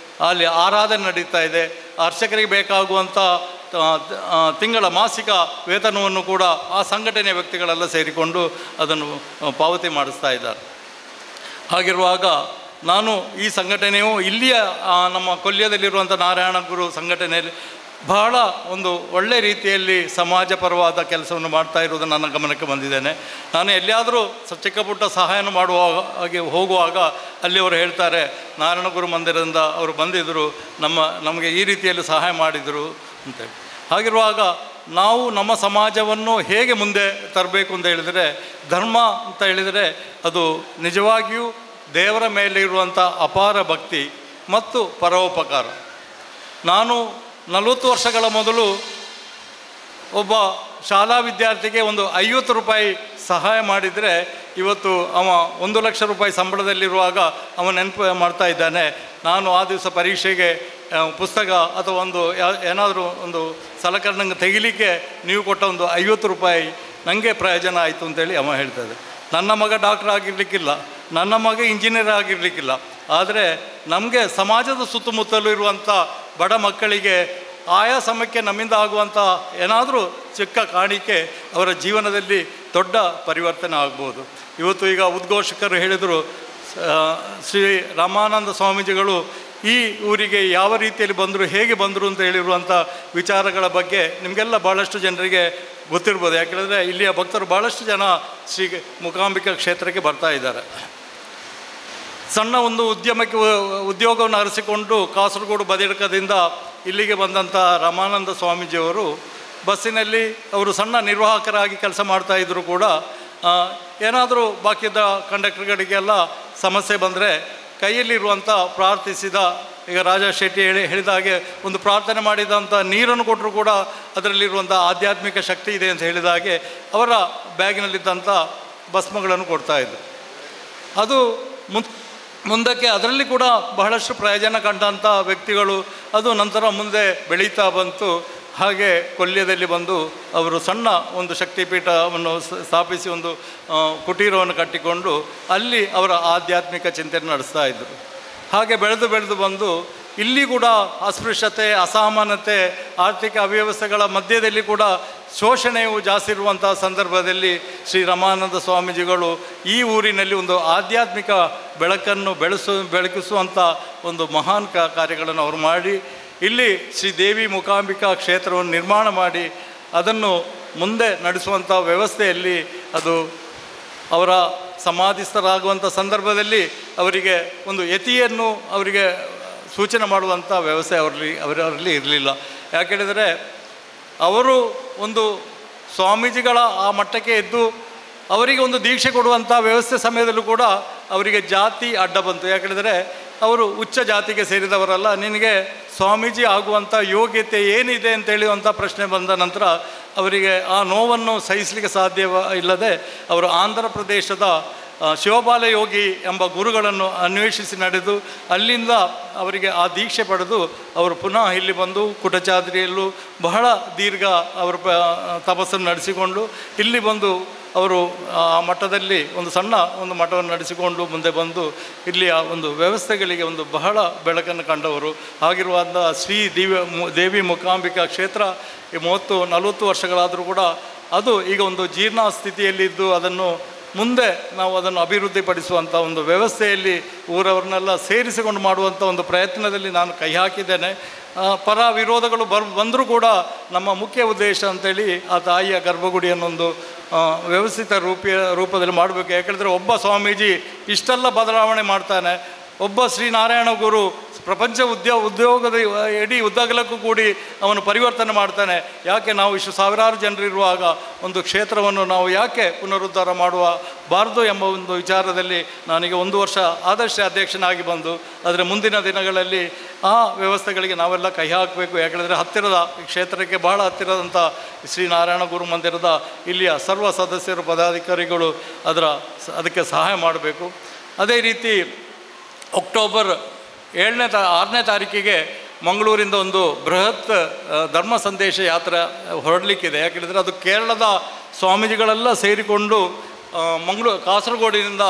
ಅಲ್ಲಿ ಆರಾಧನೆ ನಡೀತಾ ಇದೆ. ಅರ್ಚಕರಿಗೆ ಬೇಕಾಗುವಂಥ ತಿಂಗಳ ಮಾಸಿಕ ವೇತನವನ್ನು ಕೂಡ ಆ ಸಂಘಟನೆಯ ವ್ಯಕ್ತಿಗಳೆಲ್ಲ ಸೇರಿಕೊಂಡು ಅದನ್ನು ಪಾವತಿ ಮಾಡಿಸ್ತಾ ಇದ್ದಾರೆ. ಹಾಗಿರುವಾಗ ನಾನು ಈ ಸಂಘಟನೆಯು ಇಲ್ಲಿಯ ನಮ್ಮ ಕೊಲ್ಯದಲ್ಲಿರುವಂಥ ನಾರಾಯಣ ಗುರು ಸಂಘಟನೆಯಲ್ಲಿ ಬಹಳ ಒಂದು ಒಳ್ಳೆಯ ರೀತಿಯಲ್ಲಿ ಸಮಾಜ ಪರವಾದ ಕೆಲಸವನ್ನು ಮಾಡ್ತಾ ಇರುವುದು ನನ್ನ ಗಮನಕ್ಕೆ ಬಂದಿದ್ದೇನೆ. ನಾನು ಎಲ್ಲಿಯಾದರೂ ಚಿಕ್ಕ ಪುಟ್ಟ ಸಹಾಯನ ಹಾಗೆ ಹೋಗುವಾಗ ಅಲ್ಲಿ ಅವರು ಹೇಳ್ತಾರೆ, ನಾರಾಯಣ ಗುರು ಮಂದಿರದಿಂದ ಅವರು ಬಂದಿದ್ದರು, ನಮಗೆ ಈ ರೀತಿಯಲ್ಲಿ ಸಹಾಯ ಮಾಡಿದರು ಅಂತೇಳಿ. ಹಾಗಿರುವಾಗ ನಾವು ನಮ್ಮ ಸಮಾಜವನ್ನು ಹೇಗೆ ಮುಂದೆ ತರಬೇಕು ಅಂತ ಹೇಳಿದರೆ, ಧರ್ಮ ಅಂತ ಹೇಳಿದರೆ ಅದು ನಿಜವಾಗಿಯೂ ದೇವರ ಮೇಲೆ ಇರುವಂಥ ಅಪಾರ ಭಕ್ತಿ ಮತ್ತು ಪರೋಪಕಾರ. ನಾನು 40 ವರ್ಷಗಳ ಮೊದಲು ಒಬ್ಬ ಶಾಲಾ ವಿದ್ಯಾರ್ಥಿಗೆ ಒಂದು 50 ರೂಪಾಯಿ ಸಹಾಯ ಮಾಡಿದರೆ ಇವತ್ತು ಅವ 1 ಲಕ್ಷ ರೂಪಾಯಿ ಸಂಬಳದಲ್ಲಿರುವಾಗ ಅವ ನೆನಪು ಮಾಡ್ತಾ ಇದ್ದಾನೆ, ನಾನು ಆ ದಿವಸ ಪರೀಕ್ಷೆಗೆ ಪುಸ್ತಕ ಅಥವಾ ಏನಾದರೂ ಒಂದು ಸಲಕರಣೆ ತೆಗಿಲಿಕ್ಕೆ ನೀವು ಕೊಟ್ಟ ಒಂದು 50 ರೂಪಾಯಿ ನನಗೆ ಪ್ರಯೋಜನ ಆಯಿತು ಅಂತೇಳಿ ಅವ ಹೇಳ್ತದೆ. ನನ್ನ ಮಗ ಡಾಕ್ಟರ್ ಆಗಿರಲಿಕ್ಕಿಲ್ಲ, ನನ್ನ ಮಗ ಇಂಜಿನಿಯರ್ ಆಗಿರಲಿಕ್ಕಿಲ್ಲ, ಆದರೆ ನಮಗೆ ಸಮಾಜದ ಸುತ್ತಮುತ್ತಲೂ ಇರುವಂಥ ಬಡ ಮಕ್ಕಳಿಗೆ ಆಯಾ ಸಮಯಕ್ಕೆ ನಮ್ಮಿಂದ ಆಗುವಂಥ ಏನಾದರೂ ಚಿಕ್ಕ ಕಾಣಿಕೆ ಅವರ ಜೀವನದಲ್ಲಿ ದೊಡ್ಡ ಪರಿವರ್ತನೆ ಆಗ್ಬೋದು. ಇವತ್ತು ಈಗ ಉದ್ಘೋಷಕರು ಹೇಳಿದರು, ಶ್ರೀ ರಾಮಾನಂದ ಸ್ವಾಮೀಜಿಗಳು ಈ ಊರಿಗೆ ಯಾವ ರೀತಿಯಲ್ಲಿ ಬಂದರು, ಹೇಗೆ ಬಂದರು ಅಂತ ಹೇಳಿರುವಂಥ ವಿಚಾರಗಳ ಬಗ್ಗೆ ನಿಮಗೆಲ್ಲ ಭಾಳಷ್ಟು ಜನರಿಗೆ ಗೊತ್ತಿರ್ಬೋದು. ಯಾಕೆಂದರೆ ಇಲ್ಲಿಯ ಭಕ್ತರು ಭಾಳಷ್ಟು ಜನ ಶ್ರೀ ಮೂಕಾಂಬಿಕಾ ಕ್ಷೇತ್ರಕ್ಕೆ ಬರ್ತಾ ಇದ್ದಾರೆ. ಸಣ್ಣ ಒಂದು ಉದ್ಯೋಗವನ್ನು ಅರಸಿಕೊಂಡು ಕಾಸರಗೋಡು ಬದಿಯಡ್ಕದಿಂದ ಇಲ್ಲಿಗೆ ಬಂದಂಥ ರಾಮಾನಂದ ಸ್ವಾಮೀಜಿಯವರು ಬಸ್ಸಿನಲ್ಲಿ ಅವರು ಸಣ್ಣ ನಿರ್ವಾಹಕರಾಗಿ ಕೆಲಸ ಮಾಡ್ತಾಯಿದ್ರು ಕೂಡ ಏನಾದರೂ ಬಾಕಿದ ಕಂಡಕ್ಟರ್ಗಳಿಗೆಲ್ಲ ಸಮಸ್ಯೆ ಬಂದರೆ ಕೈಯಲ್ಲಿರುವಂಥ ಪ್ರಾರ್ಥಿಸಿದ, ಈಗ ರಾಜಾ ಶೆಟ್ಟಿ ಹೇಳಿದ ಹಾಗೆ ಒಂದು ಪ್ರಾರ್ಥನೆ ಮಾಡಿದಂಥ ನೀರನ್ನು ಕೊಟ್ಟರು ಕೂಡ ಅದರಲ್ಲಿರುವಂಥ ಆಧ್ಯಾತ್ಮಿಕ ಶಕ್ತಿ ಇದೆ ಅಂತ ಹೇಳಿದ ಹಾಗೆ ಅವರ ಬ್ಯಾಗಿನಲ್ಲಿದ್ದಂಥ ಭಸ್ಮಗಳನ್ನು ಕೊಡ್ತಾಯಿದ್ರು. ಅದು ಮುಂದಕ್ಕೆ ಅದರಲ್ಲಿ ಕೂಡ ಬಹಳಷ್ಟು ಪ್ರಯೋಜನ ಕಂಡಂಥ ವ್ಯಕ್ತಿಗಳು. ಅದು ನಂತರ ಮುಂದೆ ಬೆಳೀತಾ ಬಂತು. ಹಾಗೆ ಕೊಲ್ಯದಲ್ಲಿ ಬಂದು ಅವರು ಸಣ್ಣ ಒಂದು ಶಕ್ತಿಪೀಠವನ್ನು ಸ್ಥಾಪಿಸಿ ಒಂದು ಕುಟೀರವನ್ನು ಕಟ್ಟಿಕೊಂಡು ಅಲ್ಲಿ ಅವರ ಆಧ್ಯಾತ್ಮಿಕ ಚಿಂತನೆ ನಡೆಸ್ತಾ ಇದ್ದರು. ಹಾಗೆ ಬೆಳೆದು ಬಂದು ಇಲ್ಲಿ ಕೂಡ ಅಸ್ಪೃಶ್ಯತೆ, ಅಸಮಾನತೆ, ಆರ್ಥಿಕ ಅವ್ಯವಸ್ಥೆಗಳ ಮಧ್ಯದಲ್ಲಿ ಕೂಡ ಶೋಷಣೆಯು ಜಾಸ್ತಿ ಇರುವಂಥ ಸಂದರ್ಭದಲ್ಲಿ ಶ್ರೀ ರಮಾನಂದ ಸ್ವಾಮೀಜಿಗಳು ಈ ಊರಿನಲ್ಲಿ ಒಂದು ಆಧ್ಯಾತ್ಮಿಕ ಬೆಳಕನ್ನು ಬೆಳಕಿಸುವಂಥ ಒಂದು ಮಹಾನ್ ಕಾರ್ಯಗಳನ್ನು ಅವರು ಮಾಡಿ ಇಲ್ಲಿ ಶ್ರೀ ದೇವಿ ಮೂಕಾಂಬಿಕಾ ಕ್ಷೇತ್ರವನ್ನು ನಿರ್ಮಾಣ ಮಾಡಿ ಅದನ್ನು ಮುಂದೆ ನಡೆಸುವಂಥ ವ್ಯವಸ್ಥೆಯಲ್ಲಿ ಅದು ಅವರ ಸಮಾಧಿಸ್ಥರಾಗುವಂಥ ಸಂದರ್ಭದಲ್ಲಿ ಅವರಿಗೆ ಒಂದು ಯತಿಯನ್ನು ಅವರಿಗೆ ಸೂಚನೆ ಮಾಡುವಂಥ ವ್ಯವಸ್ಥೆ ಅವರಲ್ಲಿ ಇರಲಿಲ್ಲ. ಯಾಕೆಳಿದರೆ ಅವರು ಒಂದು ಸ್ವಾಮೀಜಿಗಳ ಆ ಮಟ್ಟಕ್ಕೆ ಎದ್ದು ಅವರಿಗೆ ಒಂದು ದೀಕ್ಷೆ ಕೊಡುವಂಥ ವ್ಯವಸ್ಥೆ ಸಮಯದಲ್ಲೂ ಕೂಡ ಅವರಿಗೆ ಜಾತಿ ಅಡ್ಡ ಬಂತು. ಯಾಕೆಳಿದರೆ ಅವರು ಉಚ್ಚ ಜಾತಿಗೆ ಸೇರಿದವರಲ್ಲ, ನಿನಗೆ ಸ್ವಾಮೀಜಿ ಆಗುವಂಥ ಯೋಗ್ಯತೆ ಏನಿದೆ ಅಂತೇಳುವಂಥ ಪ್ರಶ್ನೆ ಬಂದ ನಂತರ ಅವರಿಗೆ ಆ ನೋವನ್ನು ಸಹಿಸಲಿಕ್ಕೆ ಇಲ್ಲದೆ ಅವರು ಆಂಧ್ರ ಪ್ರದೇಶದ ಶಿವಬಾಲ ಯೋಗಿ ಎಂಬ ಗುರುಗಳನ್ನು ಅನ್ವೇಷಿಸಿ ನಡೆದು ಅಲ್ಲಿಂದ ಅವರಿಗೆ ಆ ದೀಕ್ಷೆ ಪಡೆದು ಅವರು ಪುನಃ ಇಲ್ಲಿ ಬಂದು ಕುಟಚಾದ್ರಿಯಲ್ಲೂ ಬಹಳ ದೀರ್ಘ ಅವರು ತಪಸ್ಸನ್ನು ನಡೆಸಿಕೊಂಡು ಇಲ್ಲಿ ಬಂದು ಅವರು ಆ ಮಠದಲ್ಲಿ ಒಂದು ಸಣ್ಣ ಒಂದು ಮಠವನ್ನು ನಡೆಸಿಕೊಂಡು ಮುಂದೆ ಬಂದು ಇಲ್ಲಿಯ ಒಂದು ವ್ಯವಸ್ಥೆಗಳಿಗೆ ಒಂದು ಬಹಳ ಬೆಳಕನ್ನು ಕಂಡವರು. ಹಾಗಿರುವಂಥ ಶ್ರೀ ದೇವಿ ಮೂಕಾಂಬಿಕಾ ಕ್ಷೇತ್ರ 30-40 ವರ್ಷಗಳಾದರೂ ಕೂಡ ಅದು ಈಗ ಒಂದು ಜೀರ್ಣ ಸ್ಥಿತಿಯಲ್ಲಿದ್ದು ಅದನ್ನು ಮುಂದೆ ನಾವು ಅದನ್ನು ಅಭಿವೃದ್ಧಿಪಡಿಸುವಂಥ ಒಂದು ವ್ಯವಸ್ಥೆಯಲ್ಲಿ ಊರವ್ರನ್ನೆಲ್ಲ ಸೇರಿಸಿಕೊಂಡು ಮಾಡುವಂಥ ಒಂದು ಪ್ರಯತ್ನದಲ್ಲಿ ನಾನು ಕೈ ಹಾಕಿದ್ದೇನೆ. ಪರ ವಿರೋಧಗಳು ಬಂದರೂ ಕೂಡ ನಮ್ಮ ಮುಖ್ಯ ಉದ್ದೇಶ ಅಂತೇಳಿ ಆ ತಾಯಿಯ ಗರ್ಭಗುಡಿಯನ್ನೊಂದು ವ್ಯವಸ್ಥಿತ ರೂಪದಲ್ಲಿ ಮಾಡಬೇಕು. ಯಾಕೆಂದರೆ ಒಬ್ಬ ಸ್ವಾಮೀಜಿ ಇಷ್ಟೆಲ್ಲ ಬದಲಾವಣೆ ಮಾಡ್ತಾನೆ, ಒಬ್ಬ ಶ್ರೀನಾರಾಯಣ ಗುರು ಪ್ರಪಂಚ ಉದ್ಯೋಗದ ಇಡೀ ಉದ್ದಗಲಕ್ಕೂ ಕೂಡಿ ಅವನು ಪರಿವರ್ತನೆ ಮಾಡ್ತಾನೆ. ಯಾಕೆ ನಾವು ಇಷ್ಟು ಸಾವಿರಾರು ಜನರಿರುವಾಗ ಒಂದು ಕ್ಷೇತ್ರವನ್ನು ನಾವು ಯಾಕೆ ಪುನರುದ್ಧಾರ ಮಾಡಬಾರ್ದು ಎಂಬ ಒಂದು ವಿಚಾರದಲ್ಲಿ ನಾನೀಗ 1 ವರ್ಷ ಆದರ್ಶ ಅಧ್ಯಕ್ಷನಾಗಿ ಬಂದು ಆದರೆ ಮುಂದಿನ ದಿನಗಳಲ್ಲಿ ಆ ವ್ಯವಸ್ಥೆಗಳಿಗೆ ನಾವೆಲ್ಲ ಕೈ ಹಾಕಬೇಕು. ಯಾಕೆಂದರೆ ಹತ್ತಿರದ ಕ್ಷೇತ್ರಕ್ಕೆ ಬಹಳ ಹತ್ತಿರದಂಥ ಶ್ರೀನಾರಾಯಣ ಗುರು ಮಂದಿರದ ಇಲ್ಲಿಯ ಸರ್ವ ಸದಸ್ಯರು ಪದಾಧಿಕಾರಿಗಳು ಅದಕ್ಕೆ ಸಹಾಯ ಮಾಡಬೇಕು. ಅದೇ ರೀತಿ ಅಕ್ಟೋಬರ್ 6ನೇ ತಾರೀಕಿಗೆ ಮಂಗಳೂರಿಂದ ಒಂದು ಬೃಹತ್ ಧರ್ಮ ಸಂದೇಶ ಯಾತ್ರೆ ಹೊರಡಲಿಕ್ಕಿದೆ. ಯಾಕೆಂದರೆ ಅದು ಕೇರಳದ ಸ್ವಾಮೀಜಿಗಳೆಲ್ಲ ಸೇರಿಕೊಂಡು ಕಾಸರಗೋಡಿನಿಂದ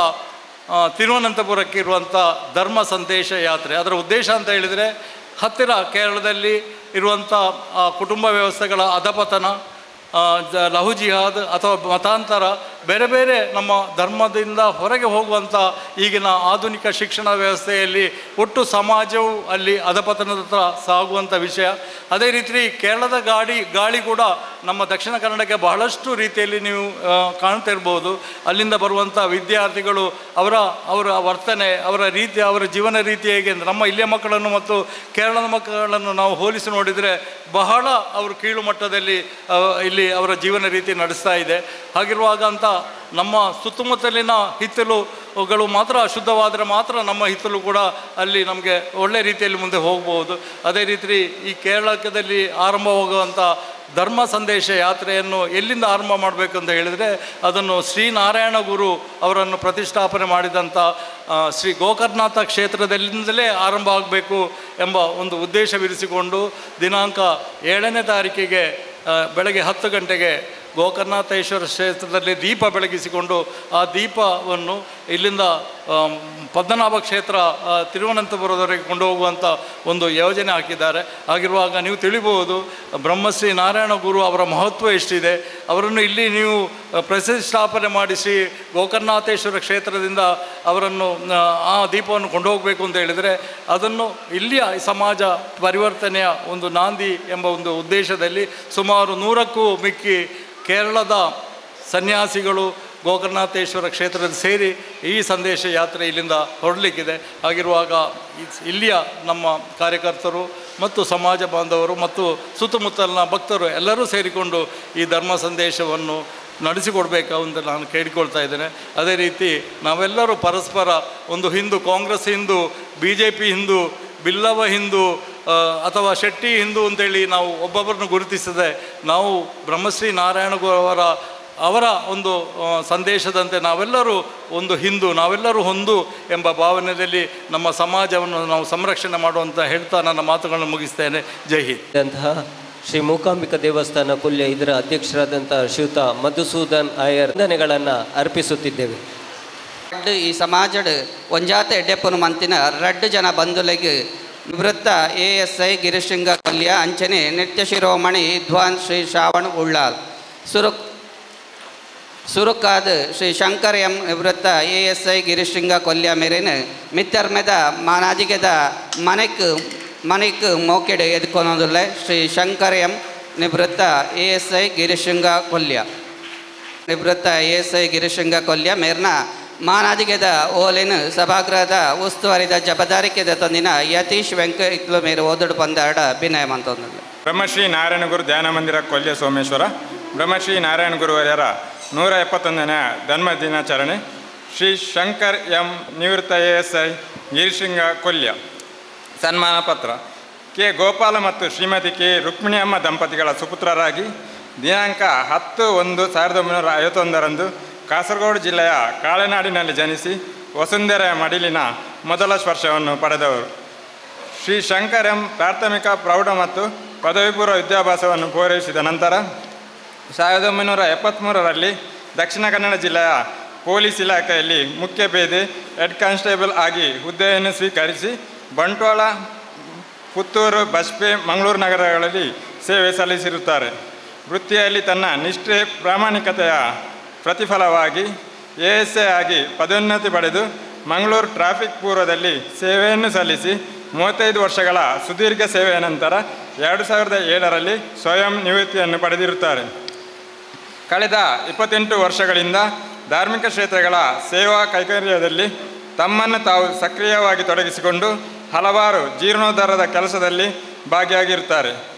ತಿರುವನಂತಪುರಕ್ಕೆ ಇರುವಂಥ ಧರ್ಮ ಸಂದೇಶ ಯಾತ್ರೆ. ಅದರ ಉದ್ದೇಶ ಅಂತ ಹೇಳಿದರೆ ಹತ್ತಿರ ಕೇರಳದಲ್ಲಿ ಇರುವಂಥ ಕುಟುಂಬ ವ್ಯವಸ್ಥೆಗಳ ಅಧಪತನ, ಲಹು ಜಿಹಾದ್ ಅಥವಾ ಮತಾಂತರ, ಬೇರೆ ಬೇರೆ ನಮ್ಮ ಧರ್ಮದಿಂದ ಹೊರಗೆ ಹೋಗುವಂಥ ಈಗಿನ ಆಧುನಿಕ ಶಿಕ್ಷಣ ವ್ಯವಸ್ಥೆಯಲ್ಲಿ ಒಟ್ಟು ಸಮಾಜವು ಅಲ್ಲಿ ಅಧಪತನದ ಸಾಗುವಂಥ ವಿಷಯ. ಅದೇ ರೀತಿ ಕೇರಳದ ಗಾಳಿ ಕೂಡ ನಮ್ಮ ದಕ್ಷಿಣ ಕನ್ನಡಕ್ಕೆ ಬಹಳಷ್ಟು ರೀತಿಯಲ್ಲಿ ನೀವು ಕಾಣ್ತಾ ಇರ್ಬೋದು. ಅಲ್ಲಿಂದ ಬರುವಂಥ ವಿದ್ಯಾರ್ಥಿಗಳು ಅವರ ವರ್ತನೆ, ಅವರ ಜೀವನ ರೀತಿ ಹೇಗೆ ನಮ್ಮ ಇಲ್ಲಿಯ ಮಕ್ಕಳನ್ನು ಮತ್ತು ಕೇರಳದ ಮಕ್ಕಳನ್ನು ನಾವು ಹೋಲಿಸಿ ನೋಡಿದರೆ ಬಹಳ ಅವರು ಕೀಳು ಮಟ್ಟದಲ್ಲಿ ಇಲ್ಲಿ ಅವರ ಜೀವನ ರೀತಿ ನಡೆಸ್ತಾ ಇದೆ. ಹಾಗಿರುವಾಗ ಅಂತ ನಮ್ಮ ಸುತ್ತಮುತ್ತಲಿನ ಹಿತ್ತಲುಗಳು ಮಾತ್ರ ಶುದ್ಧವಾದರೆ ಮಾತ್ರ ನಮ್ಮ ಹಿತ್ತಲು ಕೂಡ ಅಲ್ಲಿ ನಮಗೆ ಒಳ್ಳೆ ರೀತಿಯಲ್ಲಿ ಮುಂದೆ ಹೋಗ್ಬೋದು. ಅದೇ ರೀತಿ ಈ ಕೇರಳದಲ್ಲಿ ಆರಂಭವಾಗುವಂಥ ಧರ್ಮ ಸಂದೇಶ ಯಾತ್ರೆಯನ್ನು ಎಲ್ಲಿಂದ ಆರಂಭ ಮಾಡಬೇಕು ಅಂತ ಹೇಳಿದರೆ ಅದನ್ನು ಶ್ರೀನಾರಾಯಣ ಗುರು ಅವರನ್ನು ಪ್ರತಿಷ್ಠಾಪನೆ ಮಾಡಿದಂಥ ಶ್ರೀ ಗೋಕರ್ಣನಾಥ ಕ್ಷೇತ್ರದಲ್ಲಿಂದಲೇ ಆರಂಭ ಆಗಬೇಕು ಎಂಬ ಒಂದು ಉದ್ದೇಶವಿರಿಸಿಕೊಂಡು ದಿನಾಂಕ 7ನೇ ತಾರೀಕಿಗೆ ಬೆಳಗ್ಗೆ 10 ಗಂಟೆಗೆ ಗೋಕರ್ಣನಾಥೇಶ್ವರ ಕ್ಷೇತ್ರದಲ್ಲಿ ದೀಪ ಬೆಳಗಿಸಿಕೊಂಡು ಆ ದೀಪವನ್ನು ಇಲ್ಲಿಂದ ಪದ್ಮನಾಭ ಕ್ಷೇತ್ರ ತಿರುವನಂತಪುರದವರೆಗೆ ಕೊಂಡು ಹೋಗುವಂಥ ಒಂದು ಯೋಜನೆ ಹಾಕಿದ್ದಾರೆ. ಹಾಗಿರುವಾಗ ನೀವು ತಿಳಿಬಹುದು ಬ್ರಹ್ಮಶ್ರೀ ನಾರಾಯಣ ಗುರು ಅವರ ಮಹತ್ವ ಎಷ್ಟಿದೆ. ಅವರನ್ನು ಇಲ್ಲಿ ನೀವು ಪ್ರತಿಷ್ಠಾಪನೆ ಮಾಡಿ ಶ್ರೀ ಗೋಕರ್ಣನಾಥೇಶ್ವರ ಕ್ಷೇತ್ರದಿಂದ ಅವರನ್ನು ಆ ದೀಪವನ್ನು ಕೊಂಡು ಹೋಗಬೇಕು ಅಂತ ಹೇಳಿದರೆ ಅದನ್ನು ಇಲ್ಲಿಯ ಸಮಾಜ ಪರಿವರ್ತನೆಯ ಒಂದು ನಾಂದಿ ಎಂಬ ಒಂದು ಉದ್ದೇಶದಲ್ಲಿ ಸುಮಾರು 100ಕ್ಕೂ ಮಿಕ್ಕಿ ಕೇರಳದ ಸನ್ಯಾಸಿಗಳು ಗೋಕರ್ಣನಾಥೇಶ್ವರ ಕ್ಷೇತ್ರದಲ್ಲಿ ಸೇರಿ ಈ ಸಂದೇಶ ಯಾತ್ರೆ ಇಲ್ಲಿಂದ ಹೊರಡಲಿಕ್ಕಿದೆ. ಹಾಗಿರುವಾಗ ಇಲ್ಲಿಯ ನಮ್ಮ ಕಾರ್ಯಕರ್ತರು ಮತ್ತು ಸಮಾಜ ಬಾಂಧವರು ಮತ್ತು ಸುತ್ತಮುತ್ತಲಿನ ಭಕ್ತರು ಎಲ್ಲರೂ ಸೇರಿಕೊಂಡು ಈ ಧರ್ಮ ಸಂದೇಶವನ್ನು ನಡೆಸಿಕೊಡ್ಬೇಕು ಅಂತ ನಾನು ಕೇಳಿಕೊಳ್ತಾ ಇದ್ದೇನೆ. ಅದೇ ರೀತಿ ನಾವೆಲ್ಲರೂ ಪರಸ್ಪರ ಒಂದು ಹಿಂದೂ, ಕಾಂಗ್ರೆಸ್ ಹಿಂದೂ, BJP ಹಿಂದೂ, ಬಿಲ್ಲವ ಹಿಂದೂ ಅಥವಾ ಶೆಟ್ಟಿ ಹಿಂದೂ ಅಂತೇಳಿ ನಾವು ಒಬ್ಬೊಬ್ಬರನ್ನು ಗುರುತಿಸದೆ ನಾವು ಬ್ರಹ್ಮಶ್ರೀ ನಾರಾಯಣ ಗುರು ಅವರ ಒಂದು ಸಂದೇಶದಂತೆ ನಾವೆಲ್ಲರೂ ಒಂದು ಹಿಂದೂ, ನಾವೆಲ್ಲರೂ ಒಂದು ಎಂಬ ಭಾವನೆಯಲ್ಲಿ ನಮ್ಮ ಸಮಾಜವನ್ನು ನಾವು ಸಂರಕ್ಷಣೆ ಮಾಡುವಂತ ಹೇಳ್ತಾ ನನ್ನ ಮಾತುಗಳನ್ನು ಮುಗಿಸ್ತೇನೆ. ಜೈ ಹಿಂದ್. ಅಂತಹ ಶ್ರೀ ಮೂಕಾಂಬಿಕಾ ದೇವಸ್ಥಾನ ಕೊಲ್ಯ ಇದರ ಅಧ್ಯಕ್ಷರಾದಂಥ ಶ್ರೀಯುತ ಮಧುಸೂದನ್ ಆಯರ್ ವಂದನೆಗಳನ್ನು ಅರ್ಪಿಸುತ್ತಿದ್ದೇವೆ. ಈ ಸಮಾಜದ ಒಂಜಾತ ಎಡ್ಡೆಪ್ಪನ ಮಂತಿನ 2 ಜನ ಬಂಧುಲೆಗೆ ನಿವೃತ್ತ ASI ಗಿರಿಶೃಂಗ ಕೊಲ್ಯ ಅಂಚನೆ ನಿತ್ಯ ಶಿರೋಮಣಿ ವಿದ್ವಾನ್ ಶ್ರೀ ಶ್ರಾವಣ್ ಉಳ್ಳಾಲ್ ಸುರುಕಾದ ಶ್ರೀ ಶಂಕರ್ ಎಂ ನಿವೃತ್ತ ASI ಗಿರಿಶೃಂಗ ಕೊಲ್ಯ ಮೇರೆನ ಮಿತ್ತರ್ಮೆದ ಮಾನಾದಿಗೆದ ಮನೆಕ್ ಮೋಕೆಡೆ ಎದ್ಕೊನೋದುಲ್ಲ ಶ್ರೀ ಶಂಕರ್ ಎಂ ನಿವೃತ್ತ ASI ಗಿರಿಶೃಂಗ ಕೊಲ್ಯ ನಿವೃತ್ತ ASI ಗಿರಿಶೃಂಗ ಕೊಲ್ಯ ಮೇರ್ನ ಮಾನಾದಿಗೆದ ಓಲೆನು ಸಭಾಗೃಹದ ಉಸ್ತುವಾರಿದ ಜವಾಬ್ದಾರಿಕೆದ ತಂದಿನ ಯತೀಶ್ ವೆಂಕಟ ಮೇರೆ ಓದಡು ಬಂದಾಡ ಅಭಿನಯ ಅಂತಂದಿಲ್ಲ. ಬ್ರಹ್ಮಶ್ರೀ ನಾರಾಯಣ ಗುರು ಧ್ಯಾನ ಮಂದಿರ ಕೊಲ್ಯ ಸೋಮೇಶ್ವರ ಬ್ರಹ್ಮಶ್ರೀ ನಾರಾಯಣ ಗುರುವರ್ಯರ 171ನೇ ಜನ್ಮ ದಿನಾಚರಣೆ. ಶ್ರೀ ಶಂಕರ್ ಎಂ ನಿವೃತ್ತ ASI ಗಿರಿಶೃಂಗ ಕೊಲ್ಯ ಸನ್ಮಾನ ಪತ್ರ. ಕೆ ಗೋಪಾಲ ಮತ್ತು ಶ್ರೀಮತಿ ಕೆ ರುಕ್ಮಿಣಿಯಮ್ಮ ದಂಪತಿಗಳ ಸುಪುತ್ರರಾಗಿ ದಿನಾಂಕ 10/1/1951 ಕಾಸರಗೋಡು ಜಿಲ್ಲೆಯ ಕಾಳೆನಾಡಿನಲ್ಲಿ ಜನಿಸಿ ವಸುಂಧರೆಯ ಮಡಿಲಿನ ಮೊದಲ ಸ್ಪರ್ಶವನ್ನು ಪಡೆದವರು. ಶ್ರೀ ಶಂಕರ್ ಎಂ ಪ್ರಾಥಮಿಕ ಪ್ರೌಢ ಮತ್ತು ಪದವಿ ಪೂರ್ವ ವಿದ್ಯಾಭ್ಯಾಸವನ್ನು ಪೂರೈಸಿದ ನಂತರ 1973ರಲ್ಲಿ ದಕ್ಷಿಣ ಕನ್ನಡ ಜಿಲ್ಲೆಯ ಪೊಲೀಸ್ ಇಲಾಖೆಯಲ್ಲಿ ಮುಖ್ಯ ಪೇದೆ ಹೆಡ್ ಕಾನ್ಸ್ಟೇಬಲ್ ಆಗಿ ಹುದ್ದೆಯನ್ನು ಸ್ವೀಕರಿಸಿ ಬಂಟ್ವಾಳ, ಪುತ್ತೂರು, ಬಸ್ಪೆ, ಮಂಗಳೂರು ನಗರಗಳಲ್ಲಿ ಸೇವೆ ಸಲ್ಲಿಸಿರುತ್ತಾರೆ. ವೃತ್ತಿಯಲ್ಲಿ ತನ್ನ ನಿಷ್ಠೆ ಪ್ರಾಮಾಣಿಕತೆಯ ಪ್ರತಿಫಲವಾಗಿ ASI ಆಗಿ ಪದೋನ್ನತಿ ಪಡೆದು ಮಂಗಳೂರು ಟ್ರಾಫಿಕ್ ಪೂರ್ವದಲ್ಲಿ ಸೇವೆಯನ್ನು ಸಲ್ಲಿಸಿ 35 ವರ್ಷಗಳ ಸುದೀರ್ಘ ಸೇವೆಯ ನಂತರ 2007ರಲ್ಲಿ ಸ್ವಯಂ ನಿವೃತ್ತಿಯನ್ನು ಪಡೆದಿರುತ್ತಾರೆ. ಕಳೆದ 28 ವರ್ಷಗಳಿಂದ ಧಾರ್ಮಿಕ ಕ್ಷೇತ್ರಗಳ ಸೇವಾ ಕೈಂಕರ್ಯದಲ್ಲಿ ತಮ್ಮನ್ನು ತಾವು ಸಕ್ರಿಯವಾಗಿ ತೊಡಗಿಸಿಕೊಂಡು ಹಲವಾರು ಜೀರ್ಣೋದ್ಧಾರದ ಕೆಲಸದಲ್ಲಿ ಭಾಗಿಯಾಗಿರುತ್ತಾರೆ.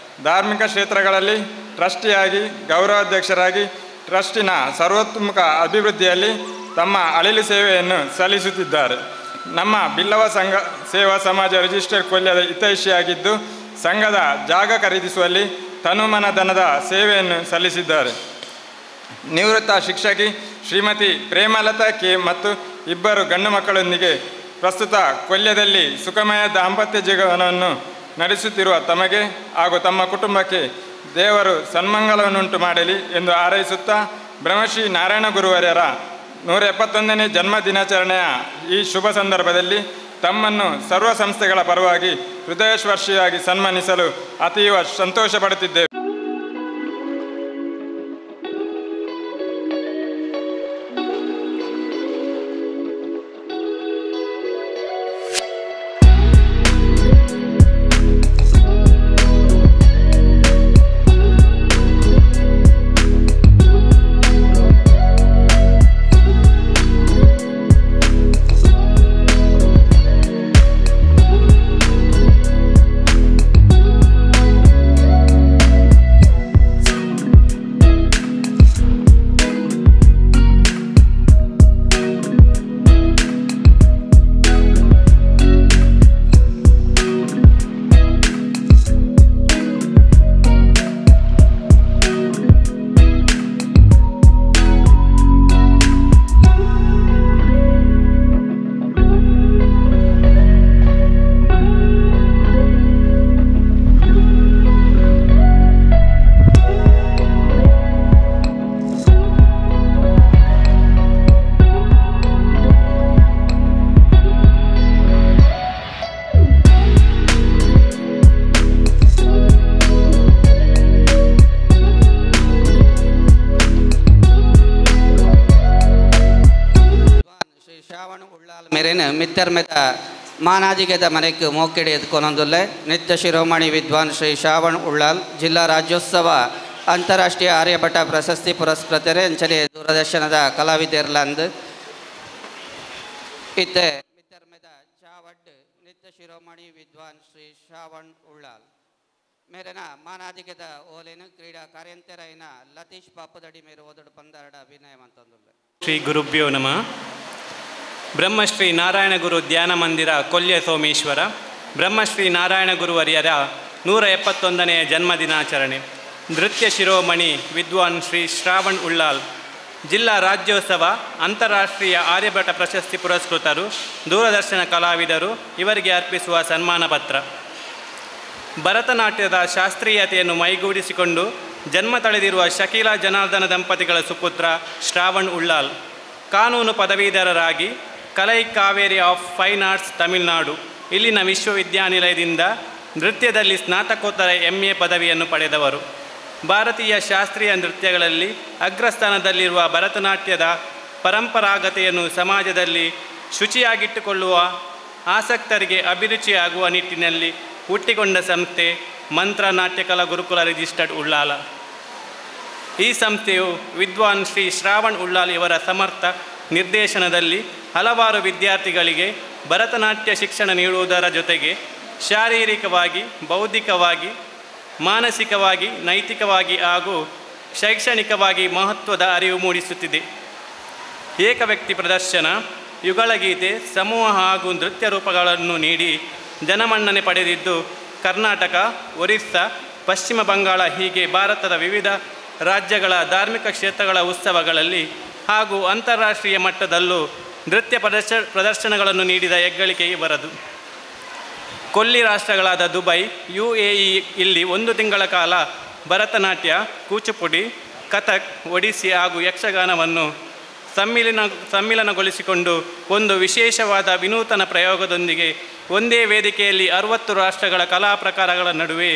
ಧಾರ್ಮಿಕ ಕ್ಷೇತ್ರಗಳಲ್ಲಿ ಟ್ರಸ್ಟಿಯಾಗಿ, ಗೌರವಾಧ್ಯಕ್ಷರಾಗಿ ಟ್ರಸ್ಟಿನ ಸರ್ವತೋಮುಖ ಅಭಿವೃದ್ಧಿಯಲ್ಲಿ ತಮ್ಮ ಅಳಿಲು ಸೇವೆಯನ್ನು ಸಲ್ಲಿಸುತ್ತಿದ್ದಾರೆ. ನಮ್ಮ ಬಿಲ್ಲವ ಸಂಘ ಸೇವಾ ಸಮಾಜ ರಿಜಿಸ್ಟರ್ ಕೊಲ್ಯದ ಹಿತೈಷಿಯಾಗಿದ್ದು ಸಂಘದ ಜಾಗ ಖರೀದಿಸುವಲ್ಲಿ ತನುಮನ ಧನದ ಸೇವೆಯನ್ನು ಸಲ್ಲಿಸಿದ್ದಾರೆ. ನಿವೃತ್ತ ಶಿಕ್ಷಕಿ ಶ್ರೀಮತಿ ಪ್ರೇಮಲತಾ ಕೆ ಮತ್ತು 2 ಗಂಡು ಮಕ್ಕಳೊಂದಿಗೆ ಪ್ರಸ್ತುತ ಕೊಲ್ಯದಲ್ಲಿ ಸುಖಮಯ ದಾಂಪತ್ಯ ಜೀವನವನ್ನು ನಡೆಸುತ್ತಿರುವ ತಮಗೆ ಹಾಗೂ ತಮ್ಮ ಕುಟುಂಬಕ್ಕೆ ದೇವರು ಸನ್ಮಂಗಲವನ್ನುಂಟು ಮಾಡಲಿ ಎಂದು ಹಾರೈಸುತ್ತಾ ಬ್ರಹ್ಮಶ್ರೀ ನಾರಾಯಣ ಗುರುವರ್ಯರ 171ನೇ ಜನ್ಮ ದಿನಾಚರಣೆಯ ಈ ಶುಭ ಸಂದರ್ಭದಲ್ಲಿ ತಮ್ಮನ್ನು ಸರ್ವ ಸಂಸ್ಥೆಗಳ ಪರವಾಗಿ ಹೃದಯಸ್ಪರ್ಶಿಯಾಗಿ ಸನ್ಮಾನಿಸಲು ಅತೀವ ಸಂತೋಷ ಪಡುತ್ತಿದ್ದೇವೆ. ಮಿತ್ತರ್ಮೆದ ಮಾನಾದಿಗೆದ ಮನೆಗೆ ಮೋಕೆಡೆ ಎದ್ಕೊನೊಂದುಲ್ಲೆ ನಿತ್ಯ ಶಿರೋಮಣಿ ವಿದ್ವಾನ್ ಶ್ರೀ ಶ್ರಾವಣ್ ಉಳ್ಳಾಲ್ ಜಿಲ್ಲಾ ರಾಜ್ಯೋತ್ಸವ ಅಂತಾರಾಷ್ಟ್ರೀಯ ಆರ್ಯಭಟ ಪ್ರಶಸ್ತಿ ಪುರಸ್ಕೃತರೆ ಅಂಚನೆ ದೂರದರ್ಶನದ ಕಲಾವಿದರ್ಲಂದ್ ಇತ್ತೆ ಮಿತ್ತರ್ಮೆದ ಚಾವಡ್ ನಿತ್ಯ ಶಿರೋಮಣಿ ವಿದ್ವಾನ್ ಶ್ರೀ ಶ್ರಾವಣ್ ಉಳ್ಳಾಲ್ ಮೇರೆನ ಮಾನಾದಿಗೆದ ಓಲೆನು ಕ್ರೀಡಾ ಕಾರ್ಯಂತರೈನ ಲತೀಶ್ ಪಾಪದಡಿ ಮೇರೆ ಓದಡು ಪಂದರಡ ಅಭಿನಯ ಅಂತಂದುಲ್ಲೆ. ಶ್ರೀ ಗುರುಭ್ಯೋ ನಮಃ. ಬ್ರಹ್ಮಶ್ರೀ ನಾರಾಯಣ ಗುರು ಧ್ಯಾನ ಮಂದಿರ ಕೊಲ್ಯ ಸೋಮೇಶ್ವರ ಬ್ರಹ್ಮಶ್ರೀ ನಾರಾಯಣ ಗುರುವರ್ಯರ 171ನೇ ಜನ್ಮ ದಿನಾಚರಣೆ. ನೃತ್ಯ ಶಿರೋಮಣಿ ವಿದ್ವಾನ್ ಶ್ರೀ ಶ್ರಾವಣ್ ಉಳ್ಳಾಲ್ ಜಿಲ್ಲಾ ರಾಜ್ಯೋತ್ಸವ ಅಂತಾರಾಷ್ಟ್ರೀಯ ಆರ್ಯಭಟ ಪ್ರಶಸ್ತಿ ಪುರಸ್ಕೃತರು, ದೂರದರ್ಶನ ಕಲಾವಿದರು. ಇವರಿಗೆ ಅರ್ಪಿಸುವ ಸನ್ಮಾನ ಪತ್ರ. ಭರತನಾಟ್ಯದ ಶಾಸ್ತ್ರೀಯತೆಯನ್ನು ಮೈಗೂಡಿಸಿಕೊಂಡು ಜನ್ಮ ತಳೆದಿರುವ ಶಕೀಲಾ ಜನಾರ್ದನ ದಂಪತಿಗಳ ಸುಪುತ್ರ ಶ್ರಾವಣ್ ಉಳ್ಳಾಲ್ ಕಾನೂನು ಪದವೀಧರರಾಗಿ Kalai Kaveri of fine arts Tamil Nadu ಇಲ್ಲಿನ ವಿಶ್ವವಿದ್ಯಾನಿಲಯದಿಂದ ನೃತ್ಯದಲ್ಲಿ ಸ್ನಾತಕೋತ್ತರ MA ಪದವಿಯನ್ನು ಪಡೆದವರು. ಭಾರತೀಯ ಶಾಸ್ತ್ರೀಯ ನೃತ್ಯಗಳಲ್ಲಿ ಅಗ್ರಸ್ಥಾನದಲ್ಲಿರುವ ಭರತನಾಟ್ಯದ ಪರಂಪರಾಗತೆಯನ್ನು ಸಮಾಜದಲ್ಲಿ ಶುಚಿಯಾಗಿಟ್ಟುಕೊಳ್ಳುವ ಆಸಕ್ತರಿಗೆ ಅಭಿರುಚಿಯಾಗುವ ನಿಟ್ಟಿನಲ್ಲಿ ಹುಟ್ಟಿಕೊಂಡ ಸಂಸ್ಥೆ ಮಂತ್ರ ನಾಟ್ಯಕಲಾ ಗುರುಕುಲ ರಿಜಿಸ್ಟರ್ಡ್ ಉಳ್ಳಾಲ. ಈ ಸಂಸ್ಥೆಯು ವಿದ್ವಾನ್ ಶ್ರೀ ಶ್ರಾವಣ್ ಉಳ್ಳಾಲ್ ಇವರ ಸಮರ್ಥ ನಿರ್ದೇಶನದಲ್ಲಿ ಹಲವಾರು ವಿದ್ಯಾರ್ಥಿಗಳಿಗೆ ಭರತನಾಟ್ಯ ಶಿಕ್ಷಣ ನೀಡುವುದರ ಜೊತೆಗೆ ಶಾರೀರಿಕವಾಗಿ, ಬೌದ್ಧಿಕವಾಗಿ, ಮಾನಸಿಕವಾಗಿ, ನೈತಿಕವಾಗಿ ಹಾಗೂ ಶೈಕ್ಷಣಿಕವಾಗಿ ಮಹತ್ವದ ಅರಿವು ಮೂಡಿಸುತ್ತಿದೆ. ಏಕವ್ಯಕ್ತಿ ಪ್ರದರ್ಶನ, ಯುಗಳಗೀತೆ, ಸಮೂಹ ಹಾಗೂ ನೃತ್ಯ ರೂಪಗಳನ್ನು ನೀಡಿ ಜನಮನ್ನಣೆ ಪಡೆದಿದ್ದು ಕರ್ನಾಟಕ, ಒರಿಸ್ಸಾ, ಪಶ್ಚಿಮ ಬಂಗಾಳ ಹೀಗೆ ಭಾರತದ ವಿವಿಧ ರಾಜ್ಯಗಳ ಧಾರ್ಮಿಕ ಕ್ಷೇತ್ರಗಳ ಉತ್ಸವಗಳಲ್ಲಿ ಹಾಗೂ ಅಂತಾರಾಷ್ಟ್ರೀಯ ಮಟ್ಟದಲ್ಲೂ ನೃತ್ಯ ಪ್ರದರ್ಶನಗಳನ್ನು ನೀಡಿದ ಹೆಗ್ಗಳಿಕೆ ಇವರದು. ಕೊಲ್ಲಿ ರಾಷ್ಟ್ರಗಳಾದ ದುಬೈ, UAE ಇಲ್ಲಿ 1 ತಿಂಗಳ ಕಾಲ ಭರತನಾಟ್ಯ, ಕೂಚುಪುಡಿ, ಕಥಕ್, ಒಡಿಸ್ಸಿ ಹಾಗೂ ಯಕ್ಷಗಾನವನ್ನು ಸಮ್ಮಿಲನಗೊಳಿಸಿಕೊಂಡು ಒಂದು ವಿಶೇಷವಾದ ವಿನೂತನ ಪ್ರಯೋಗದೊಂದಿಗೆ ಒಂದೇ ವೇದಿಕೆಯಲ್ಲಿ 60 ರಾಷ್ಟ್ರಗಳ ಕಲಾ ಪ್ರಕಾರಗಳ ನಡುವೆ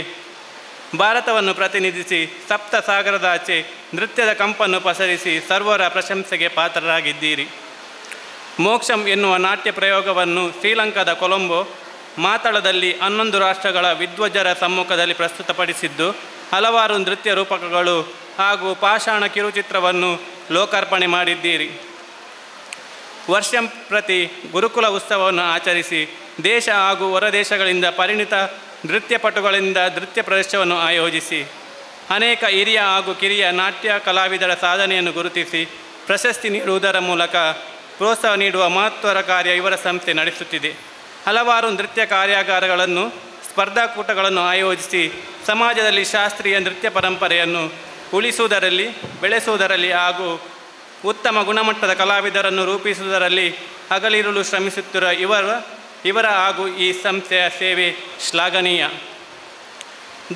ಭಾರತವನ್ನು ಪ್ರತಿನಿಧಿಸಿ ಸಪ್ತ ಸಾಗರದಾಚೆ ನೃತ್ಯದ ಕಂಪನ್ನು ಪಸರಿಸಿ ಸರ್ವರ ಪ್ರಶಂಸೆಗೆ ಪಾತ್ರರಾಗಿದ್ದೀರಿ. ಮೋಕ್ಷಂ ಎನ್ನುವ ನಾಟ್ಯ ಪ್ರಯೋಗವನ್ನು ಶ್ರೀಲಂಕಾದ ಕೊಲಂಬೋ ಮಾತಳದಲ್ಲಿ 11 ರಾಷ್ಟ್ರಗಳ ವಿದ್ವಜ್ಜರ ಸಮ್ಮುಖದಲ್ಲಿ ಪ್ರಸ್ತುತಪಡಿಸಿದ್ದು ಹಲವಾರು ನೃತ್ಯ ರೂಪಕಗಳು ಹಾಗೂ ಪಾಷಾಣ ಕಿರುಚಿತ್ರವನ್ನು ಲೋಕಾರ್ಪಣೆ ಮಾಡಿದ್ದೀರಿ. ವರ್ಷ ಪ್ರತಿ ಗುರುಕುಲ ಉತ್ಸವವನ್ನು ಆಚರಿಸಿ ದೇಶ ಹಾಗೂ ಹೊರದೇಶಗಳಿಂದ ಪರಿಣಿತ ನೃತ್ಯಪಟುಗಳಿಂದ ನೃತ್ಯ ಪ್ರದರ್ಶನವನ್ನು ಆಯೋಜಿಸಿ ಅನೇಕ ಹಿರಿಯ ಹಾಗೂ ಕಿರಿಯ ನಾಟ್ಯ ಕಲಾವಿದರ ಸಾಧನೆಯನ್ನು ಗುರುತಿಸಿ ಪ್ರಶಸ್ತಿ ನೀಡುವುದರ ಮೂಲಕ ಪ್ರೋತ್ಸಾಹ ನೀಡುವ ಮಹತ್ವದ ಕಾರ್ಯ ಇವರ ಸಂಸ್ಥೆ ನಡೆಸುತ್ತಿದೆ. ಹಲವಾರು ನೃತ್ಯ ಕಾರ್ಯಾಗಾರಗಳನ್ನು, ಸ್ಪರ್ಧಾಕೂಟಗಳನ್ನು ಆಯೋಜಿಸಿ ಸಮಾಜದಲ್ಲಿ ಶಾಸ್ತ್ರೀಯ ನೃತ್ಯ ಪರಂಪರೆಯನ್ನು ಉಳಿಸುವುದರಲ್ಲಿ, ಬೆಳೆಸುವುದರಲ್ಲಿ ಹಾಗೂ ಉತ್ತಮ ಗುಣಮಟ್ಟದ ಕಲಾವಿದರನ್ನು ರೂಪಿಸುವುದರಲ್ಲಿ ಹಗಲಿರುಳು ಶ್ರಮಿಸುತ್ತಿರುವ ಇವರ ಹಾಗೂ ಈ ಸಂಸ್ಥೆಯ ಸೇವೆ ಶ್ಲಾಘನೀಯ.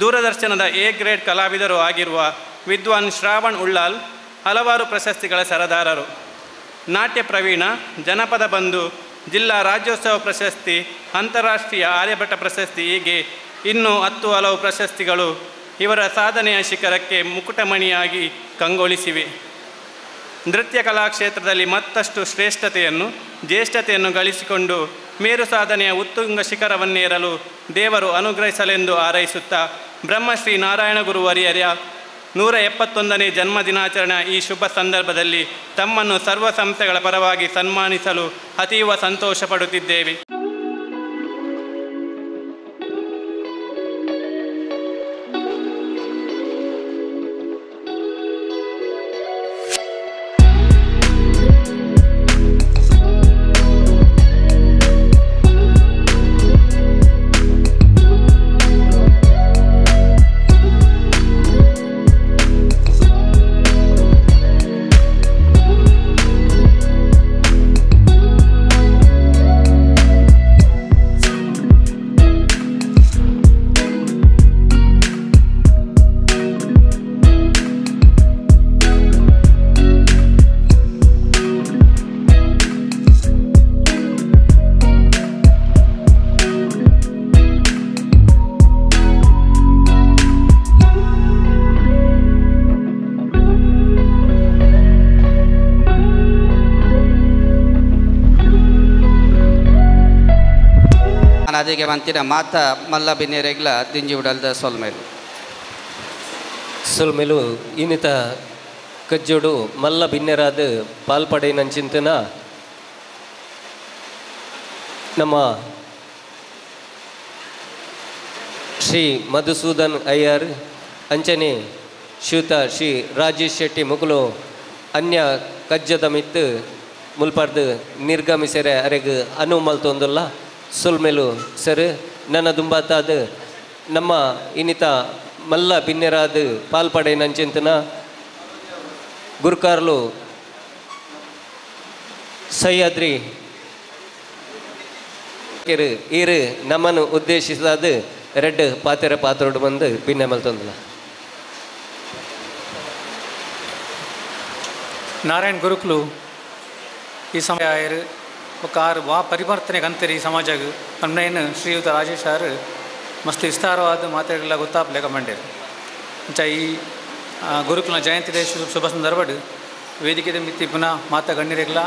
ದೂರದರ್ಶನದ A ಗ್ರೇಡ್ ಕಲಾವಿದರು ಆಗಿರುವ ವಿದ್ವಾನ್ ಶ್ರಾವಣ್ ಉಳ್ಳಾಲ್ ಹಲವಾರು ಪ್ರಶಸ್ತಿಗಳ ಸರದಾರರು. ನಾಟ್ಯ ಪ್ರವೀಣ, ಜನಪದ ಬಂಧು, ಜಿಲ್ಲಾ ರಾಜ್ಯೋತ್ಸವ ಪ್ರಶಸ್ತಿ, ಅಂತಾರಾಷ್ಟ್ರೀಯ ಆರ್ಯಭಟ ಪ್ರಶಸ್ತಿ ಹೀಗೆ ಇನ್ನೂ 10 ಹಲವು ಪ್ರಶಸ್ತಿಗಳು ಇವರ ಸಾಧನೆಯ ಶಿಖರಕ್ಕೆ ಮುಕುಟಮಣಿಯಾಗಿ ಕಂಗೊಳಿಸಿವೆ. ನೃತ್ಯ ಕಲಾ ಕ್ಷೇತ್ರದಲ್ಲಿ ಮತ್ತಷ್ಟು ಶ್ರೇಷ್ಠತೆಯನ್ನು, ಜ್ಯೇಷ್ಠತೆಯನ್ನು ಗಳಿಸಿಕೊಂಡು ಮೇರು ಸಾಧನೆಯ ಉತ್ತುಂಗ ಶಿಖರವನ್ನೇರಲು ದೇವರು ಅನುಗ್ರಹಿಸಲೆಂದು ಹಾರೈಸುತ್ತಾ ಬ್ರಹ್ಮಶ್ರೀ ನಾರಾಯಣ ಗುರುವರ್ಯರ 171ನೇ ಜನ್ಮದಿನಾಚರಣೆ ಈ ಶುಭ ಸಂದರ್ಭದಲ್ಲಿ ತಮ್ಮನ್ನು ಸರ್ವ ಸಂಸ್ಥೆಗಳ ಪರವಾಗಿ ಸನ್ಮಾನಿಸಲು ಅತೀವ ಸಂತೋಷ ಪಡುತ್ತಿದ್ದೇವೆ. ಅದಿಗೆ ಬಂತಿನ ಮಾತ ಮಲ್ಲ ಬಿನ್ನೆರೆಗ್ಲ ದಿಂಜಿ ಉಡಲ್ದ ಸೊಲ್ಮೆಲು ಇನ್ನಿತ ಕಜ್ಜೋಡು ಮಲ್ಲ ಬಿನ್ನೆರಾದ ಪಾಲ್ಪಡೆ ನಂಚಿಂತನ ನಮ್ಮ ಶ್ರೀ ಮಧುಸೂದನ್ ಅಯ್ಯರ್ ಅಂಚನೆ ಶ್ರೀಯುತ ಶ್ರೀ ರಾಜೇಶ್ ಶೆಟ್ಟಿ ಮುಗುಲು ಅನ್ಯ ಕಜ್ಜದ ಮಿತ್ತು ಮುಲ್ಪರ್ದು ನಿರ್ಗಮಿಸರೆ ಅರೆಗೆ ಅನು ಮಲ್ತೊಂದಲ್ಲ ಸೊಲ್ಮೆಲು ಸರ್ ನನ್ನ ದುಂಬಾತಾದ ನಮ್ಮ ಇನ್ನಿತ ಮಲ್ಲ ಬಿನ್ನೆರಾದ ಪಾಲ್ಪಡೆ ನಂಚಿಂತನ ಗುರುಕಾರ್ಲು ಸಹ್ಯಾದ್ರಿ ಈರು ನಮ್ಮನ್ನು ಉದ್ದೇಶಿಸಿದ ರೆಡ್ ಪಾತೆರ ಪಾತ್ರೋಡು ಬಂದು ಪಿನ್ನೆ ಮಲ್ತೊಂದಿಲ್ಲ. ನಾರಾಯಣ್ ಗುರುಕುಲು ಈ ಸಮಯ ఒక 6 ಪರಿವರ್ತನೆಗೆ ಅಂತೀರಿ ಈ ಸಮಾಜಕ್ಕೆ ಅಣ್ಣೇನು ಶ್ರೀಯುತ ರಾಜೇಶ್ ಅವರು ಮಸ್ತ್ ವಿಸ್ತಾರವಾದ ಮಾತೆಲ್ಲ ಗೊತ್ತಾಗಲೇಕ ಮಂಡ್ಯರು ಅಂಚ ಈ ಗುರುಕುಲ ಜಯಂತಿ ಶುಭ ಸಂದರ್ಭಡ್ ವೇದಿಕೆ ಮಿತ್ತಿ ಪುನಃ ಮಾತಾ ಗಣ್ಯರಿಗಲ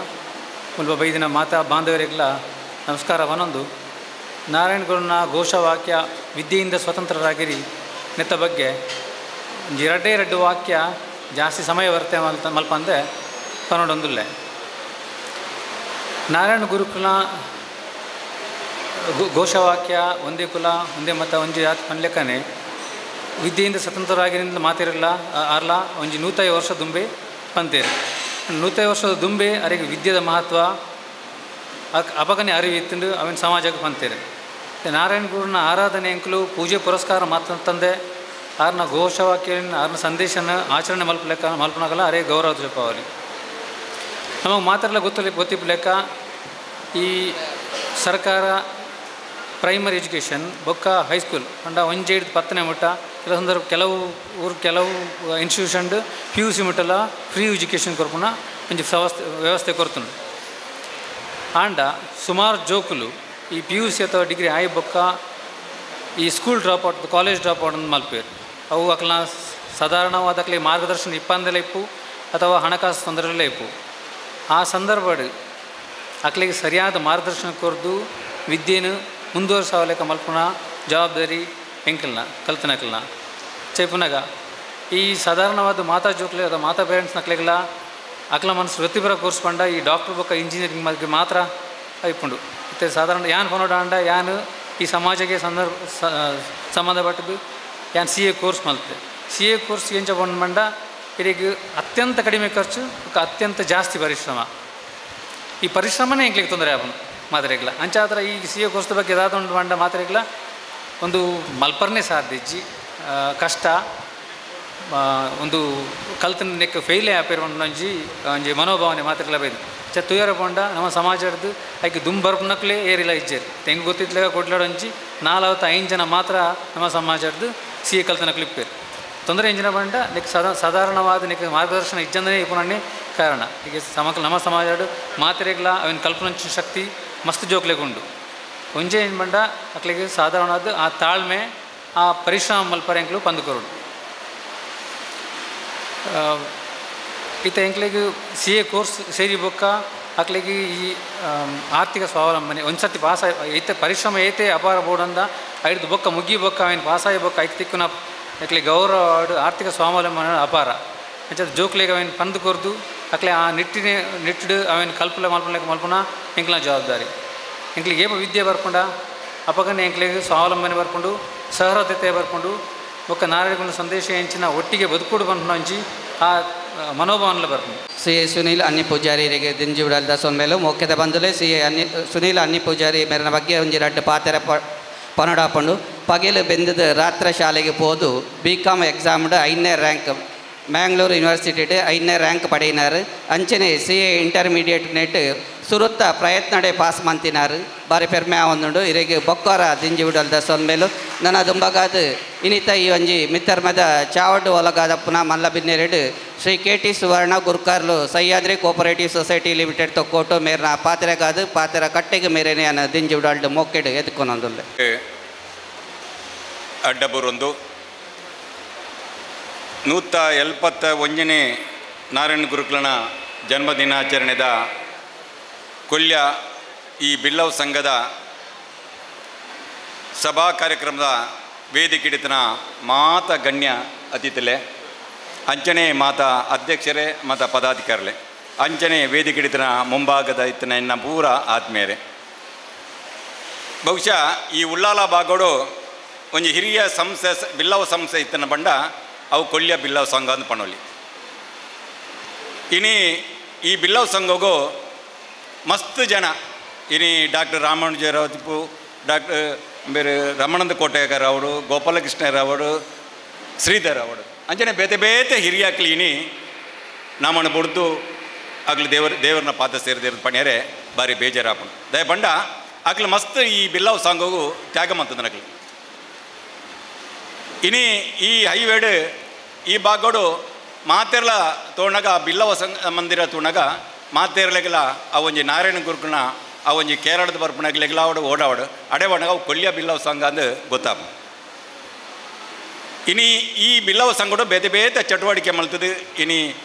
ಮುಲ್ಪ ಬೈದಿನ ಮಾತಾ ಬಾಂಧವರಿಗಲ ನಮಸ್ಕಾರ ವನೊಂದು ನಾರಾಯಣ ಗುರುನ ಘೋಷವಾಕ್ಯ ವಿದ್ಯೆಯಿಂದ ಸ್ವತಂತ್ರರಾಗಿರಿ ನೆತ್ತ ಬಗ್ಗೆ ಎರಡು ವಾಕ್ಯ ಜಾಸ್ತಿ ಸಮಯ ವರ್ತೆ ಮಲ್ಪಂದೆ ಪನೊಡೊಂದುಲ್ಲೆ. ನಾರಾಯಣ ಗುರುಕುಲ ಘೋಷವಾಕ್ಯ ಒಂದೇ ಕುಲ ಒಂದೇ ಮತ ಒಂಜಿ ಜಾತಿ ಪನ್ಲೆಕ್ಕನೆ ವಿದ್ಯೆಯಿಂದ ಸ್ವತಂತ್ರರಾಗಿರಿಂದ ಮಾತಿರಲ್ಲ ಅರ್ಲ ಒಂಜಿ 150 ವರ್ಷ ದುಂಬೆ ಪಂತೇರು 150 ವರ್ಷದ ದುಂಬೆ ಅವರಿಗೆ ವಿದ್ಯೆದ ಮಹತ್ವ ಅಪಗನೆ ಅರಿವಿತ್ತಂದು ಅವನ ಸಮಾಜಕ್ಕೆ ಪಂತೇರು. ನಾರಾಯಣ ಗುರುನ ಆರಾಧನೆ ಅಂಕಲು ಪೂಜೆ ಪುರಸ್ಕಾರ ಮಾತಂತಂದೆ ಆರ್ನ ಘೋಷವಾಕ್ಯ ಆರ್ನ ಸಂದೇಶನ ಆಚರಣೆ ಮಲ್ಪನಾಗಲ್ಲ ಅರೇ ಗೌರವ ಜಪಾವಲಿ ನಮಗೆ ಮಾತಾಡಲ್ಲ ಗೊತ್ತಿಪ್ಲೆಕ್ಕ ಈ ಸರ್ಕಾರ ಪ್ರೈಮರಿ ಎಜುಕೇಷನ್ ಬೊಕ್ಕ ಹೈಸ್ಕೂಲ್ ಅಂಡ 1-10ನೇ ಮಟ್ಟ ಕೆಲವು ಸಂದರ್ಭ ಕೆಲವು ಇನ್ಸ್ಟಿಟ್ಯೂಷನ್ PUC ಮಟ್ಟಲ ಫ್ರೀ ಎಜುಕೇಷನ್ ಕೊರ್ಪುನ ಒಂಜಿ ವ್ಯವಸ್ಥೆ ಕೊರ್ತುಂಡು. ಆಂಡ ಸುಮಾರು ಜೋಕುಲು ಈ PUC ಅಥವಾ ಡಿಗ್ರಿ ಆಯ್ ಬೊಕ್ಕ ಈ ಸ್ಕೂಲ್ ಡ್ರಾಪ್ಔಟ್ ಕಾಲೇಜ್ ಡ್ರಾಪ್ಔಟ್ ಅಂತ ಮಲ್ಪೇರು ಅವು ಅಕ್ಲ ಸಾಧಾರಣವಾದ ಅಕ್ಲಿ ಮಾರ್ಗದರ್ಶನ ಇಪ್ಪಂದೆಲ್ಲ ಇಪ್ಪು ಅಥವಾ ಹಣಕಾಸು ತೊಂದರೆಯಲ್ಲೇ ಇಪ್ಪು. ಆ ಸಂದರ್ಭಡ್ ಅಕ್ಲಿಗೆ ಸರಿಯಾದ ಮಾರ್ಗದರ್ಶನ ಕೊರ್ದು ವಿದ್ಯೆನು ಮುಂದುವರ್ಸಾವಲೇಕ ಮಲ್ಪುನ ಜವಾಬ್ದಾರಿ ಎಂಕಲ್ನ ಕಲ್ತನಕಲ್ನ ಚೈಪುನಾಗ ಈ ಸಾಧಾರಣವಾದ ಮಾತಾ ಜೋಕ್ಲೆ ಅಥವಾ ಮಾತಾ ಪೇರೆಂಟ್ಸ್ನ ಅಕ್ಲಿಗೆಲ್ಲ ಅಕ್ಲ ಮನಸ್ಸು ವೃತ್ತಿಪರ ಕೋರ್ಸ್ ಪಂಡ ಈ ಡಾಕ್ಟರ್ ಬೊಕ್ಕ ಇಂಜಿನಿಯರಿಂಗ್ ಬಗ್ಗೆ ಮಾತ್ರ ಐಪುಂಡು. ಮತ್ತು ಸಾಧಾರಣ ಯಾನ್ ಪನೋಡಾಂಡ ಯಾನು ಈ ಸಮಾಜಕ್ಕೆ ಸಂಬಂಧಪಟ್ಟದ್ದು ಯಾನ್ CA ಕೋರ್ಸ್ ಮಲ್ತೆ CA ಕೋರ್ಸ್ ಎಂಚ ಬಂಡ ಇದಕ್ಕೆ ಅತ್ಯಂತ ಕಡಿಮೆ ಖರ್ಚು ಅತ್ಯಂತ ಜಾಸ್ತಿ ಪರಿಶ್ರಮ. ಈ ಪರಿಶ್ರಮನೇ ಎಂಕ್ಲಿಗೆ ತೊಂದರೆ ಆಪನು ಮಾತ್ರೆಗ್ಲ ಅಂಚಾದ್ರ ಈ CA ಕೋರ್ಸ್ ಬಗ್ಗೆ ಯಾವ್ದು ಬಂಡ ಮಾತ್ರೆಗ್ಲ ಒಂದು ಮಲ್ಪರ್ನೇ ಸಾಧ್ಯಜ್ಜಿ ಕಷ್ಟ ಒಂದು ಕಲ್ತನ ನೆಕ್ ಫೇಲೇ ಆಪೇರು ಒಂಜಿ ಒಂಜಿ ಮನೋಭಾವನೆ ಮಾತ್ರೆಗ್ಲ ಬೈದು ತುಯ್ಯರ ಪಂಡ ನಮ್ಮ ಸಮಾಜದ್ದು ಆಯ್ಕೆ ದುಂಬರ್ಪನಕ್ಲೇ ಏರಿಲ್ಲ ಇಜ್ಜೇರಿ ತೆಂಗು ಗೊತ್ತಿದ್ಲಾಗ ಕೊಡ್ಲಾಡೊಂಜಿ 4-5 ಜನ ಮಾತ್ರ ನಮ್ಮ ಸಮಾಜದ್ದು CA ಕಲ್ತನಕ್ಲು ಇಪ್ಪೇರು ತೊಂದರೆ ಎಂಜಿನ ಬಂಡ ನೆಕ್ ಸಾಧಾರಣವಾದ ನೆಕ್ ಮಾರ್ಗದರ್ಶನ ಇಜ್ಜಂದನೇ ಇಪ್ಪನೇ ಕಾರಣ. ಈಗ ನಮ್ಮ ಸಮಾಜಡು ಮಾತ್ರೆಗ್ಲ ಅವನ ಕಲ್ಪನಾ ಶಕ್ತಿ ಮಸ್ತ್ ಜೋಕ್ಲೆಗುಂಡು ಒಂಜೆ ಏನು ಬಂಡ ಅಕ್ಲಿಗೆ ಸಾಧಾರಣವಾದ ಆ ತಾಳ್ಮೆ ಆ ಪರಿಶ್ರಮ ಮಲ್ಪರೆಂಕ್ಲು ಪಂದುಕೊರುಡು ಈತ ಎಂಕ್ಲಿಗೆ CA ಕೋರ್ಸ್ ಸೇರಿ ಬೊಕ್ಕ ಅಕ್ಲಿಗೆ ಈ ಆರ್ಥಿಕ ಸ್ವಾವಲಂಬನೆ ಒಂದು ಸರ್ತಿ ಪಾಸ್ ಐತೆ ಪರಿಶ್ರಮ ಏತೆ ಅಪಾರ ಬೋರ್ಡಂದ ಐದು ಬೊಕ್ಕ ಮುಗಿ ಬೊಕ್ಕ ಅವನ ಪಾಸಾಗಿ ಬೊಕ್ಕ ಐದು ತಿಕ್ಕುನ ಅಕ್ಲಿ ಗೌರವ ಆರ್ಥಿಕ ಸ್ವಾವಲಂಬನೆ ಅಪಾರ ಅಂಚದ ಜೋಕ್ಲೆಗೆ ಅವನ ಪಂದು ಕೊರ್ದು ಅಕ್ಲೆ ಆ ನಿಟ್ಟಿಡು ಅವನ ಕಲ್ಪಲೆ ಮಲ್ಪನ ಎಂಕ್ಲ ಜವಾಬ್ದಾರಿ ಎಂಕ್ಲಿಗೆ ಏಪ ವಿದ್ಯೆ ಬರ್ಕೊಂಡ ಅಪಗನೆ ಎಂಕ್ಲಿಗೆ ಸ್ವಾವಲಂಬನೆ ಬರ್ಕೊಂಡು ಸಹೃದಯತೆ ಬರ್ಕೊಂಡು ಬೊಕ್ಕ ನಾರಾಯಣ ಸಂದೇಶ ಹೆಂಚಿನ ಒಟ್ಟಿಗೆ ಬದುಕುಡು ಬಂದು ಹಂಚಿ ಆ ಮನೋಭಾವನೆಲ್ಲ ಬರ್ಕೊಂಡು CA ಸುನೀಲ್ ಅನ್ನಿ ಪೂಜಾರಿಗೆ ದಿಂಜಿಬಿಡಲ್ದ ಸೊನ್ಮೇಲು ಮುಖ್ಯದ ಬಂದುಲೆ CA ಸುನೀಲ್ ಅನ್ನಿ ಪೂಜಾರಿ ಮೇರನ ಬಗ್ಗೆ ಒಂಜಿ ರಡ್ಡು ಪಾತೆರ ಪನಡಾಪಂಡು ಪಗೆಲು ಬೆಂದದ ರಾತ್ರ ಶಾಲೆಗೆ ಹೋದು BCom ಎಕ್ಸಾಮ್ಡ್ 5ನೇ ರ್ಯಾಂಕ್ ಮ್ಯಾಂಗ್ಳೂರು ಯೂನಿವರ್ಸಿಟಿಡ್ 5ನೇ ರ್ಯಾಂಕ್ ಪಡೆಯಿನಾರು ಅಂಚನೆ CA ಇಂಟರ್ಮೀಡಿಯೇಟ್ ನೆಟ್ ಸುರುತ್ತ ಪ್ರಯತ್ನಡೆ ಪಾಸ್ ಮಂತಿನಾರು ಬಾರಿ ಪೆರ್ಮೆ ಆವೊಂದುಂಡು ಇರೆಗೆ ಬೊಕ್ಕೋರ ದಿಂಜಿ ಬಿಡಲ್ದ ಸೊನ್ಮೇಲು ನನ್ನ ದುಂಬಗಾದ ಇನಿತ ಈ ಒಂಜಿ ಮಿತ್ತರ್ಮದ ಚಾವಡ್ಡು ಒಲಗಾದ ಪುನಃ ಮಲ್ಲ ಬಿನ್ನೆರೆಡು ಶ್ರೀ KT ಸುವರ್ಣ ಗುರುಕಾರ್ಲು Sahyadri cooperative society limited Thokkottu ಮೇರ್ನ ಪಾತೆರೆಗಾದು ಪಾತೆರ ಕಟ್ಟೆಗೆ ಮೇರೇನೆ ಅನ್ನ ದಿಂಜಿ ಬಿಡಲ್ಡು ಮೊಕ್ಕೆಡು ಎತ್ಕೊಂಡೊಂದುಲ್ಲೆ ಅಡ್ಡಬುರೊಂದು 171ನೇ ನಾರಾಯಣ ಗುರುಕುಲನ ಜನ್ಮದಿನಾಚರಣೆದ ಕೊಲ್ಯ ಈ ಬಿಲ್ಲವ್ ಸಂಘದ ಸಭಾ ಕಾರ್ಯಕ್ರಮದ ವೇದಿಕೆಡಿತನ ಮಾತ ಗಣ್ಯ ಅತಿಥಿಲೆ ಅಂಚನೆ ಮಾತ ಅಧ್ಯಕ್ಷರೇ ಮಾತ ಪದಾಧಿಕಾರಿಲೆ ಅಂಚನೆ ವೇದಿಕೆಡಿತನ ಮುಂಭಾಗದ ಇತ್ತನ ಎನ್ನ ಪೂರ ಆತ್ಮೀಯರೇ ಬಹುಶಃ ಈ ಉಳ್ಳಾಲ ಬಾಗೋಡು ಒಂಜಿ ಹಿರಿಯ ಸಂಸ್ಥೆ ಬಿಲ್ಲವ ಸಂಸ್ಥೆ ಇತ್ತನ ಬಂಡ ಅವು ಕೊಲ್ಯ ಬಿಲ್ಲವ್ ಸಂಘ ಅಂತ ಪಣೋಲಿ ಇನಿ ಈ ಬಿಲ್ಲವ್ ಸಂಘಗೂ ಮಸ್ತ್ ಜನ ಇನಿ ಡಾಕ್ಟರ್ ರಾಮಾನುಜರಾವ್ ತಿಪ್ಪು ಡಾಕ್ಟರ್ ಬೇರೆ ರಮಣಂದ ಕೋಟೆಗಾರ ಅವರು ಗೋಪಾಲಕೃಷ್ಣರಾವರು ಶ್ರೀಧರ್ ಅವರು ಅಂಚನೆ ಬೇತೆ ಬೇತೆ ಹಿರಿಯಾಕ್ಲಿ ಇನಿ ನಮ್ಮನ್ನು ಬುಡ್ದು ಆಗ್ಲಿ ದೇವರನ್ನ ಪಾದ ಸೇರಿದ ಪಣ್ಯರೆ ಬಾರಿ ಬೇಜಾರಾಪಣ ದಯ ಬಂಡ ಆಗ್ಲಿ ಮಸ್ತ್ ಈ ಬಿಲ್ಲವ್ ಸಂಘಗೂ ತ್ಯಾಗ ಮಂತದ ನಕ್ಲಿ ಇನಿ ಈ ಹೈವೇಡ್ ಈ ಬಾಗೋಡು ಮಾತೆರ್ಲ ತೋಣಗ ಬಿಲ್ಲವ ಮಂದಿರ ತೋಣಗ ಮಾತೆರ್ಲೆಗಲ ಆ ಒಂಜಿ ನಾರಾಯಣ ಗುರುಕುನ ಆ ಒಂಜಿ ಕೇರಳದ ಬರ್ಪಣಗಲೆಗಲ ಅವಡು ಓಡಾವಡು ಅಡೆವಣಗ ಅವು ಕೊಲ್ಲಿಯ ಬಿಲ್ಲವ ಸಂಘ ಅಂದು ಗೊತ್ತಾಗ ಇನಿ ಈ ಬಿಲ್ಲವ ಸಂಘಡು ಬೇತೆ ಬೇತೆ ಚಟುವಟಿಕೆ ಮಲ್ತದು ಇನಿ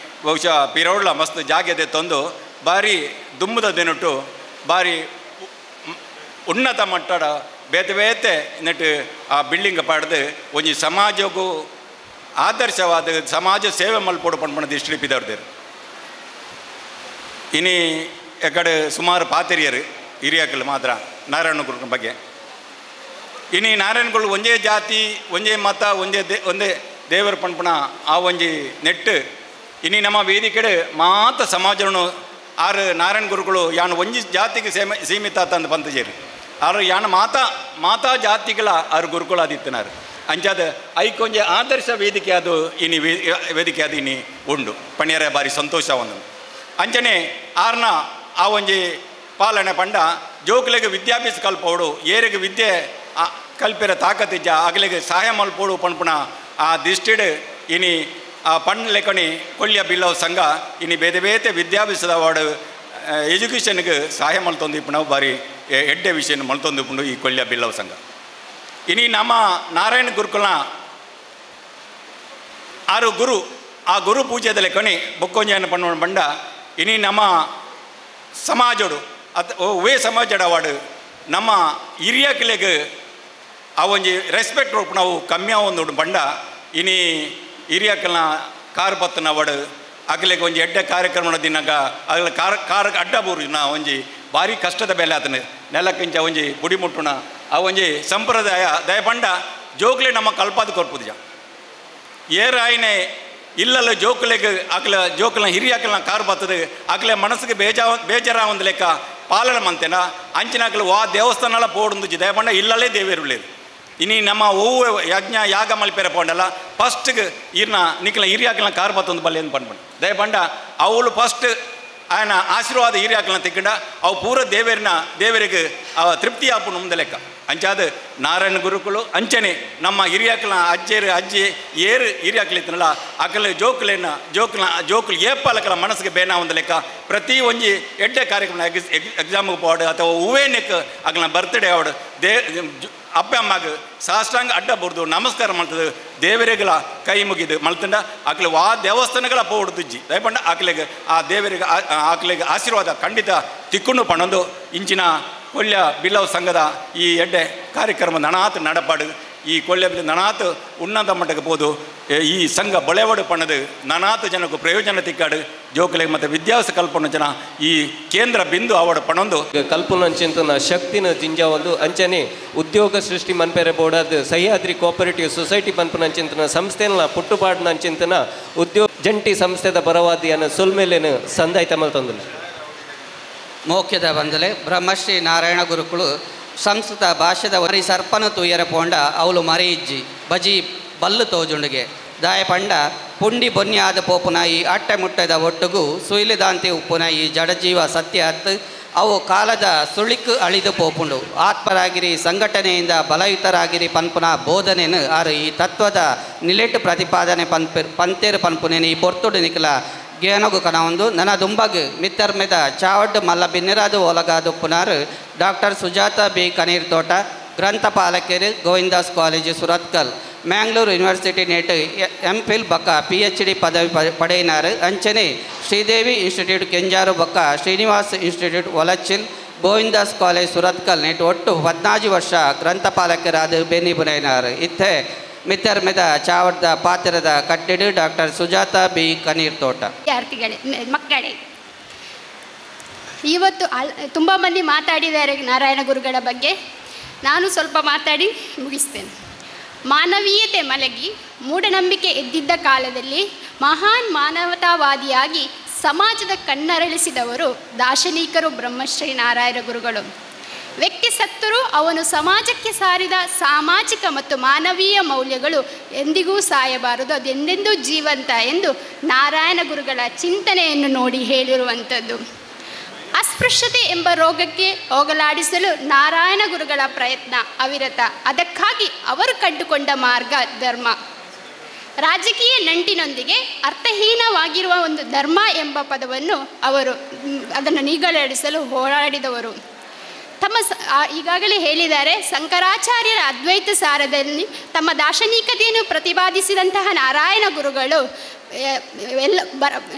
ಬಹುಶಃ ಪಿರೌಡ್ಲ ಮಸ್ತ್ ಜಾಗ್ಯತೆ ತಂದು ಭಾರಿ ದುಮ್ಮದ ದಿನಟ್ಟು ಭಾರಿ ಉನ್ನತ ಮಟ್ಟದ ಬೇತೆ ಬೇತೆ ನೆಟ್ಟು ಆ ಬಿಲ್ಡಿಂಗ್ ಪಡೆದು ಒಂಜಿ ಸಮಾಜಕ್ಕೂ ಆದರ್ಶವಾದ ಸಮಾಜ ಸೇವೆ ಮಲ್ಪೋಡು ಪಂಪಣ ದಿಷ್ಟಿಪಿದವ್ರದೇರು ಇನಿ ಎಕಡೆ ಸುಮಾರು ಪಾತಿರಿಯರು ಹಿರಿಯಕಲು ಮಾತ್ರ ನಾರಾಯಣ ಗುರುನ ಬಗ್ಗೆ ಇನಿ ನಾರಾಯಣ ಗುರು ಒಂದೇ ಜಾತಿ ಒಂದೇ ಮತ ಒಂದೇ ದೇವರ ಪಂಪಣ ಆ ಒಂಜಿ ನೆಟ್ಟು ಇನಿ ನಮ್ಮ ವೇದಿಕೆಡೆ ಮಾತ ಸಮಾಜವನ್ನು ಆರು ನಾರಾಯಣ ಗುರುಗಳು ಯಾನು ಒಂಜಿ ಜಾತಿಗೆ ಸೀಮಿತ ತಂದು ಪಂತಜೇರಿ ಆರು ಯಾನು ಮಾತಾ ಜಾತಿಗಳ ಆರು ಗುರುಗಳು ಆದಿತ್ತನಾರು ಅಂಚಾದ ಐಕೊಂಜೆ ಆದರ್ಶ ವೇದಿಕೆ ಅದು ಇನಿ ವೇದಿಕೆ ಅದು ಇನಿ ಉಂಡು ಪಣಿಯರ ಬಾರಿ ಸಂತೋಷ ಒಂದು ಅಂಚನೆ ಆರ್ನ ಆ ಒಂಜಿ ಪಾಲನೆ ಪಂಡ ಜೋಕ್ಲೆಗೆ ವಿದ್ಯಾಭ್ಯಾಸ ಕಲ್ಪೋಡು ಏರಿಗೆ ವಿದ್ಯೆ ಕಲ್ಪಿರ ತಾಕತ್ತಿಜ್ಜ ಅಗಲಿಗೆ ಸಹಾಯ ಮಲ್ಪೋಡು ಪಂಪುಣ ಆ ದಿಷ್ಟಿಡ್ ಇನಿ ಆ ಪಣ್ ಲೆಕ್ಕಣಿ ಕೊಲ್ಲಿಯ ಬಿಲ್ಲವ ಸಂಘ ಇನಿ ಬೇತೆ ಬೇತೆ ವಿದ್ಯಾಭ್ಯಾಸದ ವಾರ್ಡ್ ಎಜುಕೇಷನ್ಗೆ ಸಹಾಯ ಮಲ್ತೊಂದಿಪ್ಪು ನಾವು ಬಾರಿ ಎಡ್ಡೆ ವಿಷಯ ಮಲ್ತೊಂದಿಪ್ಪುಂಡು ಈ ಕೊಲ್ಲಿಯ ಬಿಲ್ಲವ ಸಂಘ ಇನಿ ನಮ್ಮ ನಾರಾಯಣ ಗುರುಕುಲ ಆರು ಗುರು ಆ ಗುರು ಪೂಜೆದ ಲೆಕ್ಕಣಿ ಬೊಕ್ಕೊಂಜನ ಪಣ್ಣು ಬಂಡ ಇನಿ ನಮ್ಮ ಸಮಾಜಡು ಒವೇ ಸಮಾಜಡ ವಾರ್ಡ್ ನಮ್ಮ ಹಿರಿಯ ಕಿಲೆಗೆ ಆ ಒಂಜಿ ರೆಸ್ಪೆಕ್ಟ್ ರೂಪ ನಾವು ಕಮ್ಮಿ ಒಂದು ಬಂಡ ಇನಿ ಹಿರಿಯಕಲ್ನ ಕಾರ್ ಬತ್ತನ ವಾರ್ಡ್ ಅಗಲಿಗೆ ಒಂಜಿ ಎಡ್ಡೆ ಕಾರ್ಯಕ್ರಮ ದಿನಾಗ ಅಗಲ ಕಾರ್ ಅಡ್ಡ ಬೂರಿನ ಒಂಜಿ ಭಾರಿ ಕಷ್ಟದ ಬೆಲೆ ಆತನ ನೆಲಕ್ಕಿಂಚ ಒಂಜಿ ಬುಡಿ ಮುಟ್ಟುಣ ಆ ಒಂಜಿ ಸಂಪ್ರದಾಯ ದಯ ಬಂಡ ಜೋಕ್ಲೆ ನಮ್ಮ ಕಲ್ಪಾದ ಕೊರ್ಪುದಿಜ ಏರ ಆಯ್ನೆ ಇಲ್ಲಲ್ಲ ಜೋಕ್ಲೆಗೆ ಅಗಲ ಜೋಕ್ಲ ಹಿರಿಯಕಲ್ನ ಕಾರ್ ಬತ್ತದ ಅಗಲೆ ಮನಸ್ಸಿಗೆ ಬೇಜಾರ ಒಂದು ಲೆಕ್ಕ ಪಾಲನೆ ಮಂತೇನ ಅಂಚಿನಾಗಲು ವಾ ದೇವಸ್ಥಾನ ಪೋಡುಂದು ದಯ ಬಂಡ ಇಲ್ಲಲ್ಲೇ ದೇವೇರುಳ್ಳೇದು ಇನಿ ನಮ್ಮ ಹೂವು ಯಜ್ಞ ಯಾಗ ಮಲ್ಪೇರ ಪೋಂಡಲ್ಲ ಫಸ್ಟ್ಗೆ ಇರ್ನ ನಿಕ್ಲ ಹಿರಿಯಾಕಲ್ನ ಕಾರ್ ಬತ್ತೊಂದು ಬಲ್ಲೆ ಅಂತ ಪಂಡ್ಬಂಡು ದಯ ಬಂಡ ಅವಳು ಫಸ್ಟ್ ಆಯನ ಆಶೀರ್ವಾದ ಹಿರಿಯಾಕಲ್ನ ತಿಕ್ಕಂಡ ಅವು ಪೂರ ದೇವರಿಗೆ ತೃಪ್ತಿ ಆಪುಣ ಮುಂದೆ ಲೆಕ್ಕ ಅಂಚಾದ ನಾರಾಯಣ ಗುರುಕುಲು ಅಂಚನೆ ನಮ್ಮ ಹಿರಿಯಾಕಲ್ನ ಅಜ್ಜಿ ಏರು ಹಿರಿಯಾಕಲಿತ್ತನಲ್ಲ ಅಕಲ ಜೋಕ್ಲು ಏಪಾಲಕಲ ಮನಸ್ಸಿಗೆ ಬೇನ ಒಂದು ಲೆಕ್ಕ ಪ್ರತಿ ಒಂಜಿ ಎಡ್ಡೆ ಕಾರ್ಯಕ್ರಮ ಎಕ್ಸಾಮ್ಗೆ ಪೋಡು ಅಥವಾ ಹೂವೇ ನೆಕ್ ಅಕಲ್ನ ಬರ್ತ್ಡೇ ಆವಡು ಅಪ್ಪ ಅಮ್ಮಗೆ ಸಾಷ್ಟಾಂಗ ಅಡ್ಡ ಬುರ್ದು ನಮಸ್ಕಾರ ಮಾಡ್ತದೆ ದೇವರಿಗಳ ಕೈ ಮುಗಿದು ಮಲ್ತಂಡ ಆಕಲೆ ವಾ ದೇವಸ್ಥಾನಗಳ ಪೋಡ್ದುಜ್ಜಿ ದಯಪಂಡ ಆಕಲೆಗೆ ಆ ದೇವರಿಗೆ ಆಕಲೆಗೆ ಆಶೀರ್ವಾದ ಖಂಡಿತ ತಿಕ್ಕೊಂಡು ಪಣೊಂದು ಇಂಚಿನ ಕೊಲ್ಯ ಬಿಲ್ಲವ ಸಂಘದ ಈ ಎಡ್ಡೆ ಕಾರ್ಯಕ್ರಮ ನನಾತ್ ನಡಪಾಡು ಈ ಕೊಲ್ಯ ಬಿಲ್ಲ ನನಾತ್ ಉನ್ನತ ಮಟ್ಟಕ್ಕೆ ಹೋದು ಈ ಸಂಘ ಬಳೆವಡು ಪಣದು ನನಾತ್ ಜನಕ್ಕೂ ಪ್ರಯೋಜನ ತಿಕ್ಕಾಡು ಜೋಕಲೆಗೆ ಮತ್ತು ವಿದ್ಯಾಭ್ಯಾಸ ಕಲ್ಪನ ಜನ ಈ ಕೇಂದ್ರ ಬಿಂದು ಅವಡು ಪಣೊಂದು ಕಲ್ಪನ ಅಂಚಿನ ಶಕ್ತಿನ ಜಿಂಜ ಒಂದು ಅಂಚನೆ ಉದ್ಯೋಗ ಸೃಷ್ಟಿ ಮನ್ಪೆರೆ ಬೋಡಾದ ಸಹ್ಯಾದ್ರಿ ಕೋಆಪರೇಟಿವ್ ಸೊಸೈಟಿ ಪನ್ಪನ ಅಂಚಿನ ಸಂಸ್ಥೆನ ಪುಟ್ಟುಪಾಡಿನ ಅಂಚಿನ ಉದ್ಯೋಗ ಜಂಟಿ ಸಂಸ್ಥೆದ ಪರವಾದಿಯನ್ನು ಸೊಲ್ಮೇಲೇನು ಸಂದಾಯ್ತ ಮಲ್ತಂದಿಲ್ಲ ಮೋಖ್ಯದ ಬಂದಲೆ ಬ್ರಹ್ಮಶ್ರೀ ನಾರಾಯಣ ಗುರುಕುಲು ಸಂಸ್ಕೃತ ಭಾಷೆದ ವರಿ ಸರ್ಪನ ತೂಯರ ಪೋಂಡ ಅವಳು ಮರಿ ಇಜ್ಜಿ ಬಜಿ ಬಲ್ಲು ತೋಜುಂಡಿಗೆ ದಾಯ ಪಂಡ ಪುಂಡಿ ಬೊನ್ಯಾದ ಪೋಪುನ ಈ ಅಟ್ಟೆ ಮುಟ್ಟದ ಒಟ್ಟುಗೂ ಸುಯಿಲಿದಾಂತಿ ಉಪ್ಪುನ ಈ ಜಡಜೀವ ಸತ್ಯ ಹತ್ತು ಅವು ಕಾಲದ ಸುಳಿಕು ಅಳಿದು ಪೋಪುಂಡು ಆತ್ಮರಾಗಿರಿ ಸಂಘಟನೆಯಿಂದ ಬಲಯುತರಾಗಿರಿ ಪನ್ಪುನ ಬೋಧನೆನು ಆರು ಈ ತತ್ವದ ನಿಲೆಟ್ಟು ಪ್ರತಿಪಾದನೆ ಪಂತೇರು ಪನ್ಪುನೇನು ಈ ಪೊರ್ತುಡು ನಿಖಲ ಗೇನಗು ಕನ ಒಂದು ನನ್ನ ದುಂಬಗ್ ಮಿತ್ತರ್ ಮೆದ ಚಾವಡ್ ಮಲ್ಲ ಬಿನ್ನಿರಾದು ಒಲಗಾದು ಪುನರ್ doctor Sujata B Kanirthota ಗ್ರಂಥಪಾಲಕರು Govindas college Surathkal Mangalore university NET MPhil ಬಕ್ಕ PhD ಪದವಿ ಪಡೆಯಿನಾರು ಅಂಚನೆ ಶ್ರೀದೇವಿ ಇನ್ಸ್ಟಿಟ್ಯೂಟ್ ಕೆಂಜಾರು ಬಕ್ಕ ಶ್ರೀನಿವಾಸ್ ಇನ್ಸ್ಟಿಟ್ಯೂಟ್ ಒಲಚಿಲ್ ಗೋವಿಂದಾಸ್ ಕಾಲೇಜ್ ಸುರತ್ಕಲ್ ನೆಟ್ ಒಟ್ಟು 14 ವರ್ಷ ಗ್ರಂಥಪಾಲಕರಾದ ಬೆನ್ನಿ ಬುನೈನಾರು ಇತ್ತೆ ಮಿತ್ತರ್ ಮೆದ ಚಾವಡ್ದ ಪಾತ್ರದ ಕಟ್ಟಿಡು ಡಾಕ್ಟರ್ ಸುಜಾತ ಬಿ ಕನೀರ್ ತೋಟ. ವಿದ್ಯಾರ್ಥಿಗಳೇ ಮಕ್ಕಳೇ, ಇವತ್ತು ತುಂಬ ಮಂದಿ ಮಾತಾಡಿದ್ದಾರೆ ನಾರಾಯಣ ಗುರುಗಳ ಬಗ್ಗೆ. ನಾನು ಸ್ವಲ್ಪ ಮಾತಾಡಿ ಮುಗಿಸ್ತೇನೆ. ಮಾನವೀಯತೆ ಮಲಗಿ ಮೂಢನಂಬಿಕೆ ಎದ್ದಿದ್ದ ಕಾಲದಲ್ಲಿ ಮಹಾನ್ ಮಾನವತಾವಾದಿಯಾಗಿ ಸಮಾಜದ ಕಣ್ಣರಳಿಸಿದವರು ದಾರ್ಶನಿಕರು ಬ್ರಹ್ಮಶ್ರೀ ನಾರಾಯಣ ಗುರುಗಳು. ವ್ಯಕ್ತಿ ಸತ್ತರೂ ಅವನು ಸಮಾಜಕ್ಕೆ ಸಾರಿದ ಸಾಮಾಜಿಕ ಮತ್ತು ಮಾನವೀಯ ಮೌಲ್ಯಗಳು ಎಂದಿಗೂ ಸಾಯಬಾರದು, ಅದೆಂದೆಂದೂ ಜೀವಂತ ಎಂದು ನಾರಾಯಣ ಗುರುಗಳ ಚಿಂತನೆಯನ್ನು ನೋಡಿ ಹೇಳಿರುವಂಥದ್ದು. ಅಸ್ಪೃಶ್ಯತೆ ಎಂಬ ರೋಗಕ್ಕೆ ಹೋಗಲಾಡಿಸಲು ನಾರಾಯಣ ಗುರುಗಳ ಪ್ರಯತ್ನ ಅವಿರತ. ಅದಕ್ಕಾಗಿ ಅವರು ಕಂಡುಕೊಂಡ ಮಾರ್ಗ ಧರ್ಮ. ರಾಜಕೀಯ ನಂಟಿನೊಂದಿಗೆ ಅರ್ಥಹೀನವಾಗಿರುವ ಒಂದು ಧರ್ಮ ಎಂಬ ಪದವನ್ನು ಅವರು ಅದನ್ನು ನೀಗಲಾಡಿಸಲು ಹೋರಾಡಿದವರು. ತಮ್ಮ ಈಗಾಗಲೇ ಹೇಳಿದ್ದಾರೆ, ಶಂಕರಾಚಾರ್ಯರ ಅದ್ವೈತ ಸಾರದಲ್ಲಿ ತಮ್ಮ ದಾರ್ಶನಿಕತೆಯನ್ನು ಪ್ರತಿಪಾದಿಸಿದಂತಹ ನಾರಾಯಣ ಗುರುಗಳು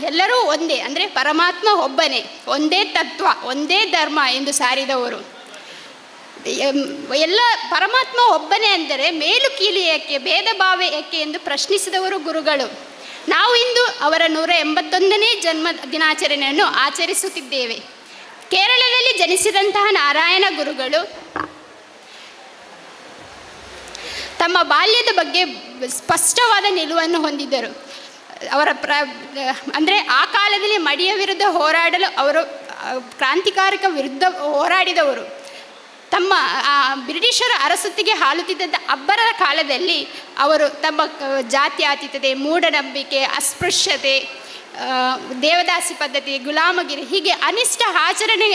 ಎಲ್ಲರೂ ಒಂದೇ, ಅಂದರೆ ಪರಮಾತ್ಮ ಒಬ್ಬನೇ, ಒಂದೇ ತತ್ವ, ಒಂದೇ ಧರ್ಮ ಎಂದು ಸಾರಿದವರು. ಎಲ್ಲ ಪರಮಾತ್ಮ ಒಬ್ಬನೇ ಅಂದರೆ ಮೇಲು ಕೀಳು ಏಕೆ, ಭೇದ ಭಾವ ಏಕೆ ಎಂದು ಪ್ರಶ್ನಿಸಿದವರು ಗುರುಗಳು. ನಾವು ಇಂದು ಅವರ 181ನೇ ಜನ್ಮ ದಿನಾಚರಣೆಯನ್ನು ಆಚರಿಸುತ್ತಿದ್ದೇವೆ. ಕೇರಳದಲ್ಲಿ ಜನಿಸಿದಂತಹ ನಾರಾಯಣ ಗುರುಗಳು ತಮ್ಮ ಬಾಲ್ಯದ ಬಗ್ಗೆ ಸ್ಪಷ್ಟವಾದ ನಿಲುವನ್ನು ಹೊಂದಿದ್ದರು. ಅವರ ಅಂದರೆ ಆ ಕಾಲದಲ್ಲಿ ಮಡಿಯ ವಿರುದ್ಧ ಹೋರಾಡಲು ಅವರು ಕ್ರಾಂತಿಕಾರಕ ವಿರುದ್ಧ ಹೋರಾಡಿದವರು. ತಮ್ಮ ಬ್ರಿಟಿಷರ ಅರಸೊತ್ತಿಗೆ ಆಳುತ್ತಿದ್ದ ಅಬ್ಬರ ಕಾಲದಲ್ಲಿ ಅವರು ತಮ್ಮ ಜಾತ್ಯತೀತತೆ, ಮೂಢನಂಬಿಕೆ, ಅಸ್ಪೃಶ್ಯತೆ, ದೇವದಾಸಿ ಪದ್ಧತಿ, ಗುಲಾಮಗಿರಿ ಹೀಗೆ ಅನಿಷ್ಟ ಆಚರಣೆ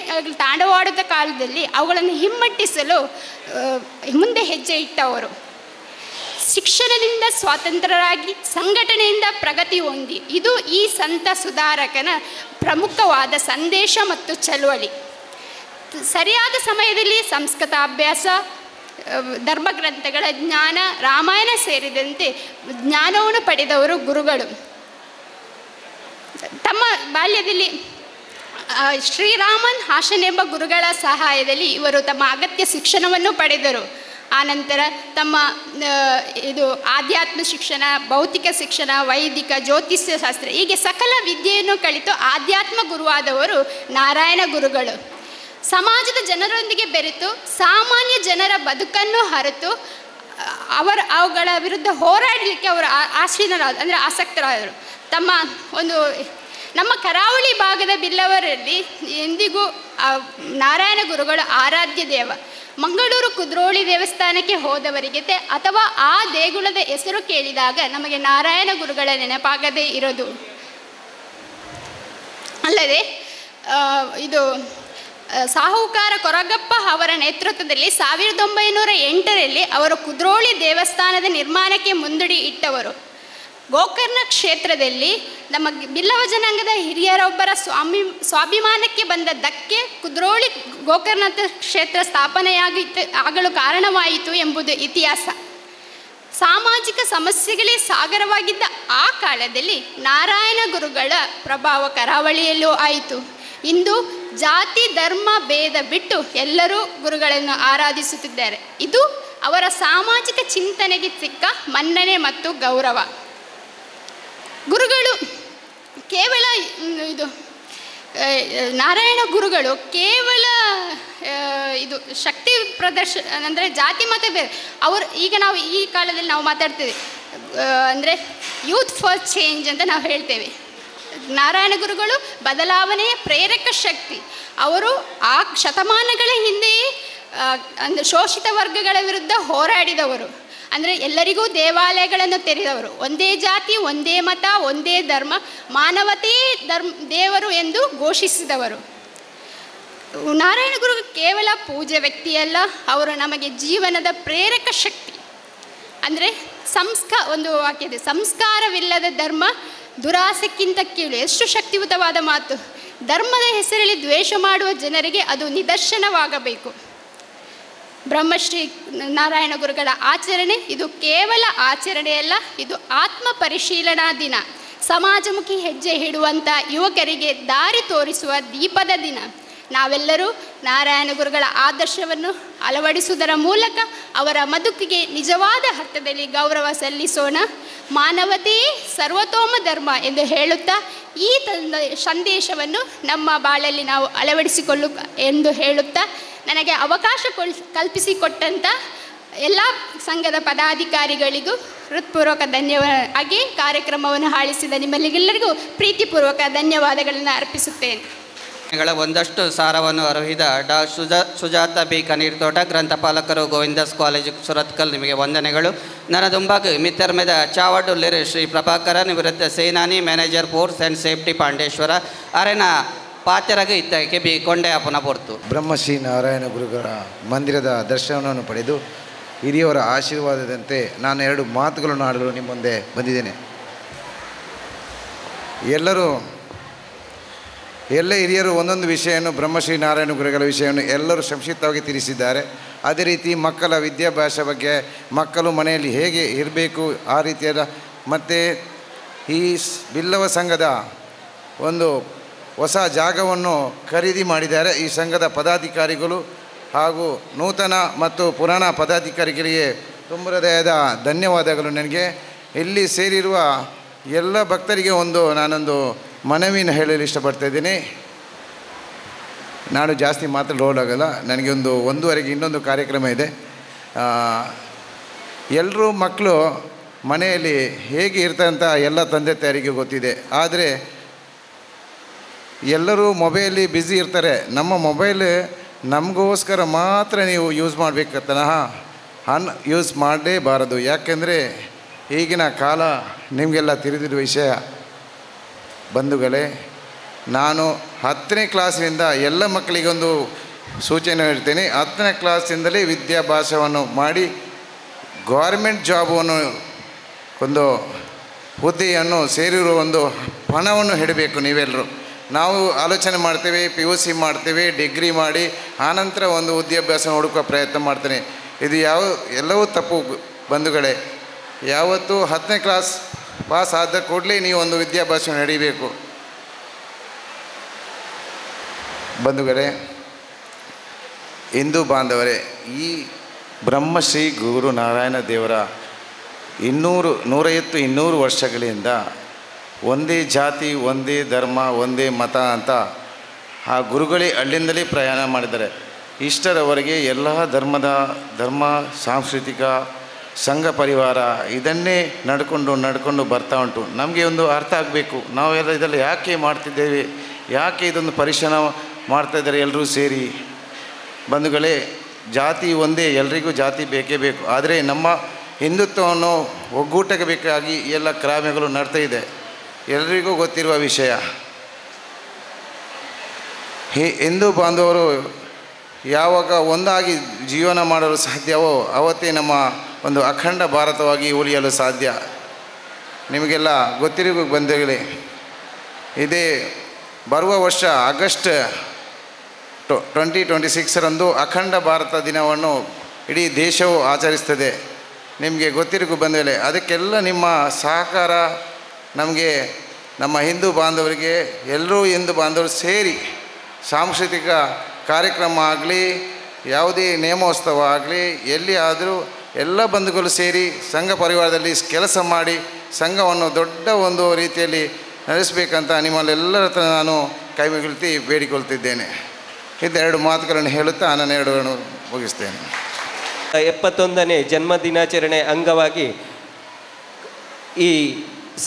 ತಾಂಡವಾಡುತ್ತ ಕಾಲದಲ್ಲಿ ಅವುಗಳನ್ನು ಹಿಮ್ಮೆಟ್ಟಿಸಲು ಮುಂದೆ ಹೆಜ್ಜೆ ಇಟ್ಟವರು. ಶಿಕ್ಷಣದಿಂದ ಸ್ವಾತಂತ್ರ್ಯರಾಗಿ ಸಂಘಟನೆಯಿಂದ ಪ್ರಗತಿ ಹೊಂದಿ, ಇದು ಈ ಸಂತ ಸುಧಾರಕನ ಪ್ರಮುಖವಾದ ಸಂದೇಶ ಮತ್ತು ಚಳುವಳಿ. ಸರಿಯಾದ ಸಮಯದಲ್ಲಿ ಸಂಸ್ಕೃತ ಅಭ್ಯಾಸ, ಧರ್ಮಗ್ರಂಥಗಳ ಜ್ಞಾನ, ರಾಮಾಯಣ ಸೇರಿದಂತೆ ಜ್ಞಾನವನ್ನು ಪಡೆದವರು ಗುರುಗಳು. ತಮ್ಮ ಬಾಲ್ಯದಲ್ಲಿ ಶ್ರೀರಾಮನ್ ಹಾಸನ್ ಎಂಬ ಗುರುಗಳ ಸಹಾಯದಲ್ಲಿ ಇವರು ತಮ್ಮ ಅಗತ್ಯ ಶಿಕ್ಷಣವನ್ನು ಪಡೆದರು. ಆನಂತರ ತಮ್ಮ ಆಧ್ಯಾತ್ಮ ಶಿಕ್ಷಣ, ಭೌತಿಕ ಶಿಕ್ಷಣ, ವೈದಿಕ, ಜ್ಯೋತಿಷ್ಯ ಶಾಸ್ತ್ರ ಹೀಗೆ ಸಕಲ ವಿದ್ಯೆಯನ್ನು ಕಲಿತು ಆಧ್ಯಾತ್ಮ ಗುರುವಾದವರು ನಾರಾಯಣ ಗುರುಗಳು. ಸಮಾಜದ ಜನರೊಂದಿಗೆ ಬೆರೆತು ಸಾಮಾನ್ಯ ಜನರ ಬದುಕನ್ನು ಅರಿತು ಅವುಗಳ ವಿರುದ್ಧ ಹೋರಾಡಲಿಕ್ಕೆ ಅವರು ಆಸಕ್ತರಾದರು. ನಮ್ಮ ಕರಾವಳಿ ಭಾಗದ ಬಿಲ್ಲವರಲ್ಲಿ ಎಂದಿಗೂ ನಾರಾಯಣ ಗುರುಗಳು ಆರಾಧ್ಯ ದೇವ. ಮಂಗಳೂರು ಕುದ್ರೋಳಿ ದೇವಸ್ಥಾನಕ್ಕೆ ಹೋದವರಿಗೆ ಅಥವಾ ಆ ದೇಗುಲದ ಹೆಸರು ಕೇಳಿದಾಗ ನಮಗೆ ನಾರಾಯಣ ಗುರುಗಳ ನೆನಪಾಗದೇ ಇರೋದು. ಅಲ್ಲದೆ ಸಾಹುಕಾರ ಕೊರಗಪ್ಪ ಅವರ ನೇತೃತ್ವದಲ್ಲಿ 1908ರಲ್ಲಿ ಅವರು ಕುದ್ರೋಳಿ ದೇವಸ್ಥಾನದ ನಿರ್ಮಾಣಕ್ಕೆ ಮುಂದಡಿ ಇಟ್ಟವರು. ಗೋಕರ್ಣ ಕ್ಷೇತ್ರದಲ್ಲಿ ನಮ್ಮ ಬಿಲ್ಲವ ಜನಾಂಗದ ಹಿರಿಯರೊಬ್ಬರ ಸ್ವಾಭಿಮಾನಕ್ಕೆ ಬಂದ ಧಕ್ಕೆ ಕುದ್ರೋಳಿ ಗೋಕರ್ಣ ಕ್ಷೇತ್ರ ಆಗಲು ಕಾರಣವಾಯಿತು ಎಂಬುದು ಇತಿಹಾಸ. ಸಾಮಾಜಿಕ ಸಮಸ್ಯೆಗಳೇ ಸಾಗರವಾಗಿದ್ದ ಆ ಕಾಲದಲ್ಲಿ ನಾರಾಯಣ ಗುರುಗಳ ಪ್ರಭಾವ ಕರಾವಳಿಯಲ್ಲೂ ಆಯಿತು. ಇಂದು ಜಾತಿ ಧರ್ಮ ಭೇದ ಬಿಟ್ಟು ಎಲ್ಲರೂ ಗುರುಗಳನ್ನು ಆರಾಧಿಸುತ್ತಿದ್ದಾರೆ. ಇದು ಅವರ ಸಾಮಾಜಿಕ ಚಿಂತನೆಗೆ ಸಿಕ್ಕ ಮನ್ನಣೆ ಮತ್ತು ಗೌರವ. ಗುರುಗಳು ಕೇವಲ ನಾರಾಯಣ ಗುರುಗಳು ಕೇವಲ ಶಕ್ತಿ ಪ್ರದರ್ಶನ ಅಂದರೆ ಜಾತಿ ಮತ ಬೇರೆ ಅವರು. ಈಗ ನಾವು ಈ ಕಾಲದಲ್ಲಿ ನಾವು ಮಾತಾಡ್ತೇವೆ ಅಂದರೆ ಯೂತ್ ಫಾರ್ ಚೇಂಜ್ ಅಂತ ನಾವು ಹೇಳ್ತೇವೆ. ನಾರಾಯಣ ಗುರುಗಳು ಬದಲಾವಣೆಯ ಪ್ರೇರಕ ಶಕ್ತಿ. ಅವರು ಆ ಶತಮಾನಗಳ ಹಿಂದೆಯೇ ಅಂದರೆ ಶೋಷಿತ ವರ್ಗಗಳ ವಿರುದ್ಧ ಹೋರಾಡಿದವರು. ಅಂದರೆ ಎಲ್ಲರಿಗೂ ದೇವಾಲಯಗಳನ್ನು ತೆರೆದವರು. ಒಂದೇ ಜಾತಿ, ಒಂದೇ ಮತ, ಒಂದೇ ಧರ್ಮ, ಮಾನವತೆಯೇ ದೇವರು ಎಂದು ಘೋಷಿಸಿದವರು. ನಾರಾಯಣ ಗುರು ಕೇವಲ ಪೂಜೆ ವ್ಯಕ್ತಿಯಲ್ಲ, ಅವರು ನಮಗೆ ಜೀವನದ ಪ್ರೇರಕ ಶಕ್ತಿ. ಅಂದರೆ ಒಂದು ವಾಕ್ಯದೆ, ಸಂಸ್ಕಾರವಿಲ್ಲದ ಧರ್ಮ ದುರಾಸೆಕ್ಕಿಂತ ಕೀಳು. ಎಷ್ಟು ಶಕ್ತಿಯುತವಾದ ಮಾತು. ಧರ್ಮದ ಹೆಸರಲ್ಲಿ ದ್ವೇಷ ಮಾಡುವ ಜನರಿಗೆ ಅದು ನಿದರ್ಶನವಾಗಬೇಕು. ಬ್ರಹ್ಮಶ್ರೀ ನಾರಾಯಣ ಗುರುಗಳ ಆಚರಣೆ ಇದು ಕೇವಲ ಆಚರಣೆಯಲ್ಲ, ಇದು ಆತ್ಮ ಪರಿಶೀಲನಾ ದಿನ. ಸಮಾಜಮುಖಿ ಹೆಜ್ಜೆ ಇಡುವಂಥ ಯುವಕರಿಗೆ ದಾರಿ ತೋರಿಸುವ ದೀಪದ ದಿನ. ನಾವೆಲ್ಲರೂ ನಾರಾಯಣ ಗುರುಗಳ ಆದರ್ಶವನ್ನು ಅಳವಡಿಸುವುದರ ಮೂಲಕ ಅವರ ಬದುಕಿಗೆ ನಿಜವಾದ ಅರ್ಥದಲ್ಲಿ ಗೌರವ ಸಲ್ಲಿಸೋಣ. ಮಾನವತೆಯೇ ಸರ್ವತೋಮ ಧರ್ಮ ಎಂದು ಹೇಳುತ್ತಾ ಈ ಸಂದೇಶವನ್ನು ನಮ್ಮ ಬಾಳಲ್ಲಿ ನಾವು ಅಳವಡಿಸಿಕೊಳ್ಳು ಎಂದು ಹೇಳುತ್ತಾ, ನನಗೆ ಅವಕಾಶ ಕಲ್ಪಿಸಿಕೊಟ್ಟಂಥ ಎಲ್ಲ ಸಂಘದ ಪದಾಧಿಕಾರಿಗಳಿಗೂ ಹೃತ್ಪೂರ್ವಕ ಧನ್ಯವಾದ. ಹಾಗೆ ಕಾರ್ಯಕ್ರಮವನ್ನು ಆಲಿಸಿದ ನಿಮ್ಮೆಲ್ಲರಿಗೂ ಪ್ರೀತಿಪೂರ್ವಕ ಧನ್ಯವಾದಗಳನ್ನು ಅರ್ಪಿಸುತ್ತೇನೆ. ಒಂದಷ್ಟು ಸಾರವನ್ನು ಅರ್ಹಿದ ಸುಜಾತ ಬಿ ಕನೀರ್ತೋಟ, ಗ್ರಂಥಪಾಲಕರು ಗೋವಿಂದಾಸ್ ಕಾಲೇಜು ಸುರತ್ಕಲ್, ನಿಮಗೆ ವಂದನೆಗಳು. ನನ್ನ ದುಂಬಾಗ ಮಿತ್ತರ್ಮೆದ ಚಾವಡುಲ್ಲಿರು ಶ್ರೀ ಪ್ರಭಾಕರ ನಿವೃತ್ತ ಸೇನಾನಿ manager force and safety Pandeshwara ಅರೆನ ಪಾತೆರಗ ಇತ್ತಕ್ಕೆ ಬಿ ಕೊಂಡೆ ಅಪ್ಪನ ಪೊರ್ತು. ಬ್ರಹ್ಮಶ್ರೀ ನಾರಾಯಣ ಗುರುಗಳ ಮಂದಿರದ ದರ್ಶನವನ್ನು ಪಡೆದು ಹಿರಿಯವರ ಆಶೀರ್ವಾದದಂತೆ ನಾನು 2 ಮಾತುಗಳನ್ನು ಆಡಲು ನಿಮ್ಮ ಮುಂದೆ ಬಂದಿದ್ದೇನೆ. ಎಲ್ಲ ಹಿರಿಯರು ಒಂದೊಂದು ವಿಷಯವನ್ನು ಬ್ರಹ್ಮಶ್ರೀ ನಾರಾಯಣ ಗುರುಗಳ ವಿಷಯವನ್ನು ಎಲ್ಲರೂ ಸಂಕ್ಷಿಪ್ತವಾಗಿ ತಿಳಿಸಿದ್ದಾರೆ. ಅದೇ ರೀತಿ ಮಕ್ಕಳ ವಿದ್ಯಾಭ್ಯಾಸ ಬಗ್ಗೆ, ಮಕ್ಕಳು ಮನೆಯಲ್ಲಿ ಹೇಗೆ ಇರಬೇಕು ಆ ರೀತಿಯಲ್ಲ, ಮತ್ತು ಈ ಬಿಲ್ಲವ ಸಂಘದ ಒಂದು ಹೊಸ ಜಾಗವನ್ನು ಖರೀದಿ ಮಾಡಿದ್ದಾರೆ. ಈ ಸಂಘದ ಪದಾಧಿಕಾರಿಗಳು ಹಾಗೂ ನೂತನ ಮತ್ತು ಪುರಾಣ ಪದಾಧಿಕಾರಿಗಳಿಗೆ ತುಂಬ ಹೃದಯದ ಧನ್ಯವಾದಗಳು. ನನಗೆ ಇಲ್ಲಿ ಸೇರಿರುವ ಎಲ್ಲ ಭಕ್ತರಿಗೆ ನಾನೊಂದು ಮನವಿಯನ್ನು ಹೇಳಲು ಇಷ್ಟಪಡ್ತಾಯಿದ್ದೀನಿ. ನಾನು ಜಾಸ್ತಿ ಮಾತಾಡೋಲಾಗಲ್ಲ, ನನಗೆ 1:30ಗೆ ಇನ್ನೊಂದು ಕಾರ್ಯಕ್ರಮ ಇದೆ. ಎಲ್ಲರೂ ಮಕ್ಕಳು ಮನೆಯಲ್ಲಿ ಹೇಗೆ ಇರ್ತಾರಂತ ಎಲ್ಲ ತಂದೆ ತಾಯಿಗೆ ಗೊತ್ತಿದೆ. ಆದರೆ ಎಲ್ಲರೂ ಮೊಬೈಲಿ ಬ್ಯುಸಿ ಇರ್ತಾರೆ. ನಮ್ಮ ಮೊಬೈಲ್ ನಮಗೋಸ್ಕರ ಮಾತ್ರ ನೀವು ಯೂಸ್ ಮಾಡಬೇಕತ್ತನಹ ಯೂಸ್ ಮಾಡಲೇಬಾರದು. ಯಾಕೆಂದರೆ ಈಗಿನ ಕಾಲ ನಿಮಗೆಲ್ಲ ತಿಳಿದಿರುವ ವಿಷಯ. ಬಂಧುಗಳೇ, ನಾನು 10ನೇ ಕ್ಲಾಸಿನಿಂದ ಎಲ್ಲ ಮಕ್ಕಳಿಗೊಂದು ಸೂಚನೆ ಹೇಳ್ತೇನೆ. 10ನೇ ಕ್ಲಾಸಿಂದಲೇ ವಿದ್ಯಾಭ್ಯಾಸವನ್ನು ಮಾಡಿ ಗೌರ್ಮೆಂಟ್ ಜಾಬನ್ನು ಒಂದು ಹುದ್ದೆಯನ್ನು ಸೇರಿರುವ ಒಂದು ಹಣವನ್ನು ಇಡಬೇಕು ನೀವೆಲ್ಲರೂ. ನಾವು ಆಲೋಚನೆ ಮಾಡ್ತೇವೆ, PUC ಮಾಡ್ತೇವೆ, ಡಿಗ್ರಿ ಮಾಡಿ ಆನಂತರ ಒಂದು ವಿದ್ಯಾಭ್ಯಾಸ ಹುಡುಕುವ ಪ್ರಯತ್ನ ಮಾಡ್ತೇನೆ. ಇದು ಎಲ್ಲವೂ ತಪ್ಪು ಬಂಧುಗಳೇ. ಯಾವತ್ತೂ 10ನೇ ಕ್ಲಾಸ್ ಪಾಸ್ ಆದ ಕೂಡಲೇ ನೀವು ಒಂದು ವಿದ್ಯಾಭ್ಯಾಸ ನಡೀಬೇಕು. ಬಂಧುಗಳೇ, ಹಿಂದೂ ಬಾಂಧವರೇ, ಈ ಬ್ರಹ್ಮಶ್ರೀ ಗುರು ನಾರಾಯಣ ದೇವರ 150-200 ವರ್ಷಗಳಿಂದ ಒಂದೇ ಜಾತಿ, ಒಂದೇ ಧರ್ಮ, ಒಂದೇ ಮತ ಅಂತ ಆ ಗುರುಗಳೇ ಅಲ್ಲಿಂದಲೇ ಪ್ರಯಾಣ ಮಾಡಿದ್ದಾರೆ. ಇಷ್ಟರವರೆಗೆ ಎಲ್ಲ ಧರ್ಮ ಸಾಂಸ್ಕೃತಿಕ ಸಂಘ ಪರಿವಾರ ಇದನ್ನೇ ನಡ್ಕೊಂಡು ಬರ್ತಾ ಉಂಟು. ನಮಗೆ ಒಂದು ಅರ್ಥ ಆಗಬೇಕು, ನಾವೆಲ್ಲ ಇದೆಲ್ಲ ಯಾಕೆ ಮಾಡ್ತಿದ್ದೇವೆ, ಯಾಕೆ ಇದೊಂದು ಪರಿಶ್ರಮ ಮಾಡ್ತಾಯಿದ್ದಾರೆ ಎಲ್ಲರೂ ಸೇರಿ. ಬಂಧುಗಳೇ, ಜಾತಿ ಒಂದೇ, ಎಲ್ರಿಗೂ ಜಾತಿ ಬೇಕೇ ಬೇಕು. ಆದರೆ ನಮ್ಮ ಹಿಂದುತ್ವವನ್ನು ಒಗ್ಗೂಟಕ್ಕೆ ಬೇಕಾಗಿ ಎಲ್ಲ ಕ್ರಮಗಳು ನಡ್ತಾ ಇದೆ, ಎಲ್ರಿಗೂ ಗೊತ್ತಿರುವ ವಿಷಯ. ಹಿಂದೂ ಬಾಂಧವರು ಯಾವಾಗ ಒಂದಾಗಿ ಜೀವನ ಮಾಡಲು ಸಾಧ್ಯವೋ ಅವತ್ತೇ ನಮ್ಮ ಒಂದು ಅಖಂಡ ಭಾರತವಾಗಿ ಉಳಿಯಲು ಸಾಧ್ಯ. ನಿಮಗೆಲ್ಲ ಗೊತ್ತಿರುವ ಬಂಧುಗಳೇ, ಇದೇ ಬರುವ ವರ್ಷ ಆಗಸ್ಟ್ 2026ರಂದು ಅಖಂಡ ಭಾರತ ದಿನವನ್ನು ಇಡೀ ದೇಶವು ಆಚರಿಸ್ತದೆ. ನಿಮಗೆ ಗೊತ್ತಿರುವ ಬಂಧುಗಳೇ, ಅದಕ್ಕೆಲ್ಲ ನಿಮ್ಮ ಸಹಕಾರ ನಮಗೆ, ನಮ್ಮ ಹಿಂದೂ ಬಾಂಧವರಿಗೆ, ಎಲ್ಲರೂ ಹಿಂದೂ ಬಾಂಧವರು ಸೇರಿ ಸಾಂಸ್ಕೃತಿಕ ಕಾರ್ಯಕ್ರಮ ಆಗಲಿ, ಯಾವುದೇ ನೇಮೋತ್ಸವ ಆಗಲಿ, ಎಲ್ಲಿ ಆದರೂ ಎಲ್ಲ ಬಂಧುಗಳು ಸೇರಿ ಸಂಘ ಪರಿವಾರದಲ್ಲಿ ಕೆಲಸ ಮಾಡಿ ಸಂಘವನ್ನು ದೊಡ್ಡ ಒಂದು ರೀತಿಯಲ್ಲಿ ನಡೆಸಬೇಕಂತ ನಿಮ್ಮಲ್ಲೆಲ್ಲರ ಹತ್ರ ನಾನು ಕೈ ಮುಗಿಲ್ತಿ ಬೇಡಿಕೊಳ್ತಿದ್ದೇನೆ. ಇದೆರಡು ಮಾತುಗಳನ್ನು ಹೇಳುತ್ತಾ ನಾನು ಎರಡನ್ನು ಮುಗಿಸ್ತೇನೆ. 71ನೇ ಜನ್ಮದಿನಾಚರಣೆ ಅಂಗವಾಗಿ ಈ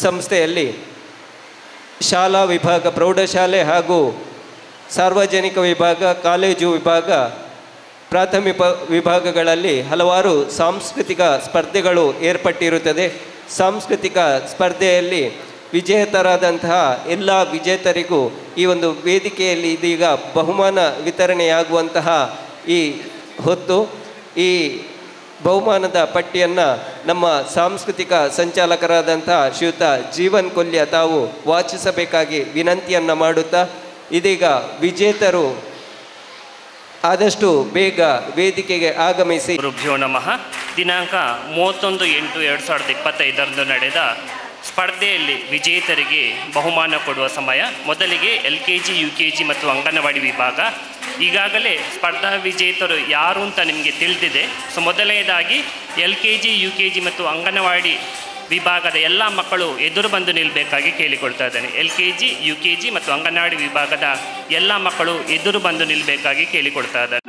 ಸಂಸ್ಥೆಯಲ್ಲಿ ಶಾಲಾ ವಿಭಾಗ, ಪ್ರೌಢಶಾಲೆ ಹಾಗೂ ಸಾರ್ವಜನಿಕ ವಿಭಾಗ, ಕಾಲೇಜು ವಿಭಾಗ, ಪ್ರಾಥಮಿಕ ವಿಭಾಗಗಳಲ್ಲಿ ಹಲವಾರು ಸಾಂಸ್ಕೃತಿಕ ಸ್ಪರ್ಧೆಗಳು ಏರ್ಪಟ್ಟಿರುತ್ತದೆ. ಸಾಂಸ್ಕೃತಿಕ ಸ್ಪರ್ಧೆಯಲ್ಲಿ ವಿಜೇತರಾದಂತಹ ಎಲ್ಲ ವಿಜೇತರಿಗೂ ಈ ಒಂದು ವೇದಿಕೆಯಲ್ಲಿ ಇದೀಗ ಬಹುಮಾನ ವಿತರಣೆಯಾಗುವಂತಹ ಈ ಹೊತ್ತು ಈ ಬಹುಮಾನದ ಪಟ್ಟಿಯನ್ನು ನಮ್ಮ ಸಾಂಸ್ಕೃತಿಕ ಸಂಚಾಲಕರಾದಂಥ ಶ್ರೀಯುತ ಜೀವನ್ ಕೊಲ್ಯ ತಾವು ವಾಚಿಸಬೇಕಾಗಿ ವಿನಂತಿಯನ್ನು ಮಾಡುತ್ತಾ, ಇದೀಗ ವಿಜೇತರು ಆದಷ್ಟು ಬೇಗ ವೇದಿಕೆಗೆ ಆಗಮಿಸಿ. ಗುರುಭ್ಯೋ ನಮಃ. ದಿನಾಂಕ 31/8/2025 ನಡೆದ ಸ್ಪರ್ಧೆಯಲ್ಲಿ ವಿಜೇತರಿಗೆ ಬಹುಮಾನ ಕೊಡುವ ಸಮಯ. ಮೊದಲಿಗೆ LKG, UKG ಮತ್ತು ಅಂಗನವಾಡಿ ವಿಭಾಗ. ಈಗಾಗಲೇ ಸ್ಪರ್ಧಾ ವಿಜೇತರು ಯಾರು ಅಂತ ನಿಮಗೆ ತಿಳಿದಿದೆ. ಸೊ ಮೊದಲನೇದಾಗಿ LKG, UKG ಮತ್ತು ಅಂಗನವಾಡಿ ವಿಭಾಗದ ಎಲ್ಲ ಮಕ್ಕಳು ಎದುರು ಬಂದು ನಿಲ್ಲಬೇಕಾಗಿ ಕೇಳಿಕೊಳ್ತಾ ಇದ್ದೇನೆ. LKG, UKG ಮತ್ತು ಅಂಗನವಾಡಿ ವಿಭಾಗದ ಎಲ್ಲ ಮಕ್ಕಳು ಎದುರು ಬಂದು ನಿಲ್ಲಬೇಕಾಗಿ ಕೇಳಿಕೊಳ್ತಾ ಇದ್ದಾರೆ.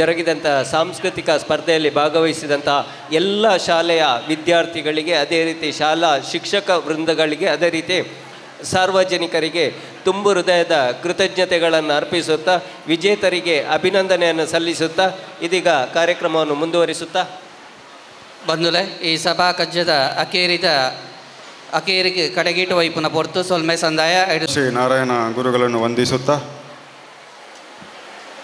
ಜರುಗಿದಂಥ ಸಾಂಸ್ಕೃತಿಕ ಸ್ಪರ್ಧೆಯಲ್ಲಿ ಭಾಗವಹಿಸಿದಂಥ ಎಲ್ಲ ಶಾಲೆಯ ವಿದ್ಯಾರ್ಥಿಗಳಿಗೆ, ಅದೇ ರೀತಿ ಶಾಲಾ ಶಿಕ್ಷಕ ವೃಂದಗಳಿಗೆ, ಅದೇ ರೀತಿ ಸಾರ್ವಜನಿಕರಿಗೆ ತುಂಬು ಹೃದಯದ ಕೃತಜ್ಞತೆಗಳನ್ನು ಅರ್ಪಿಸುತ್ತಾ, ವಿಜೇತರಿಗೆ ಅಭಿನಂದನೆಯನ್ನು ಸಲ್ಲಿಸುತ್ತಾ ಇದೀಗ ಕಾರ್ಯಕ್ರಮವನ್ನು ಮುಂದುವರಿಸುತ್ತಾ ಬಂಧುಲೆ ಈ ಸಭಾ ಕಜ್ಜದ ಅಕೇರಿಗೆ ಕಡೆಗೀಟು ವೈಪುನ ಪೊರ್ತು ಸೊಲ್ಮೆ ಸಂದಾಯ ಶ್ರೀ ನಾರಾಯಣ ಗುರುಗಳನ್ನು ವಂದಿಸುತ್ತಾ,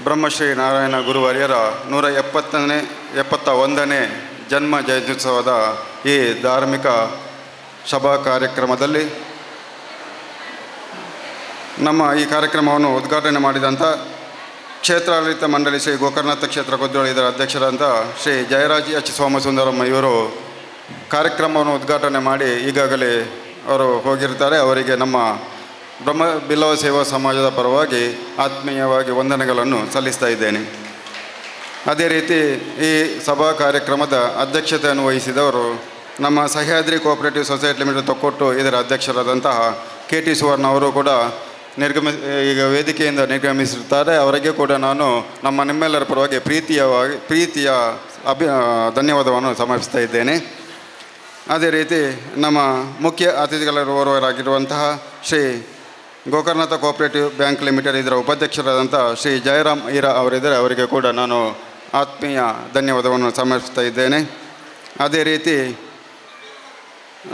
ಬ್ರಹ್ಮಶ್ರೀ ನಾರಾಯಣ ಗುರುವರ್ಯರ 171ನೇ ಜನ್ಮ ಜಯಂತ್ಯುತ್ಸವದ ಈ ಧಾರ್ಮಿಕ ಸಭಾ ಕಾರ್ಯಕ್ರಮದಲ್ಲಿ ನಮ್ಮ ಈ ಕಾರ್ಯಕ್ರಮವನ್ನು ಉದ್ಘಾಟನೆ ಮಾಡಿದಂಥ ಕ್ಷೇತ್ರಾಡಳಿತ ಮಂಡಳಿ ಶ್ರೀ ಗೋಕರ್ಣನಾಥ ಕ್ಷೇತ್ರ ಕೊದ್ದೋಳಿ ಇದರ ಅಧ್ಯಕ್ಷರಾದಂಥ ಶ್ರೀ ಜಯರಾಜ್ ಎಚ್ ಸೋಮಸುಂದರಮ್ಮ ಇವರು ಕಾರ್ಯಕ್ರಮವನ್ನು ಉದ್ಘಾಟನೆ ಮಾಡಿ ಈಗಾಗಲೇ ಅವರು ಹೋಗಿರ್ತಾರೆ. ಅವರಿಗೆ ನಮ್ಮ ಬಿಲ್ಲವ ಸೇವಾ ಸಮಾಜದ ಪರವಾಗಿ ಆತ್ಮೀಯವಾಗಿ ವಂದನೆಗಳನ್ನು ಸಲ್ಲಿಸ್ತಾ ಇದ್ದೇನೆ. ಅದೇ ರೀತಿ ಈ ಸಭಾ ಕಾರ್ಯಕ್ರಮದ ಅಧ್ಯಕ್ಷತೆಯನ್ನು ವಹಿಸಿದವರು ನಮ್ಮ Sahyadri cooperative society limited Thokkottu ಇದರ ಅಧ್ಯಕ್ಷರಾದಂತಹ KT ಸುವರ್ಣ ಅವರು ಕೂಡ ಈಗ ವೇದಿಕೆಯಿಂದ ನಿರ್ಗಮಿಸಿರುತ್ತಾರೆ. ಅವರಿಗೆ ಕೂಡ ನಾನು ನಿಮ್ಮೆಲ್ಲರ ಪರವಾಗಿ ಪ್ರೀತಿಯ ಧನ್ಯವಾದವನ್ನು ಸಮರ್ಪಿಸ್ತಾ ಇದ್ದೇನೆ. ಅದೇ ರೀತಿ ನಮ್ಮ ಮುಖ್ಯ ಅತಿಥಿಗಳವರಾಗಿರುವಂತಹ Shri Gokarnanatha cooperative bank limited ಇದರ ಉಪಾಧ್ಯಕ್ಷರಾದಂಥ ಶ್ರೀ ಜಯರಾಮ್ ಈರಾ ಅವರಿದ್ದರೆ ಅವರಿಗೆ ಕೂಡ ನಾನು ಆತ್ಮೀಯ ಧನ್ಯವಾದವನ್ನು ಸಮರ್ಪಿಸ್ತಾ ಇದ್ದೇನೆ. ಅದೇ ರೀತಿ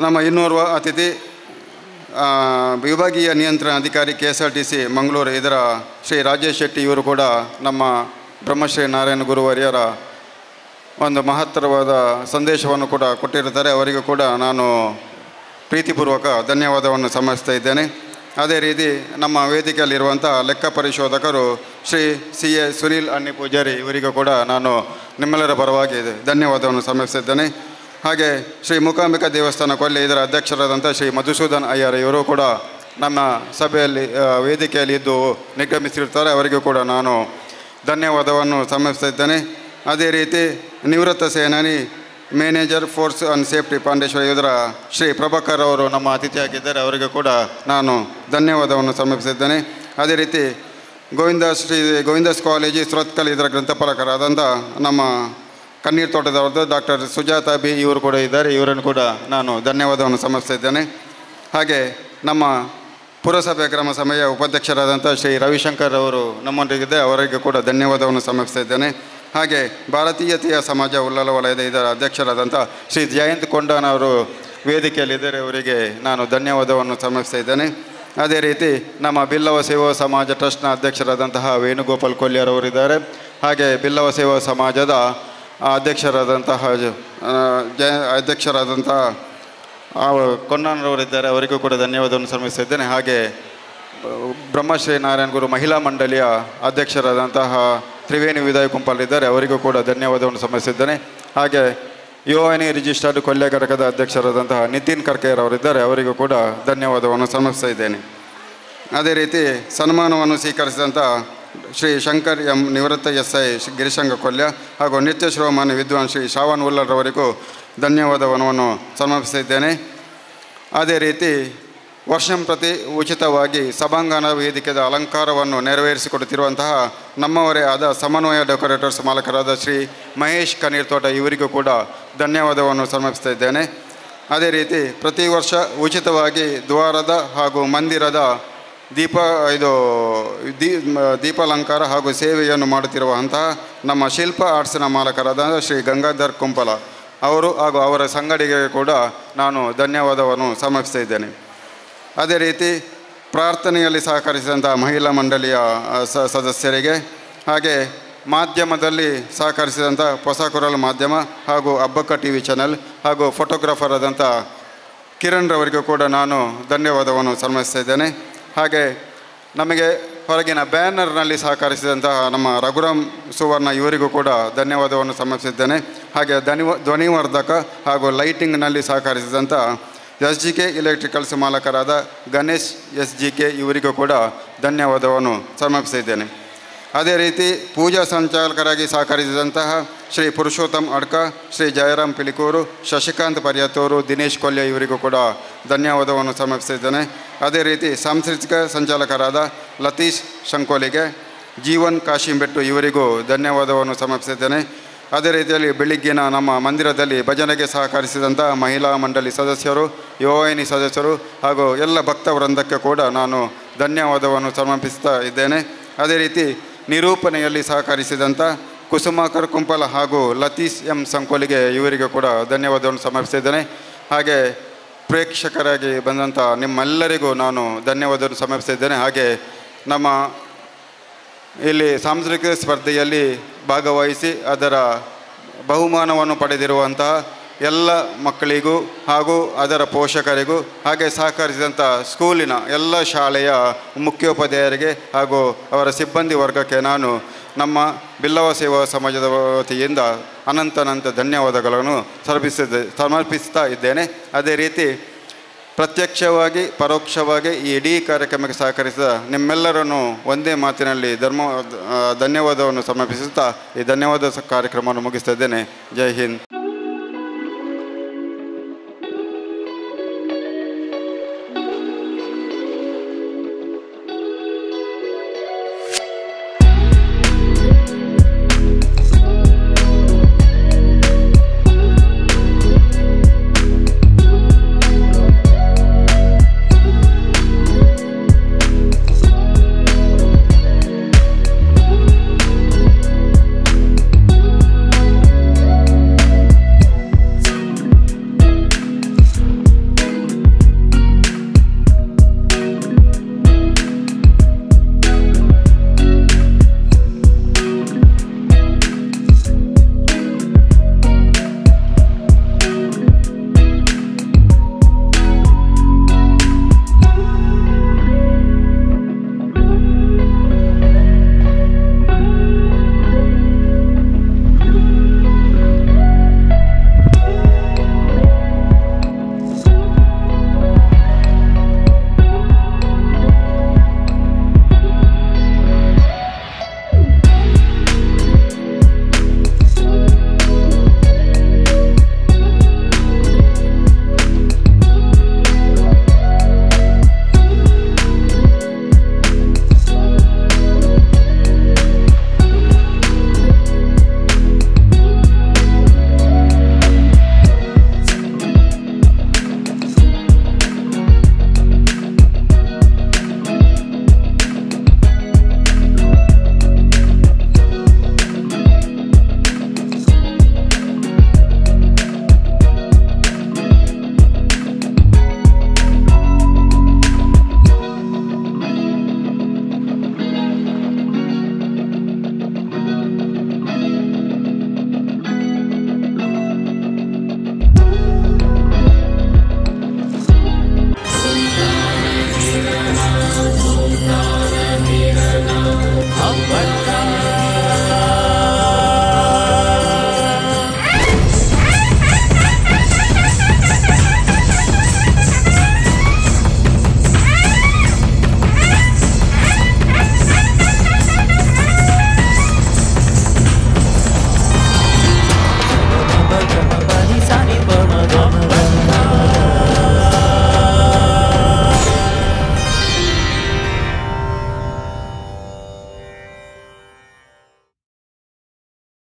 ನಮ್ಮ ಇನ್ನೋರ್ವ ಅತಿಥಿ ವಿಭಾಗೀಯ ನಿಯಂತ್ರಣ ಅಧಿಕಾರಿ KSRTC ಮಂಗಳೂರು ಇದರ ಶ್ರೀ ರಾಜೇಶ್ ಶೆಟ್ಟಿ ಇವರು ಕೂಡ ನಮ್ಮ ಬ್ರಹ್ಮಶ್ರೀ ನಾರಾಯಣ ಗುರುವರ್ಯರ ಒಂದು ಮಹತ್ತರವಾದ ಸಂದೇಶವನ್ನು ಕೂಡ ಕೊಟ್ಟಿರುತ್ತಾರೆ. ಅವರಿಗೂ ಕೂಡ ನಾನು ಪ್ರೀತಿಪೂರ್ವಕ ಧನ್ಯವಾದವನ್ನು ಸಮರ್ಪಿಸ್ತಾ ಇದ್ದೇನೆ. ಅದೇ ರೀತಿ ನಮ್ಮ ವೇದಿಕೆಯಲ್ಲಿರುವಂಥ ಲೆಕ್ಕ ಪರಿಶೋಧಕರು ಶ್ರೀ CA ಸುನೀಲ್ ಅಣ್ಣಿ ಪೂಜಾರಿ ಇವರಿಗೂ ಕೂಡ ನಾನು ನಿಮ್ಮೆಲ್ಲರ ಪರವಾಗಿ ಧನ್ಯವಾದವನ್ನು ಸಮರ್ಪಿಸಿದ್ದೇನೆ. ಹಾಗೆ ಶ್ರೀ ಮೂಕಾಂಬಿಕಾ ದೇವಸ್ಥಾನ ಕೊಲ್ಲಿ ಇದರ ಅಧ್ಯಕ್ಷರಾದಂಥ ಶ್ರೀ ಮಧುಸೂದನ್ ಅಯ್ಯರ್ ಇವರು ಕೂಡ ನಮ್ಮ ಸಭೆಯಲ್ಲಿ ವೇದಿಕೆಯಲ್ಲಿ ಇದ್ದು ನಿರ್ಗಮಿಸಿರ್ತಾರೆ. ಅವರಿಗೂ ಕೂಡ ನಾನು ಧನ್ಯವಾದವನ್ನು ಸಮರ್ಪಿಸಿದ್ದೇನೆ. ಅದೇ ರೀತಿ ನಿವೃತ್ತ ಸೇನಾನಿ manager force and safety Pandeshwara ಇದರ ಶ್ರೀ ಪ್ರಭಾಕರ್ ಅವರು ನಮ್ಮ ಅತಿಥಿಯಾಗಿದ್ದಾರೆ. ಅವರಿಗೂ ಕೂಡ ನಾನು ಧನ್ಯವಾದವನ್ನು ಸಮರ್ಪಿಸಿದ್ದೇನೆ. ಅದೇ ರೀತಿ ಗೋವಿಂದಾಸ್ ಕಾಲೇಜು ಸುರತ್ಕಲ್ ಇದರ ಗ್ರಂಥಪಾಲಕರಾದಂಥ ನಮ್ಮ ಕಣ್ಣೀರು ತೋಟದವ್ರದ್ದು ಡಾಕ್ಟರ್ ಸುಜಾತಾ ಬಿ ಇವರು ಕೂಡ ಇದ್ದಾರೆ. ಇವರನ್ನು ಕೂಡ ನಾನು ಧನ್ಯವಾದವನ್ನು ಸಮರ್ಪಿಸಿದ್ದೇನೆ. ಹಾಗೆ ನಮ್ಮ ಪುರಸಭೆ ಕ್ರಮ ಸಭೆಯ ಉಪಾಧ್ಯಕ್ಷರಾದಂಥ ಶ್ರೀ ರವಿಶಂಕರ್ ಅವರು ನಮ್ಮೊಂದಿಗಿದ್ದೆ, ಅವರಿಗೂ ಕೂಡ ಧನ್ಯವಾದವನ್ನು ಸಮರ್ಪಿಸಿದ್ದೇನೆ. ಹಾಗೆ ಭಾರತೀಯತೆಯ ಸಮಾಜ ಉಳ್ಳಾಲ ವಲಯದ ಇದರ ಅಧ್ಯಕ್ಷರಾದಂಥ ಶ್ರೀ ಜಯಂತ್ ಕೊಂಡಾನ್ ಅವರು ವೇದಿಕೆಯಲ್ಲಿದ್ದರೆ ಅವರಿಗೆ ನಾನು ಧನ್ಯವಾದವನ್ನು ಸಮರ್ಪಿಸ್ತಾ ಇದ್ದೇನೆ. ಅದೇ ರೀತಿ ನಮ್ಮ ಬಿಲ್ಲವ ಸೇವಾ ಸಮಾಜ ಟ್ರಸ್ಟ್ನ ಅಧ್ಯಕ್ಷರಾದಂತಹ ವೇಣುಗೋಪಾಲ್ ಕೊಲ್ಯಾರ್ ಅವರಿದ್ದಾರೆ. ಹಾಗೆ ಬಿಲ್ಲವ ಸೇವಾ ಸಮಾಜದ ಅಧ್ಯಕ್ಷರಾದಂತಹ ಕೊನ್ನಾನರವರಿದ್ದಾರೆ. ಅವರಿಗೂ ಕೂಡ ಧನ್ಯವಾದವನ್ನು ಸಮರ್ಪಿಸಿದ್ದೇನೆ. ಹಾಗೆ ಬ್ರಹ್ಮಶ್ರೀ ನಾರಾಯಣ ಗುರು ಮಹಿಳಾ ಮಂಡಳಿಯ ಅಧ್ಯಕ್ಷರಾದಂತಹ ತ್ರಿವೇಣಿ ವಿದಾಯ ಕುಂಪಾಲ್ ಇದ್ದಾರೆ. ಅವರಿಗೂ ಕೂಡ ಧನ್ಯವಾದವನ್ನು ಸಮರ್ಪಿಸಿದ್ದೇನೆ. ಹಾಗೆ ಯೋವಾನಿ ರಿಜಿಸ್ಟರ್ಡ್ ಕೊಲ್ಯ ಘಟಕದ ಅಧ್ಯಕ್ಷರಾದಂತಹ ನಿತಿನ್ ಕರ್ಕೇರ್ ಅವರಿದ್ದಾರೆ. ಅವರಿಗೂ ಕೂಡ ಧನ್ಯವಾದವನ್ನು ಸಮರ್ಪಿಸ್ತಾ ಇದ್ದೇನೆ. ಅದೇ ರೀತಿ ಸನ್ಮಾನವನ್ನು ಸ್ವೀಕರಿಸಿದಂಥ ಶ್ರೀ ಶಂಕರ್ ಎಂ ನಿವೃತ್ತ SI ಗಿರಿಶಂಗ ಕೊಲ್ಯ ಹಾಗೂ ನಿತ್ಯ ಶ್ರೋಮಾನ್ಯ ವಿದ್ವಾನ್ ಶ್ರೀ ಶ್ರಾವಣ್ ಉಲ್ಲರ್ರವರಿಗೂ ಧನ್ಯವಾದವನ್ನು ಸಮರ್ಪಿಸಿದ್ದೇನೆ. ಅದೇ ರೀತಿ ವರ್ಷಂಪ್ರತಿ ಉಚಿತವಾಗಿ ಸಭಾಂಗಣ ವೇದಿಕೆಯ ಅಲಂಕಾರವನ್ನು ನೆರವೇರಿಸಿಕೊಡುತ್ತಿರುವಂತಹ ನಮ್ಮವರೇ ಆದ ಸಮನ್ವಯ ಡೆಕೋರೇಟರ್ಸ್ ಮಾಲಕರಾದ ಶ್ರೀ ಮಹೇಶ್ ಕಣ್ಣೀರ್ ತೋಟ ಇವರಿಗೂ ಕೂಡ ಧನ್ಯವಾದವನ್ನು ಸಮರ್ಪಿಸ್ತಾ ಇದ್ದೇನೆ. ಅದೇ ರೀತಿ ಪ್ರತಿ ವರ್ಷ ಉಚಿತವಾಗಿ ದ್ವಾರದ ಹಾಗೂ ಮಂದಿರದ ದೀಪಾಲಂಕಾರ ಹಾಗೂ ಸೇವೆಯನ್ನು ಮಾಡುತ್ತಿರುವಂತಹ ನಮ್ಮ ಶಿಲ್ಪ ಆರ್ಟ್ಸ್ನ ಮಾಲಕರಾದ ಶ್ರೀ ಗಂಗಾಧರ್ ಕುಂಪಲ ಅವರು ಹಾಗೂ ಅವರ ಸಂಗಡಿಗರಿಗೆ ಕೂಡ ನಾನು ಧನ್ಯವಾದವನ್ನು ಸಮರ್ಪಿಸ್ತಾ ಇದ್ದೇನೆ. ಅದೇ ರೀತಿ ಪ್ರಾರ್ಥನೆಯಲ್ಲಿ ಸಹಕರಿಸಿದಂಥ ಮಹಿಳಾ ಮಂಡಳಿಯ ಸದಸ್ಯರಿಗೆ, ಹಾಗೆ ಮಾಧ್ಯಮದಲ್ಲಿ ಸಹಕರಿಸಿದಂಥ ಹೊಸ ಕುರಲ್ ಮಾಧ್ಯಮ ಹಾಗೂ ಅಬ್ಬಕ್ಕ TV ಚಾನೆಲ್ ಹಾಗೂ ಫೋಟೋಗ್ರಾಫರ್ ಆದಂಥ ಕಿರಣ್ ರವರಿಗೂ ಕೂಡ ನಾನು ಧನ್ಯವಾದವನ್ನು ಸಮರ್ಪಿಸ್ತಾ ಇದ್ದೇನೆ. ಹಾಗೆ ನಮಗೆ ಹೊರಗಿನ ಬ್ಯಾನರ್ನಲ್ಲಿ ಸಹಕರಿಸಿದಂತಹ ನಮ್ಮ ರಘುರಾಮ್ ಸುವರ್ಣ ಇವರಿಗೂ ಕೂಡ ಧನ್ಯವಾದವನ್ನು ಸಮರ್ಪಿಸಿದ್ದೇನೆ. ಹಾಗೆ ಧ್ವನಿವರ್ಧಕ ಹಾಗೂ ಲೈಟಿಂಗ್ನಲ್ಲಿ ಸಹಕರಿಸಿದಂಥ SGK ಎಲೆಕ್ಟ್ರಿಕಲ್ಸ್ ಮಾಲಕರಾದ ಗಣೇಶ್ SGK ಇವರಿಗೂ ಕೂಡ ಧನ್ಯವಾದವನ್ನು ಸಮರ್ಪಿಸಿದ್ದೇನೆ. ಅದೇ ರೀತಿ ಪೂಜಾ ಸಂಚಾಲಕರಾಗಿ ಸಹಕರಿಸಿದಂತಹ ಶ್ರೀ ಪುರುಷೋತ್ತಮ್ ಅಡ್ಕ, ಶ್ರೀ ಜಯರಾಮ್ ಪಿಲಿಕೂರು, ಶಶಿಕಾಂತ್ ಪರ್ಯತೂರು, ದಿನೇಶ್ ಕೊಲ್ಯ ಇವರಿಗೂ ಕೂಡ ಧನ್ಯವಾದವನ್ನು ಸಮರ್ಪಿಸಿದ್ದೇನೆ. ಅದೇ ರೀತಿ ಸಾಂಸ್ಕೃತಿಕ ಸಂಚಾಲಕರಾದ ಲತೀಶ್ ಶಂಕೋಲಿಗೆ ಜೀವನ್ ಕಾಶಿಂಬೆಟ್ಟು ಇವರಿಗೂ ಧನ್ಯವಾದವನ್ನು ಸಮರ್ಪಿಸಿದ್ದೇನೆ. ಅದೇ ರೀತಿಯಲ್ಲಿ ಬೆಳಿಗ್ಗಿನ ನಮ್ಮ ಮಂದಿರದಲ್ಲಿ ಭಜನೆಗೆ ಸಹಕರಿಸಿದಂಥ ಮಹಿಳಾ ಮಂಡಳಿ ಸದಸ್ಯರು, ಯುವವಾಹಿನಿ ಸದಸ್ಯರು ಹಾಗೂ ಎಲ್ಲ ಭಕ್ತವೃಂದಕ್ಕೆ ಕೂಡ ನಾನು ಧನ್ಯವಾದವನ್ನು ಸಮರ್ಪಿಸ್ತಾ ಇದ್ದೇನೆ. ಅದೇ ರೀತಿ ನಿರೂಪಣೆಯಲ್ಲಿ ಸಹಕರಿಸಿದಂಥ ಕುಸುಮಾಕರ್ ಕುಂಪಲ ಹಾಗೂ ಲತೀಶ್ ಎಂ ಸಂಕೋಲಿಗೆ ಇವರಿಗೆ ಕೂಡ ಧನ್ಯವಾದವನ್ನು ಸಮರ್ಪಿಸಿದ್ದೇನೆ. ಹಾಗೆ ಪ್ರೇಕ್ಷಕರಾಗಿ ಬಂದಂಥ ನಿಮ್ಮೆಲ್ಲರಿಗೂ ನಾನು ಧನ್ಯವಾದವನ್ನು ಸಮರ್ಪಿಸಿದ್ದೇನೆ. ಹಾಗೆ ನಮ್ಮ ಇಲ್ಲಿ ಸಾಂಸ್ಕೃತಿಕ ಸ್ಪರ್ಧೆಯಲ್ಲಿ ಭಾಗವಹಿಸಿ ಅದರ ಬಹುಮಾನವನ್ನು ಪಡೆದಿರುವಂತಹ ಎಲ್ಲ ಮಕ್ಕಳಿಗೂ ಹಾಗೂ ಅದರ ಪೋಷಕರಿಗೂ ಹಾಗೆ ಸಹಕರಿಸಿದಂಥ ಸ್ಕೂಲಿನ ಎಲ್ಲ ಶಾಲೆಯ ಮುಖ್ಯೋಪಾಧ್ಯಾಯರಿಗೆ ಹಾಗೂ ಅವರ ಸಿಬ್ಬಂದಿ ವರ್ಗಕ್ಕೆ ನಾನು ನಮ್ಮ ಬಿಲ್ಲವ ಸೇವಾ ಸಮಾಜದ ವತಿಯಿಂದ ಅನಂತ ಧನ್ಯವಾದಗಳನ್ನು ಸಮರ್ಪಿಸ್ತಾ ಇದ್ದೇನೆ. ಅದೇ ರೀತಿ ಪ್ರತ್ಯಕ್ಷವಾಗಿ ಪರೋಕ್ಷವಾಗಿ ಈ ಇಡೀ ಕಾರ್ಯಕ್ರಮಕ್ಕೆ ಸಹಕರಿಸಿದ ನಿಮ್ಮೆಲ್ಲರನ್ನು ಒಂದೇ ಮಾತಿನಲ್ಲಿ ಧನ್ಯವಾದವನ್ನು ಸಮರ್ಪಿಸುತ್ತಾ ಈ ಧನ್ಯವಾದ ಕಾರ್ಯಕ್ರಮವನ್ನು ಮುಗಿಸ್ತಾ ಇದ್ದೇನೆ. ಜೈ ಹಿಂದ್.